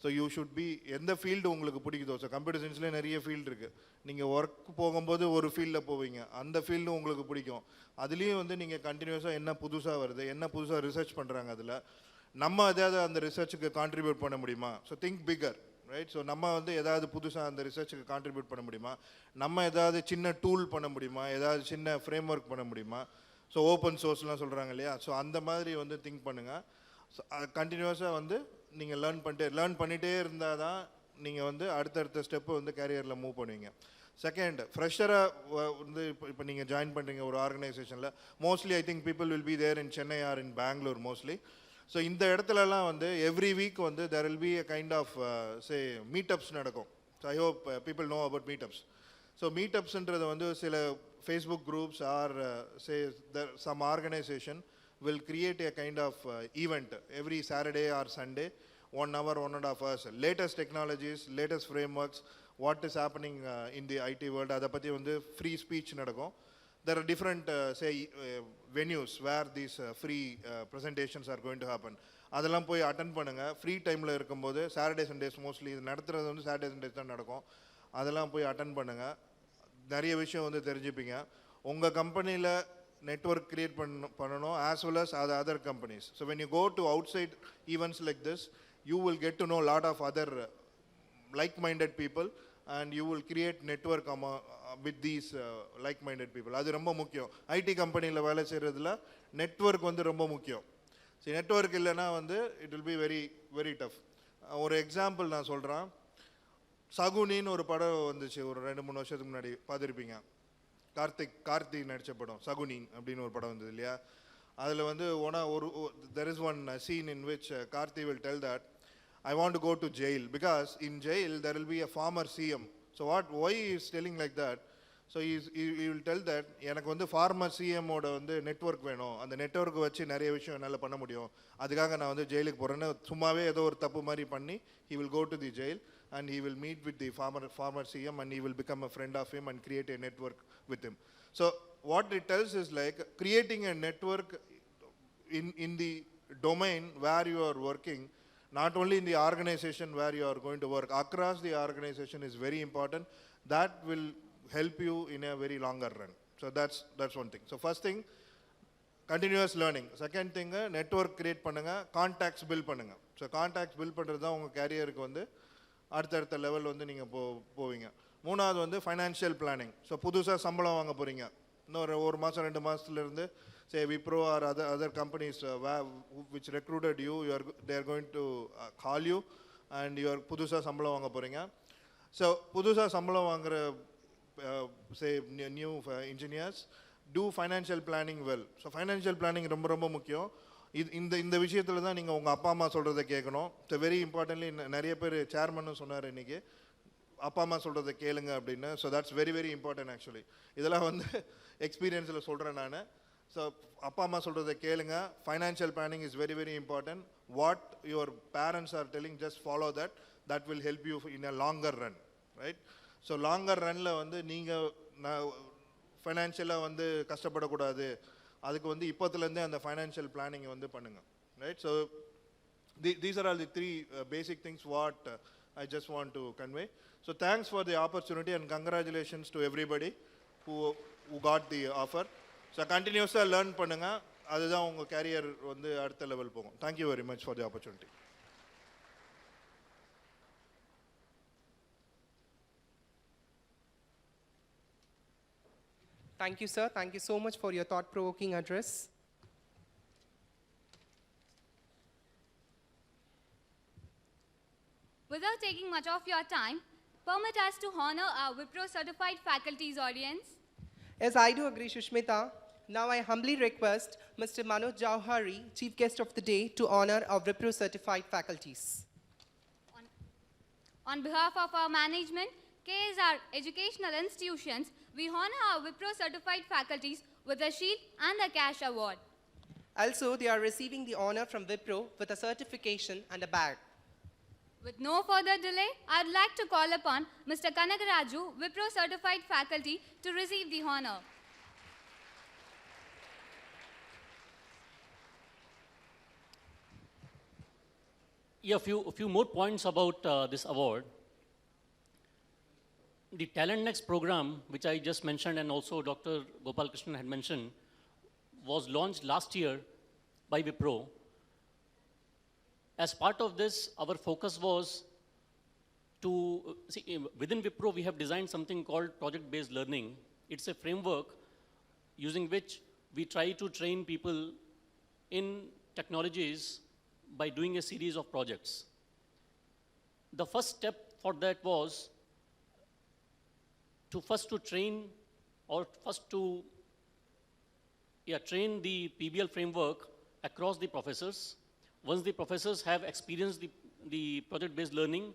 [SPEAKER 14] ஸோ யூ ஷுட் பி எந்த ஃபீல்டு உங்களுக்கு பிடிக்குதோ. ஸோ கம்ப்யூட்டர் சயின்ஸ்லேயே நிறைய ஃபீல்டு இருக்குது. நீங்கள் ஒர்க் போகும்போது ஒரு ஃபீல்டில் போவீங்க, அந்த ஃபீல்டு உங்களுக்கு பிடிக்கும். அதுலேயும் வந்து நீங்கள் கண்டினியூஸாக என்ன புதுசாக வருது, என்ன புதுசாக ரிசர்ச் பண்ணுறாங்க, அதில் நம்ம எதாவது அந்த ரிசர்ச்சுக்கு கான்ட்ரிபியூட் பண்ண முடியுமா? So think bigger, right? So நம்ம வந்து ஏதாவது புதுசாக அந்த ரிசர்ச்சுக்கு கான்ட்ரிபியூட் பண்ண முடியுமா? நம்ம ஏதாவது சின்ன டூல் பண்ண முடியுமா? ஏதாவது சின்ன ஃப்ரேம் ஒர்க் பண்ண முடியுமா? ஸோ ஓப்பன் சோர்ஸ்லாம் சொல்கிறாங்க இல்லையா? ஸோ அந்த மாதிரி வந்து திங்க் பண்ணுங்கள். ஸோ கண்டினியூஸாக வந்து நீங்கள் லேர்ன் பண்ணிட்டே இருந்தால் தான் நீங்கள் வந்து அடுத்தடுத்த ஸ்டெப்பு வந்து கேரியரில் மூவ் பண்ணுவீங்க. செகண்ட், ஃப்ரெஷராக வந்து இப்போ நீங்கள் ஜாயின் பண்ணுறீங்க ஒரு ஆர்கனைசேஷனில், mostly I think people will be there in Chennai or in Bengaluru mostly. So இந்த இடத்துலலாம் வந்து எவ்ரி வீக் வந்து there will be a kind of say meetups நடக்கும். So I hope people know about meetups. So மீட்டப்ஸ்ன்றது வந்து சில Facebook groups or say some organisation will create a kind of event every Saturday or Sunday, 1 hour, 1.5 hours. Latest technologies, latest frameworks, what is happening in the IT world, அதை பற்றி வந்து free speech நடக்கும். There are different venues where these free presentations are going to happen. அதெல்லாம் போய் attend பண்ணுங்கள். Free டைமில் இருக்கும்போது Saturday Sundays mostly இது நடத்துறது வந்து சாட்டர்டே சண்டேஸ் தான் நடக்கும். அதெல்லாம் போய் அட்டன் பண்ணுங்கள். நிறைய விஷயம் வந்து தெரிஞ்சுப்பீங்க. உங்கள் கம்பெனியில் network create பண்ணணும் as well as other companies. So when you go to outside events like this, you will get to know a lot of other like-minded people and you will create network with these like-minded people. அது ரொம்ப முக்கியம். ID கம்பெனியில் வேலை செய்கிறதுல network வந்து ரொம்ப முக்கியம். சரி, நெட்வொர்க் இல்லைன்னா வந்து it will be very very tough. ஒரு எக்ஸாம்பிள் நான் சொல்கிறேன். சகுனின்னு ஒரு படம் வந்துச்சு ஒரு 2-3 வருஷத்துக்கு முன்னாடி, பார்த்துருப்பீங்க. கார்த்தி நடித்த படம் சகுனி அப்படின்னு ஒரு படம் வந்தது இல்லையா? அதில் வந்து there is one scene in which Karthi will tell that I want to go to jail because in jail there will be a former CM. So why he is telling like that? So he will tell that எனக்கு வந்து farmer சிஎம்மோட வந்து network வேணும், அந்த நெட்வொர்க்கை வச்சு நிறைய விஷயம் என்னால் பண்ண முடியும், அதுக்காக நான் வந்து ஜெயிலுக்கு போகிறேன்னு சும்மாவே ஏதோ ஒரு தப்பு மாதிரி பண்ணி he will go to the jail and he will meet with the former CM and he will become a friend of him and create a network with him. So what it tells is like creating a network in the domain where you are working, not only in the organization where you are going to work, across the organization is very important. That will help you in a very longer run. So that's one thing. So first thing, continuous learning. Second thing, network create பண்ணுங்க, contacts build பண்ணுங்க. So contacts build பண்ணுறது தான் உங்கள் கேரியருக்கு வந்து அடுத்தடுத்த level வந்து நீங்கள் போவீங்க. மூணாவது வந்து ஃபைனான்ஷியல் பிளானிங். ஸோ புதுசாக சம்பளம் வாங்க போகிறீங்க. இன்னொரு 1 மாதம் 2 மாதத்துலேருந்து say Wipro or other companies which recruited you, they are going to call you and you are புதுசாக சம்பளம் வாங்க போகிறீங்க. ஸோ புதுசாக சம்பளம் வாங்குற say new engineers do financial planning well. So financial planning ரொம்ப ரொம்ப முக்கியம். இந்த விஷயத்தில் தான் நீங்கள் உங்கள் அப்பா அம்மா சொல்கிறத கேட்கணும். ஸோ வெரி இம்பார்ட்டன்ட்லி நிறைய பேர் சேர்மன்னு சொன்னார் இன்றைக்கி, அப்பா அம்மா சொல்கிறத கேளுங்க அப்படின்னு. So that's very very important actually. இதெல்லாம் வந்து எக்ஸ்பீரியன்ஸில் சொல்கிறேன் நான். ஸோ அப்பா அம்மா சொல்கிறத கேளுங்க. Financial planning is very very important. What your parents are telling, just follow that. That will help you in a longer run, right? So longer Ranil வந்து நீங்கள் ஃபைனான்ஷியலாக வந்து கஷ்டப்படக்கூடாது. அதுக்கு வந்து இப்போத்துலேருந்தே அந்த ஃபைனான்ஷியல் பிளானிங்கை வந்து பண்ணுங்கள், right? So these are all the 3 basic things what I just want to convey. So thanks for the opportunity and congratulations to everybody who got the offer. So continuously learn பண்ணுங்க, அதுதான் உங்கள் carrier வந்து அடுத்த level போகும். Thank you very much for the opportunity.
[SPEAKER 1] Thank you, sir. Thank you so much for your thought-provoking address.
[SPEAKER 2] Without taking much of your time, permit us to honor our Wipro certified faculty's audience.
[SPEAKER 1] Yes, I do agree, Shushmita. Now I humbly request Mr. Manoj Jauhari, Chief Guest of the Day, to honor our Wipro certified faculties.
[SPEAKER 2] On behalf of our management, KSR Educational Institutions, we honor our Wipro certified faculties with a shield and a cash award.
[SPEAKER 1] Also, they are receiving the honor from Wipro with a certification and a bag.
[SPEAKER 2] With no further delay, I would like to call upon Mr. Kanagaraju, Wipro certified faculty, to receive the honor.
[SPEAKER 11] Yeah, a few more points about this award. The Talent Next program, which I just mentioned and also Dr. Gopal Krishnan had mentioned, was launched last year by Wipro. As part of this, our focus was to, within Wipro we have designed something called project-based learning. It's a framework using which we try to train people in technologies by doing a series of projects. The first step for that was to first to train or first to train the PBL framework across the professors. Once the professors have experienced the project-based learning,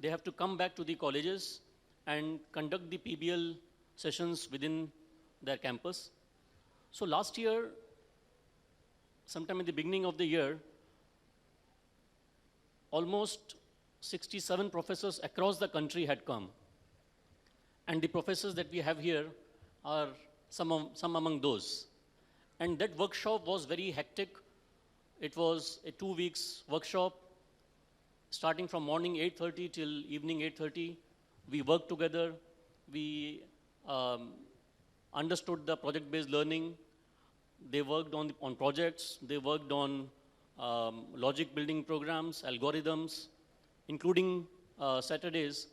[SPEAKER 11] they have to come back to the colleges and conduct the PBL sessions within their campus. So last year, sometime in the beginning of the year, almost 67 professors across the country had come. And the professors that we have here are some among those. And that workshop was very hectic. It was a 2 weeks workshop, starting from morning 8:30 till evening 8:30. We worked together. We understood the project-based learning. They worked on projects. They worked on logic building programs, algorithms, including Saturdays.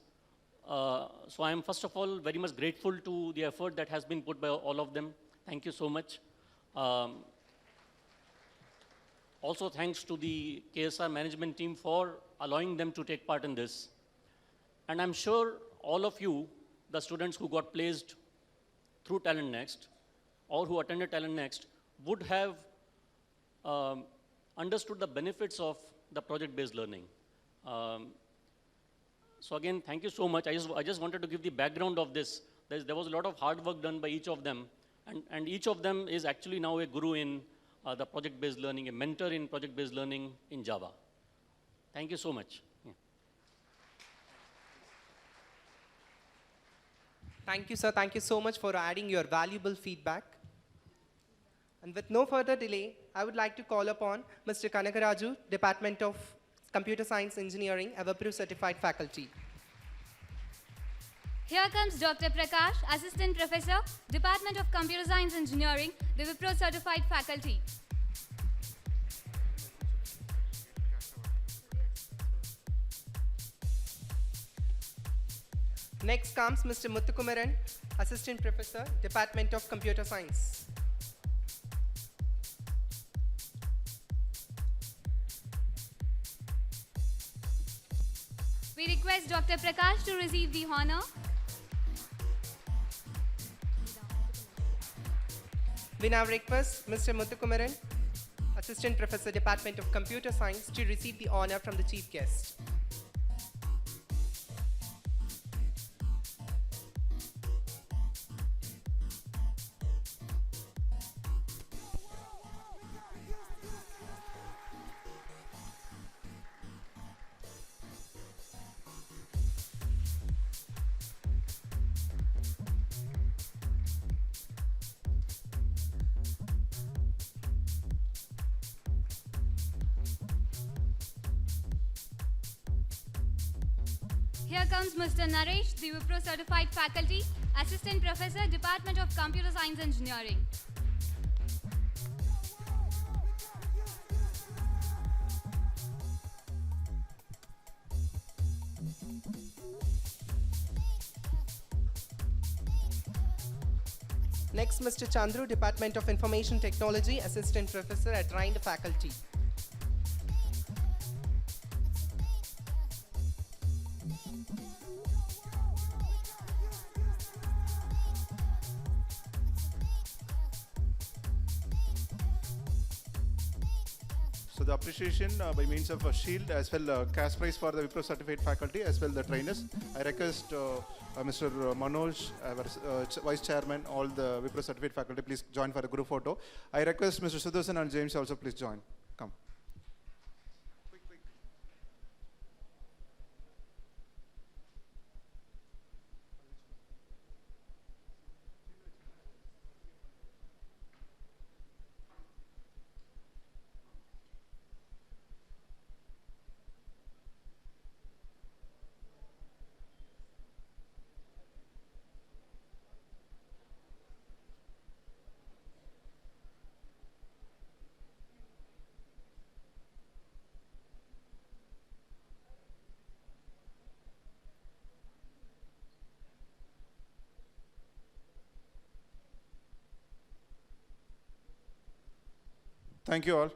[SPEAKER 11] So I am, first of all, very much grateful to the effort that has been put by all of them. Thank you so much. Also, thanks to the KSR management team for allowing them to take part in this. And I'm sure all of you, the students who got placed through Talent Next or who attended Talent Next, would have understood the benefits of the project-based learning. So again, thank you so much. I just wanted to give the background of this. There was a lot of hard work done by each of them, and each of them is actually now a guru in the project-based learning, a mentor in project-based learning in Java. Thank you so much. Yeah.
[SPEAKER 1] Thank you, sir. Thank you so much for adding your valuable feedback. And with no further delay, I would like to call upon Mr. Kanagaraju, Department of Computer Science Engineering, a Wipro certified faculty.
[SPEAKER 2] Here comes Dr. Prakash, Assistant Professor, Department of Computer Science Engineering, the Wipro certified faculty.
[SPEAKER 1] Next comes Mr. Muthukumaran, Assistant Professor, Department of Computer Science.
[SPEAKER 2] We request Dr. Prakash to receive the honor.
[SPEAKER 1] We now request Mr. Muthukumaran, Assistant Professor, Department of Computer Science, to receive the honor from the chief guest.
[SPEAKER 2] Here comes Mr. Naresh, the Wipro certified faculty, Assistant Professor, Department of Computer Science Engineering.
[SPEAKER 1] Next, Mr. Chandru, Department of Information Technology, Assistant Professor at Rhind faculty.
[SPEAKER 8] So the appreciation by means of a shield, as well cash prize for the Wipro certified faculty, as well the trainers. I request Mr. Manoj, our Vice Chairman, all the Wipro certified faculty, please join for a group photo. I request Mr. Sudarshan and James also please join. Come. Thank you all.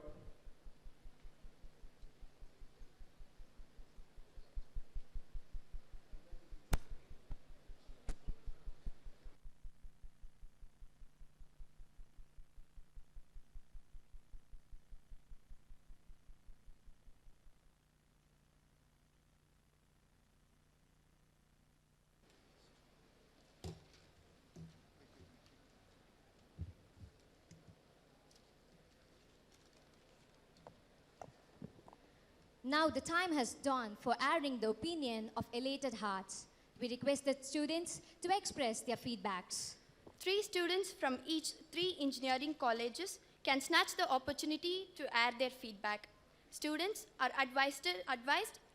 [SPEAKER 4] Now the time has dawned for airing the opinion of elated hearts. We request the students to express their feedbacks.
[SPEAKER 3] 3 students from each 3 engineering colleges can snatch the opportunity to air their feedback. Students are advised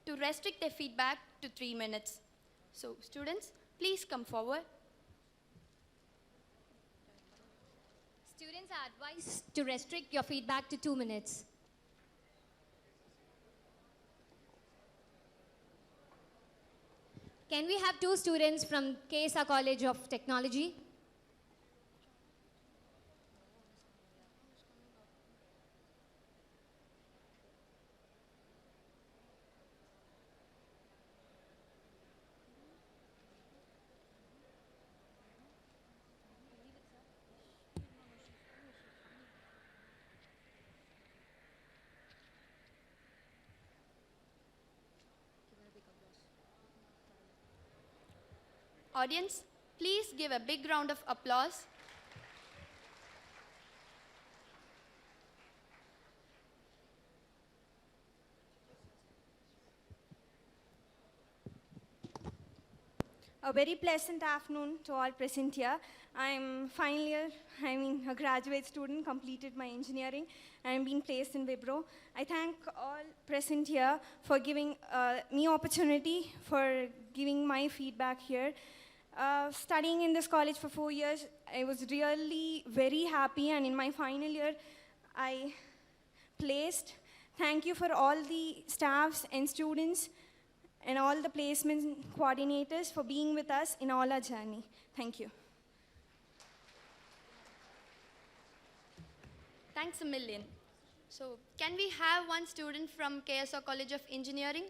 [SPEAKER 3] to restrict their feedback to 3 minutes. So, students, please come forward.
[SPEAKER 4] Students are advised to restrict your feedback to 2 minutes. Can we have 2 students from KSR College of Technology?
[SPEAKER 3] Audience, please give a big round of applause.
[SPEAKER 6] A very pleasant afternoon to all present here. I'm final year, a graduate student, completed my engineering, and I'm being placed in Wipro. I thank all present here for giving me opportunity for giving my feedback here. Studying in this college for 4 years, I was really very happy, and in my final year, I placed. Thank you for all the staffs and students and all the placement coordinators for being with us in all our journey. Thank you.
[SPEAKER 3] Thanks a million. So, can we have one student from KSR College of Engineering?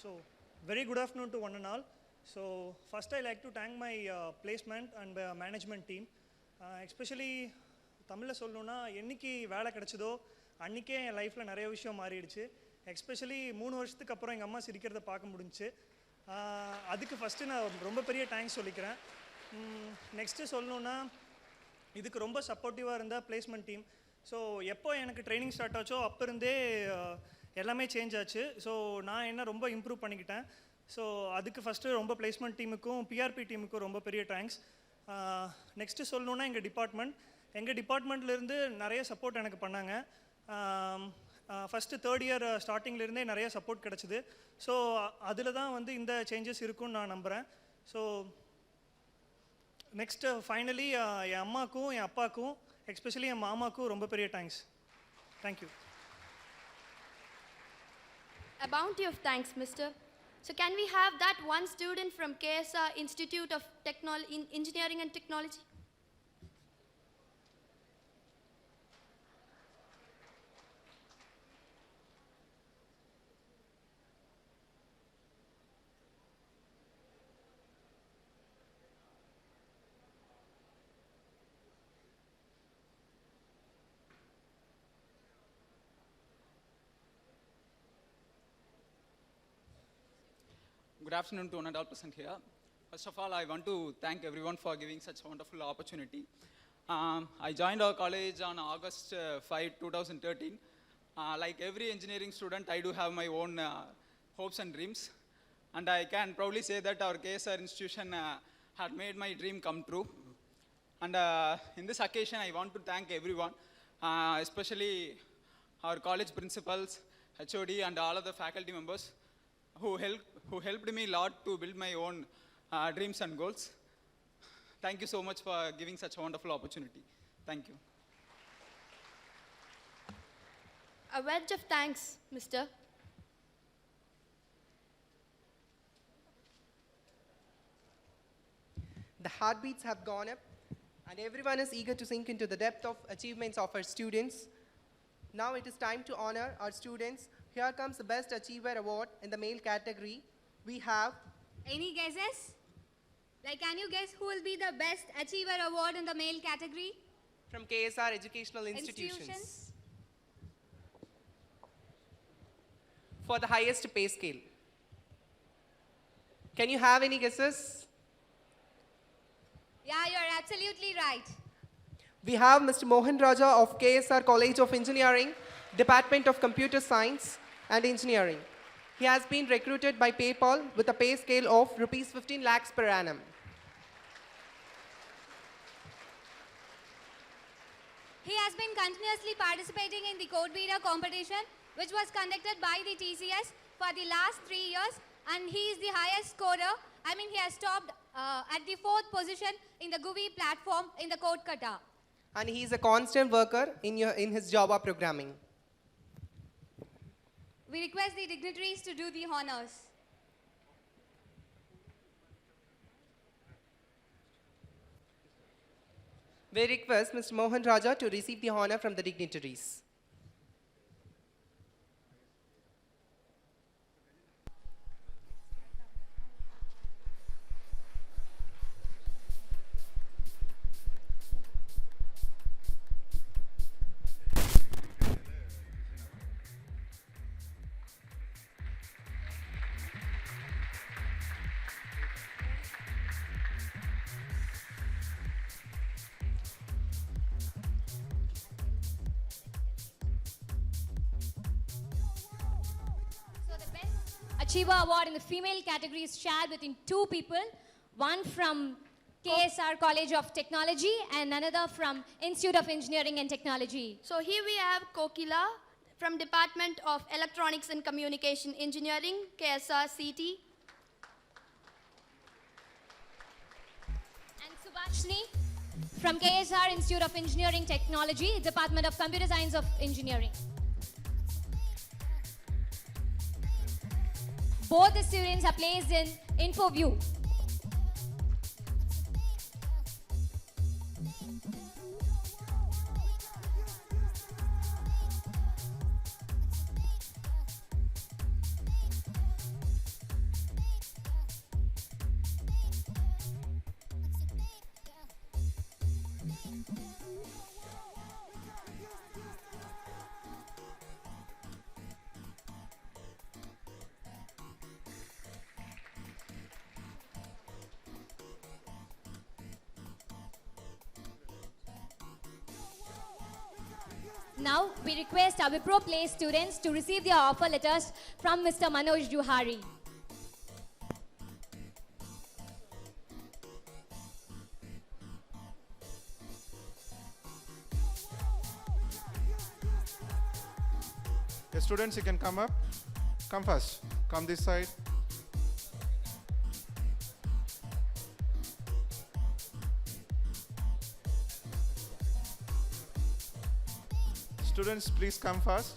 [SPEAKER 15] So, very good afternoon to one and all. So, first I like to thank my placement and management team. Especially தமிழில் சொல்லணும்னா என்னைக்கு வேலை கிடச்சதோ அன்றைக்கே என் லைஃப்பில் நிறைய விஷயம் மாறிடுச்சு. Especially 3 வருஷத்துக்கு அப்புறம் எங்கள் அம்மா சிரிக்கிறத பார்க்க முடிஞ்சுச்சு. அதுக்கு ஃபஸ்ட்டு நான் ரொம்ப பெரிய தேங்க்ஸ் சொல்லிக்கிறேன். நெக்ஸ்ட்டு சொல்லணுன்னா இதுக்கு ரொம்ப சப்போர்ட்டிவாக இருந்த பிளேஸ்மெண்ட் டீம். ஸோ எப்போ எனக்கு ட்ரைனிங் ஸ்டார்ட் ஆச்சோ அப்போ இருந்தே எல்லாமே சேஞ்ச் ஆச்சு. ஸோ நான் என்ன ரொம்ப இம்ப்ரூவ் பண்ணிக்கிட்டேன். ஸோ அதுக்கு ஃபஸ்ட்டு ரொம்ப பிளேஸ்மெண்ட் டீமுக்கும் பிஆர்பி டீமுக்கும் ரொம்ப பெரிய தேங்க்ஸ். நெக்ஸ்ட்டு சொல்லணுன்னா எங்கள் டிபார்ட்மெண்ட்லேருந்து நிறைய சப்போர்ட் எனக்கு பண்ணாங்க. ஃபஸ்ட்டு 3rd இயர் ஸ்டார்டிங்லேருந்தே நிறைய சப்போர்ட் கிடச்சிது. ஸோ அதில் தான் வந்து இந்த சேஞ்சஸ் இருக்குன்னு நான் நம்புகிறேன். ஸோ நெக்ஸ்ட்டு ஃபைனலி என் அம்மாக்கும் என் அப்பாவுக்கும் எஸ்பெஷலி என் மாமாவுக்கும் ரொம்ப பெரிய thanks. Thank you.
[SPEAKER 3] A bounty of thanks, mister. So can we have that one student from KSR Institute of Engineering and Technology?
[SPEAKER 16] Good afternoon to one and all present here. First of all, I want to thank everyone for giving such a wonderful opportunity. I joined our college on August 5, 2013. Like every engineering student, I do have my own hopes and dreams. And I can proudly say that our KSR institution had made my dream come true. And in this occasion, I want to thank everyone, especially our college principals, HOD, and all of the faculty members who helped me a lot to build my own dreams and goals. Thank you so much for giving such a wonderful opportunity. Thank you.
[SPEAKER 3] A wedge of thanks, mister.
[SPEAKER 1] The heartbeats have gone up, and everyone is eager to sink into the depth of achievements of our students. Now it is time to honor our students. Here comes the Best Achiever Award in the male category. We have...
[SPEAKER 2] Any guesses? Like, can you guess who will be the Best Achiever Award in the male category?
[SPEAKER 1] From KSR Educational Institutions. for the highest pay scale. Can you have any guesses?
[SPEAKER 2] Yeah, you're absolutely right.
[SPEAKER 1] We have Mr. Mohan Raja of KSR College of Engineering, Department of Computer Science and Engineering. He has been recruited by PayPal with a pay scale of rupees 15 lakhs per annum.
[SPEAKER 2] He has been continuously participating in the code reader competition, which was conducted by the TCS for the last 3 years, and he is the highest scorer. He has topped at the 4th position in the GUI platform in the code kata.
[SPEAKER 1] And he is a constant worker in his Java programming.
[SPEAKER 2] We request the dignitaries to do the honors.
[SPEAKER 1] We request Mr. Mohan Raja to receive the honor from the dignitaries.
[SPEAKER 4] Achiever Award in the female category is shared between 2 people, one from KSR College of Technology and another from Institute of Engineering and Technology.
[SPEAKER 3] So here we have Kokila from Department of Electronics and Communication Engineering, KSR CT.
[SPEAKER 4] And Subhashni from KSR Institute of Engineering Technology, Department of Computer Science of Engineering. Both the students are placed in InfoView. Now, we request our Wipro Place students to receive their offer letters from Mr. Manoj Juhari.
[SPEAKER 8] Yes, students, you can come up. Come first. Come this side. Students, please come first.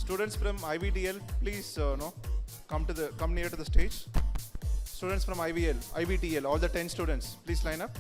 [SPEAKER 8] Students from IVDL, please no, come near to the stage. Students from IVTL, all the 10 students, please line up.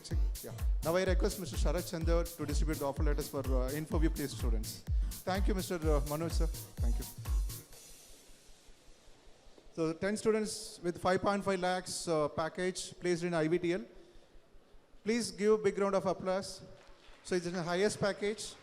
[SPEAKER 8] Check. Yeah. Now I request Mr. Sharat Chandra to distribute the offer letters for Infoview Place students. Thank you, Mr. Manoj, sir. Thank you. So 10 students with 5.5 lakhs package placed in IVTL. Please give a big round of applause. So it's the highest package.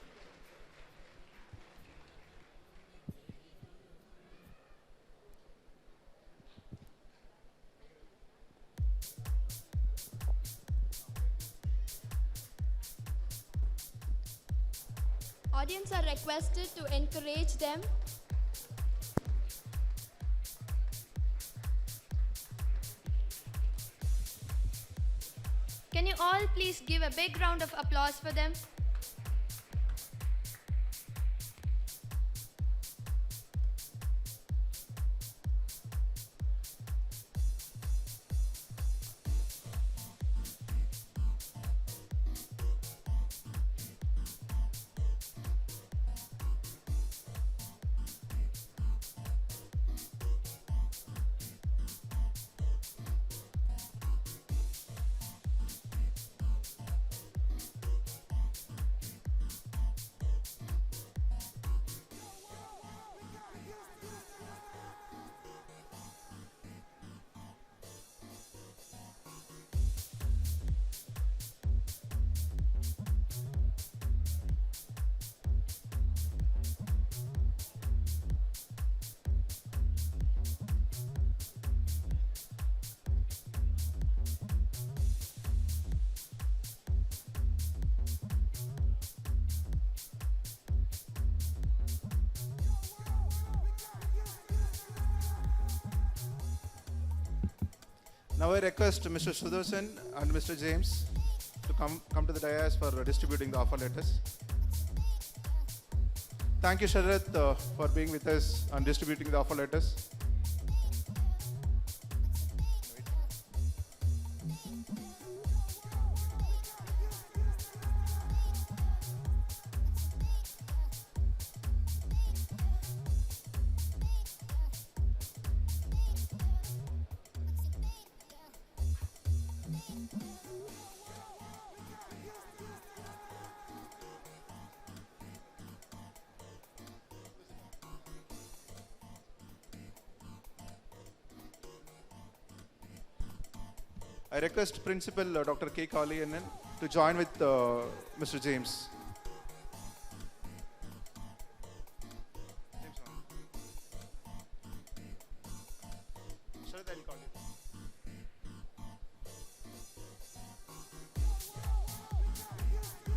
[SPEAKER 3] Audience are requested to encourage them. Can you all please give a big round of applause for them?
[SPEAKER 8] Now I request Mr. Sudarshan and Mr. James to come to the dais for distributing the offer letters. Thank you, Sharath, for being with us and distributing the offer letters. I request Principal Dr. K. Kaliyanan to join with Mr. James.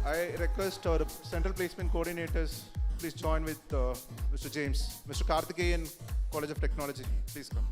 [SPEAKER 8] I request our central placement coordinators please join with Mr. James. Mr. Karthikeyan, College of Technology, please come.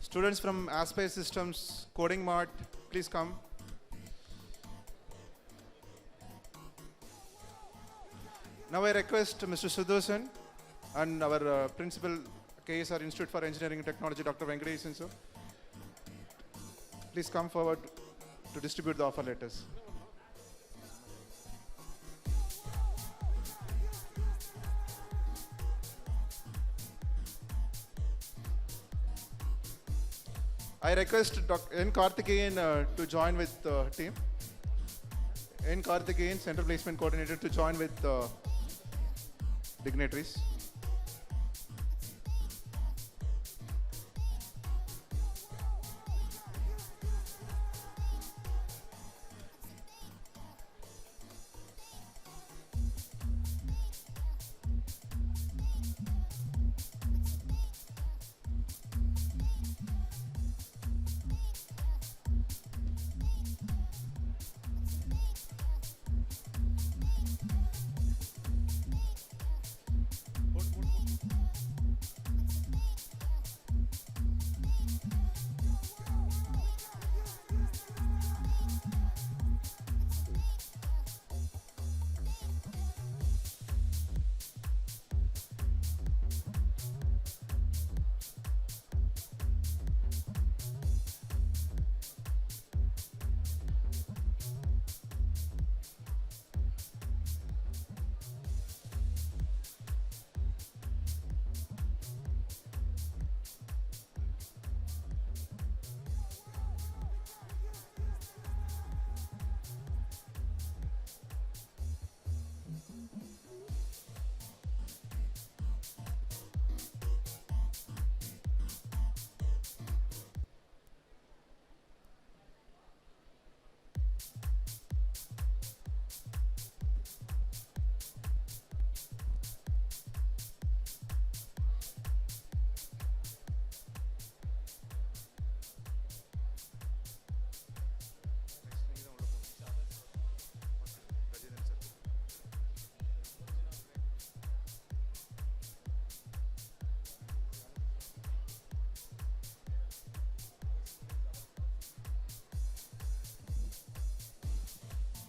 [SPEAKER 8] Students from Aspire Systems Coding Mart, please come. Now I request Mr. Sudosan and our principal, KSR Institute for Engineering and Technology, Dr. Venkatesan sir. Please come forward to distribute the offer letters. I request Dr. N. Karthikeyan to join with the team. N. Karthikeyan, Central Placement Coordinator, to join with dignitaries.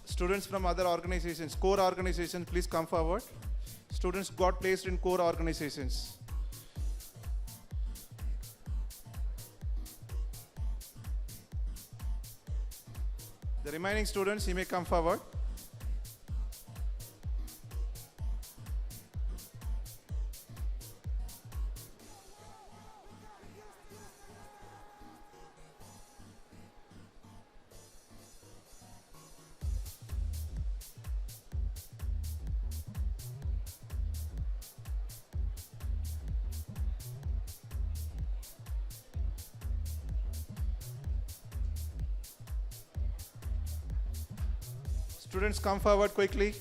[SPEAKER 8] Students from other organizations, core organizations, please come forward. Students got placed in core organizations. The remaining students, you may come forward. Students, come forward quickly.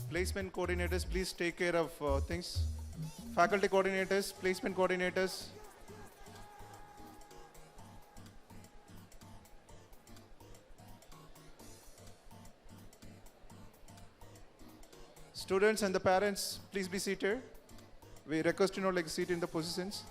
[SPEAKER 8] Placement coordinators, please take care of things. Faculty coordinators, placement coordinators. Students and the parents, please be seated. We request, like seat in the positions.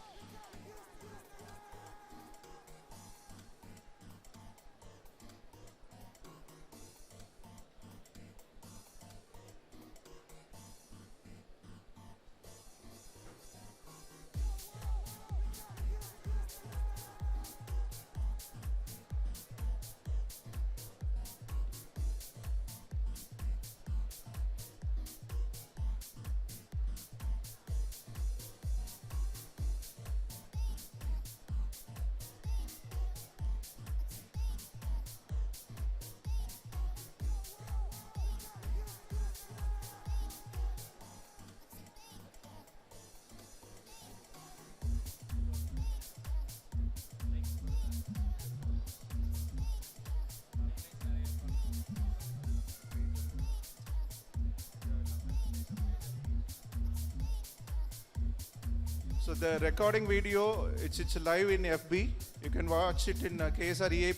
[SPEAKER 8] So the recording video, it's live in FB. You can watch it in KSR EA.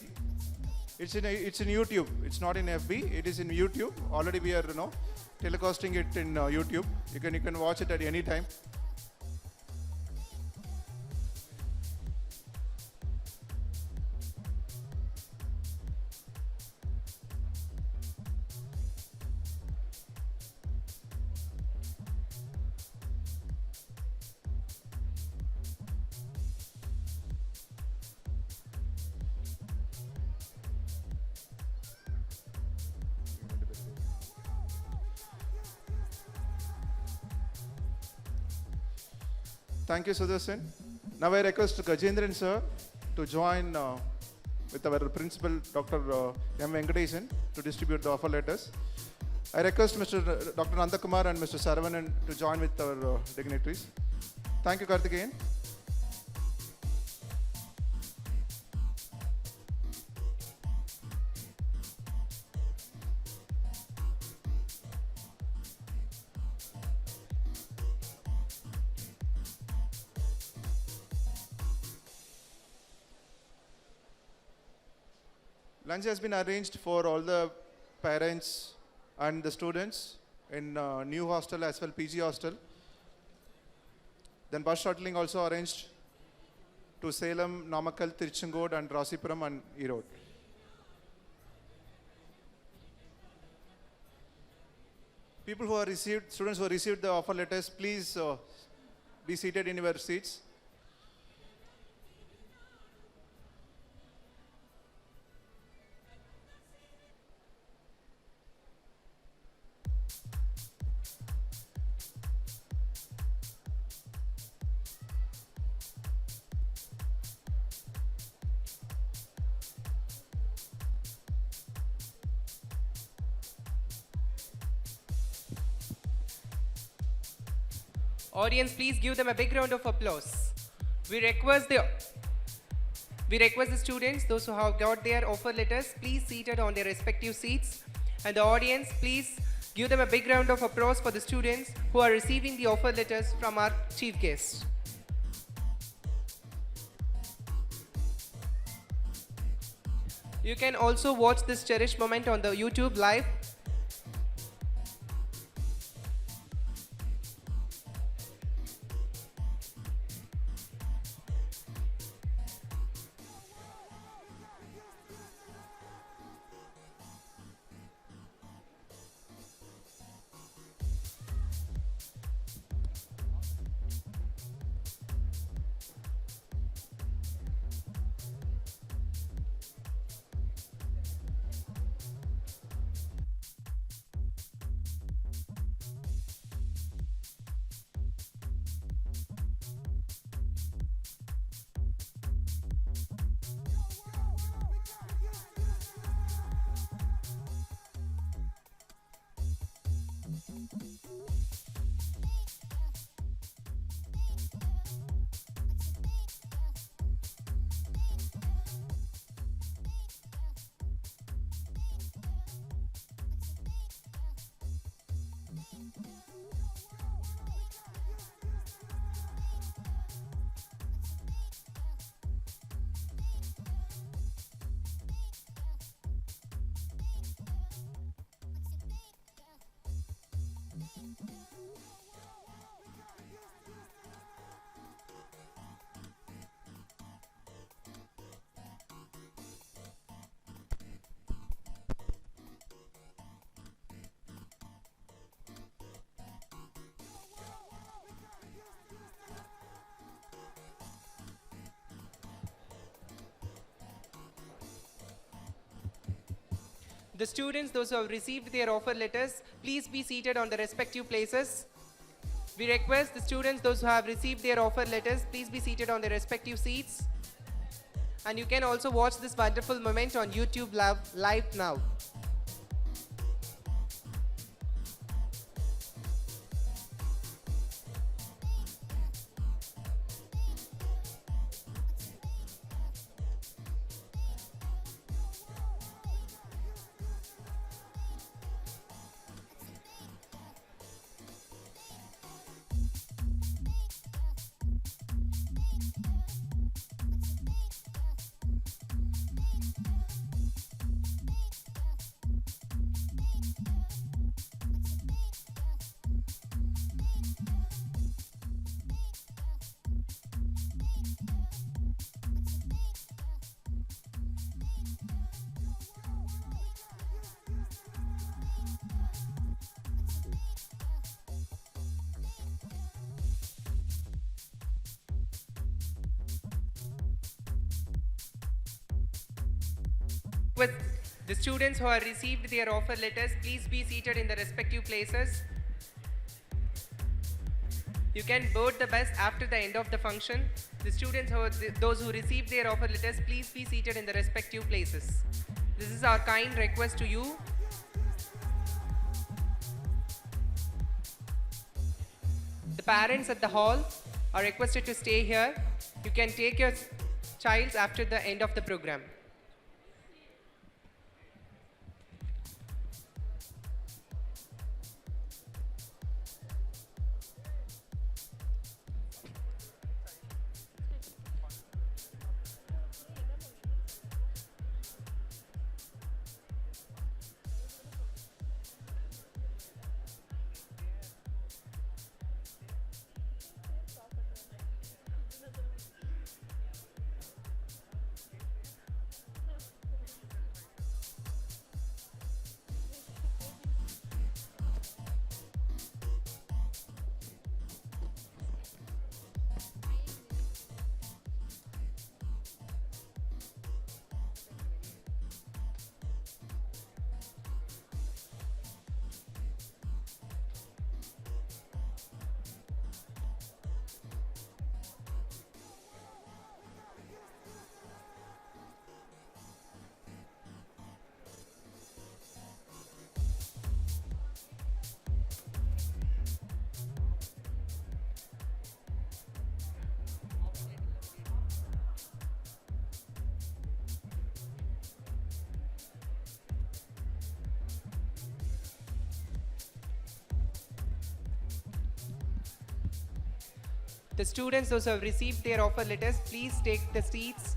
[SPEAKER 8] It's in YouTube. It's not in FB. It is in YouTube. Already we are telecasting it in YouTube. You can watch it at any time. Thank you, Sudarshan. Now I request Gajendran sir to join with our principal, Dr. M. Venkatesan, to distribute the offer letters. I request Dr. Nandakumar and Mr. Saravanan to join with our dignitaries. Thank you, Karthikeyan. Lunch has been arranged for all the parents and the students in new hostel as well PG hostel. Then bus shuttling also arranged to Salem, Namakkal, Tiruchengode and Rasipuram and Erode. Students who have received the offer letters, please be seated in your seats.
[SPEAKER 1] Audience, please give them a big round of applause. We request the students, those who have got their offer letters, please seated on their respective seats. And the audience, please give them a big round of applause for the students who are receiving the offer letters from our chief guest. You can also watch this cherished moment on the YouTube live. The students, those who have received their offer letters, please be seated on the respective places. We request the students, those who have received their offer letters, please be seated on their respective seats. And you can also watch this wonderful moment on YouTube live now. With the students who have received their offer letters, please be seated in the respective places. You can board the bus after the end of the function. The students, those who received their offer letters, please be seated in the respective places. This is our kind request to you. The parents at the hall are requested to stay here. You can take your child after the end of the program. The students, those who have received their offer letters, please take the seats.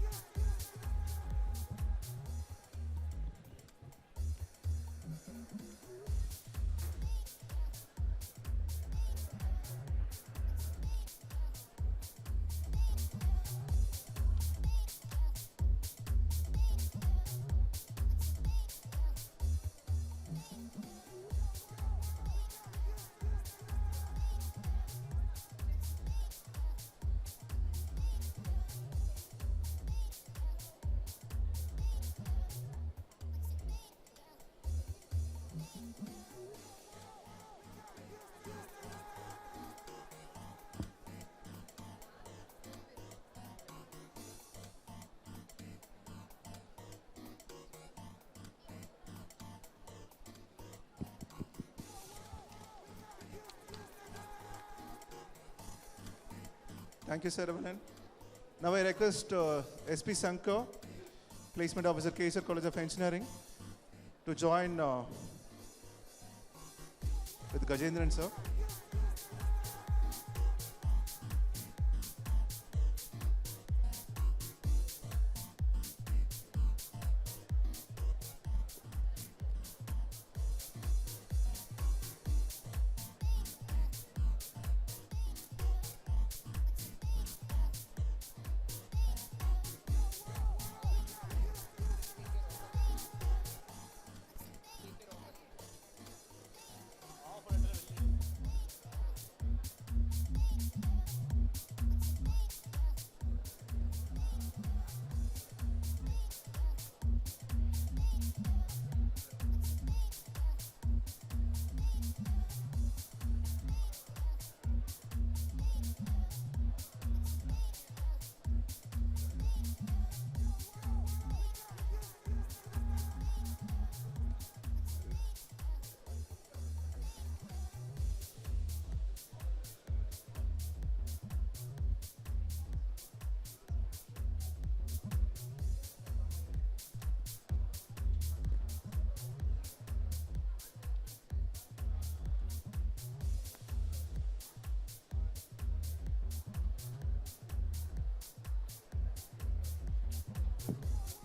[SPEAKER 8] Thank you, Sir Ravanan. Now I request SP Sankar, Placement Officer, KSR College of Engineering, to join with Gajendran, sir.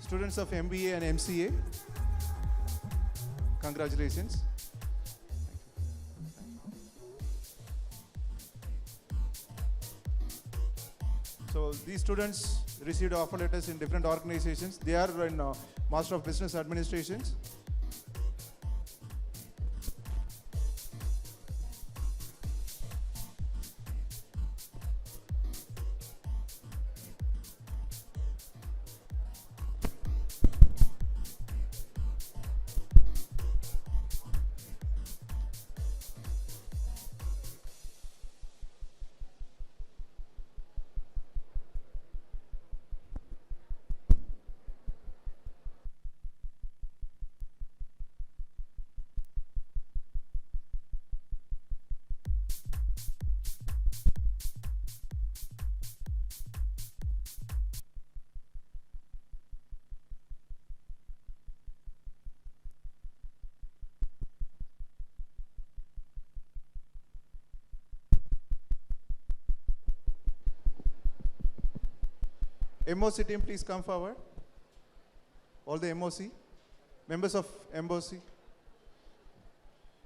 [SPEAKER 8] Students of MBA and MCA, congratulations. So these students received offer letters in different organizations. They are in Master of Business Administrations. MOC team, please come forward. All the MOC, members of MOC.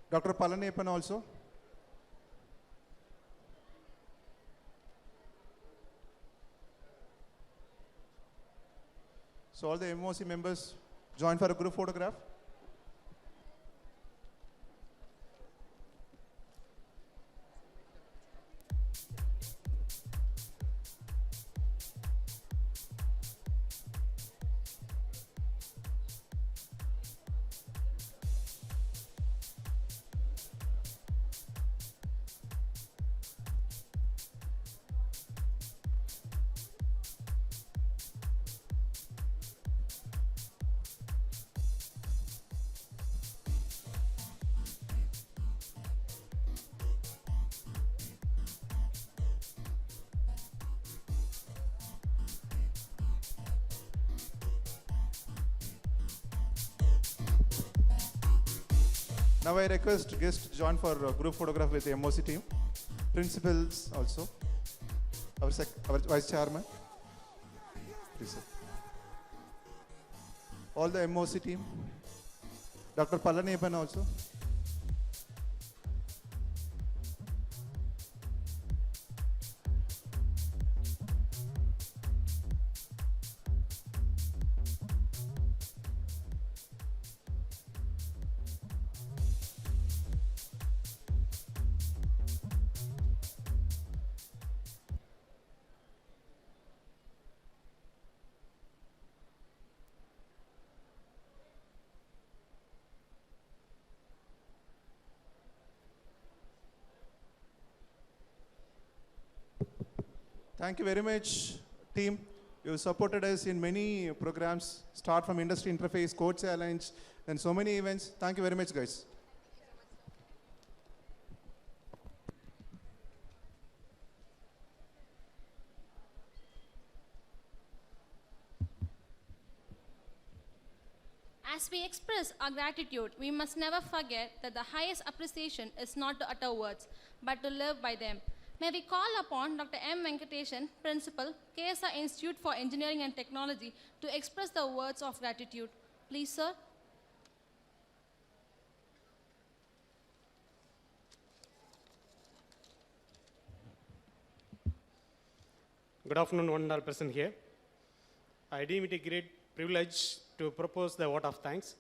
[SPEAKER 8] Dr. Palanepan also. So all the MOC members join for a group photograph. Now I request guests to join for a group photograph with the MOC team. Principals also. Our Vice Chairman. Please, sir. All the MOC team. Dr. Palanepan also. Thank you very much, team. You supported us in many programs, start from Industry Interface, Code Challenge, and so many events. Thank you very much, guys.
[SPEAKER 5] As we express our gratitude, we must never forget that the highest appreciation is not to utter words, but to live by them. May we call upon Dr. M. Venkateshan, Principal, KSR Institute for Engineering and Technology, to express the words of gratitude. Please, sir.
[SPEAKER 17] Good afternoon, one and all present here. I deem it a great privilege to propose the vote of thanks.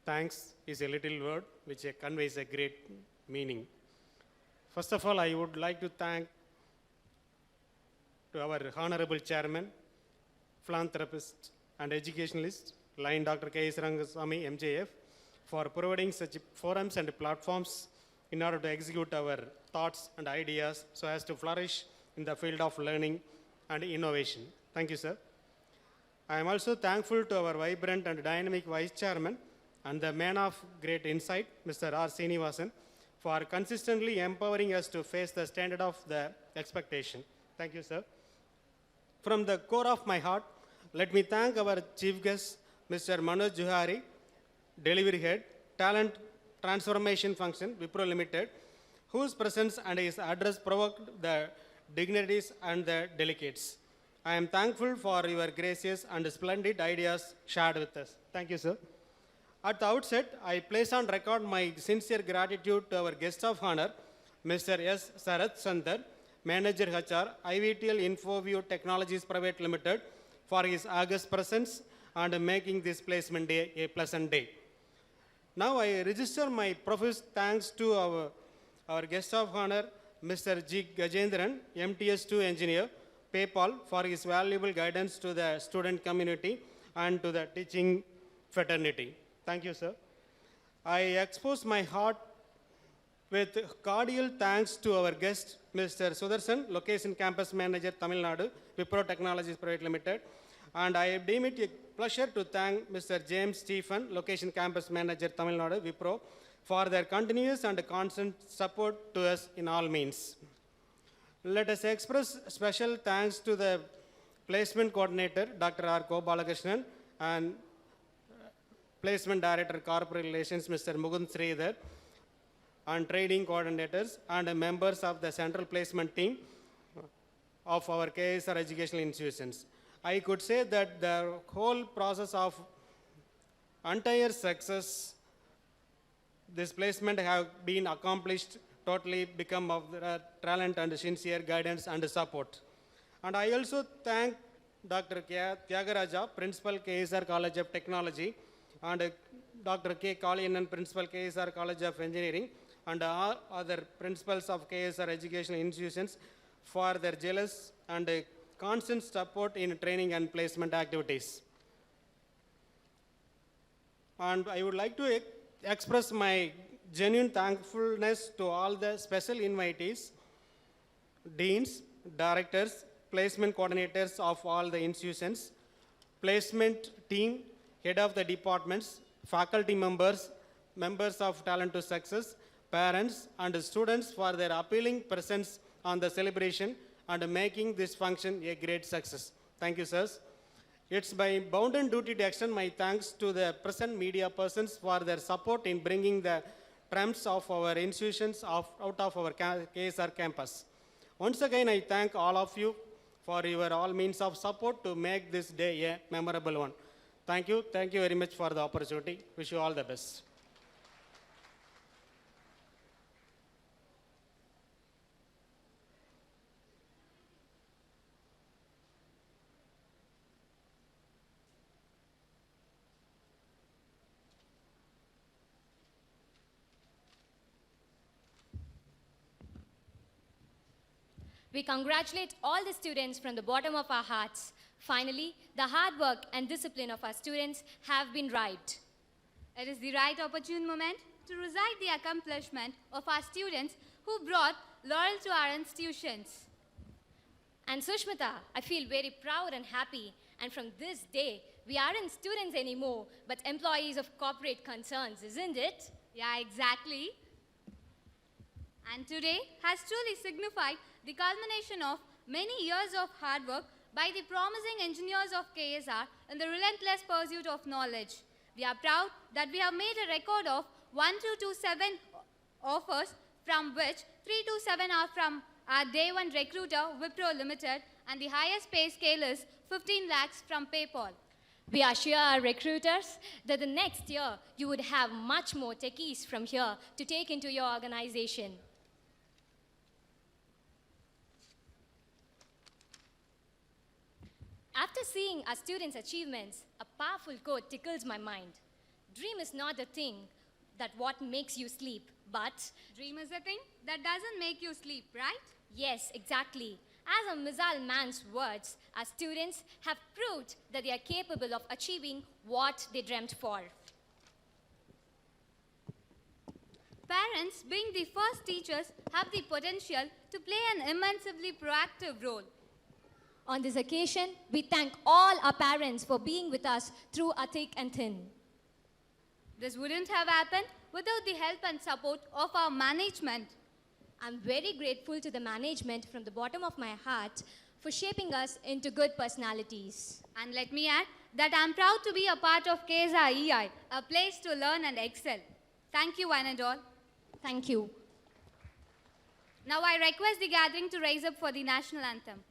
[SPEAKER 17] Thanks is a little word which conveys a great meaning. First of all, I would like to thank to our Honorable Chairman, philanthropist and educationalist, line Dr. KSR MJF, for providing such forums and platforms in order to execute our thoughts and ideas so as to flourish in the field of learning and innovation. Thank you, sir. I am also thankful to our vibrant and dynamic Vice Chairman and the man of great insight, Mr. R. Srinivasan, for consistently empowering us to face the standard of the expectation. Thank you, sir. From the core of my heart, let me thank our chief guest, Mr. Manoj Juhari, Delivery Head, Talent Transformation Function, Wipro Limited, whose presence and his address provoked the dignitaries and the delegates. I am thankful for your gracious and splendid ideas shared with us. Thank you, sir. At the outset, I place on record my sincere gratitude to our guest of honor, Mr. S. Sarath Sandar, Manager HR, IVTL InfoView Technologies Private Limited, for his august presence and making this placement day a pleasant day. Now I register my profuse thanks to our guest of honor, Mr. G. Gajendran, MTS2 engineer, PayPal, for his valuable guidance to the student community and to the teaching fraternity. Thank you, sir. I expose my heart with cordial thanks to our guest, Mr. Sudarshan, Location Campus Manager, Tamil Nadu, Wipro Technologies Private Limited. And I deem it a pleasure to thank Mr. James Stephen, Location Campus Manager, Tamil Nadu, Wipro, for their continuous and constant support to us in all means. Let us express special thanks to the Placement Coordinator, Dr. R. Ko Balakrishnan, and Placement Director, Corporate Relations, Mr. Mugund Sridhar, and Trading Coordinators, and members of the Central Placement Team of our KSR educational institutions. I could say that the whole process of entire success, this placement have been accomplished totally become of the talent and sincere guidance and support. And I also thank Dr. Tyagaraja, Principal KSR College of Technology, and Dr. K. Kaliyanan, Principal KSR College of Engineering, and all other principals of KSR educational institutions for their jealous and constant support in training and placement activities. And I would like to express my genuine thankfulness to all the special invitees, deans, directors, placement coordinators of all the institutions, placement team, head of the departments, faculty members, members of Talent to Success, parents, and students for their appealing presence on the celebration and making this function a great success. Thank you, sirs. It's my bounden duty to extend my thanks to the present media persons for their support in bringing the trumps of our institutions out of our KSR campus. Once again, I thank all of you for your all means of support to make this day a memorable one. Thank you. Thank you very much for the opportunity. Wish you all the best.
[SPEAKER 18] We congratulate all the students from the bottom of our hearts. Finally, the hard work and discipline of our students have been right.
[SPEAKER 2] It is the right opportune moment to recite the accomplishment of our students who brought laurel to our institutions.
[SPEAKER 18] And Sushmita, I feel very proud and happy. And from this day, we aren't students anymore, but employees of corporate concerns, isn't it?
[SPEAKER 2] Yeah, exactly. And today has truly signified the culmination of many years of hard work by the promising engineers of KSR in the relentless pursuit of knowledge. We are proud that we have made a record of 1227 offers, from which 327 are from our day one recruiter, Wipro Limited, and the highest pay scale is 15 lakhs from PayPal.
[SPEAKER 18] We assure our recruiters that the next year you would have much more techies from here to take into your organization. After seeing our students' achievements, a powerful quote tickles my mind. Dream is not a thing that what makes you sleep, but
[SPEAKER 2] dream is a thing that doesn't make you sleep, right?
[SPEAKER 18] Yes, exactly. As a missile man's words, our students have proved that they are capable of achieving what they dreamt for.
[SPEAKER 2] Parents, being the first teachers, have the potential to play an immensely proactive role.
[SPEAKER 4] On this occasion, we thank all our parents for being with us through a thick and thin.
[SPEAKER 2] This wouldn't have happened without the help and support of our management.
[SPEAKER 4] I'm very grateful to the management from the bottom of my heart for shaping us into good personalities.
[SPEAKER 2] And let me add that I'm proud to be a part of KSR EI, a place to learn and excel. Thank you, one and all.
[SPEAKER 4] Thank you.
[SPEAKER 2] Now I request the gathering to rise up for the national anthem.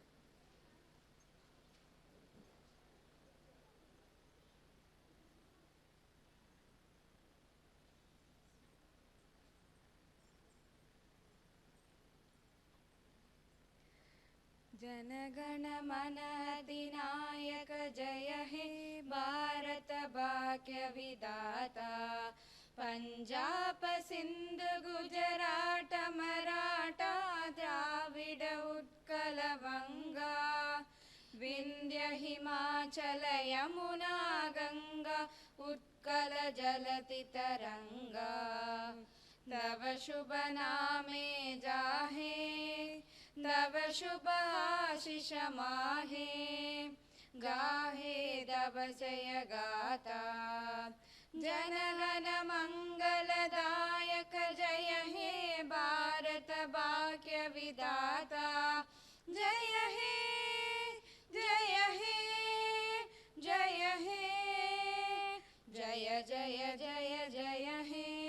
[SPEAKER 19] जनगण मन अधिनायक जय हे भारत भाग्य विधाता पंजाब सिंध गुजरात मराठा द्राविड उत्कल बंगा विंध्य हिमाचल यमुना गंगा उत्कल जलति तरंगा तव शुभ नामे जाहे तव शुभ आशीष माहे गाहे तव जय गाथा जनगण मंगलदायक जय हे भारत भाग्य विधाता जय हे जय हे जय हे जय जय जय जय हे.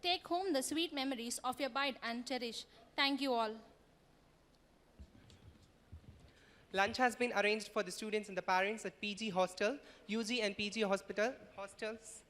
[SPEAKER 5] Take home the sweet memories of your bide and cherish. Thank you all.
[SPEAKER 1] Lunch has been arranged for the students and the parents at PG Hostel, UG and PG Hospital hostels.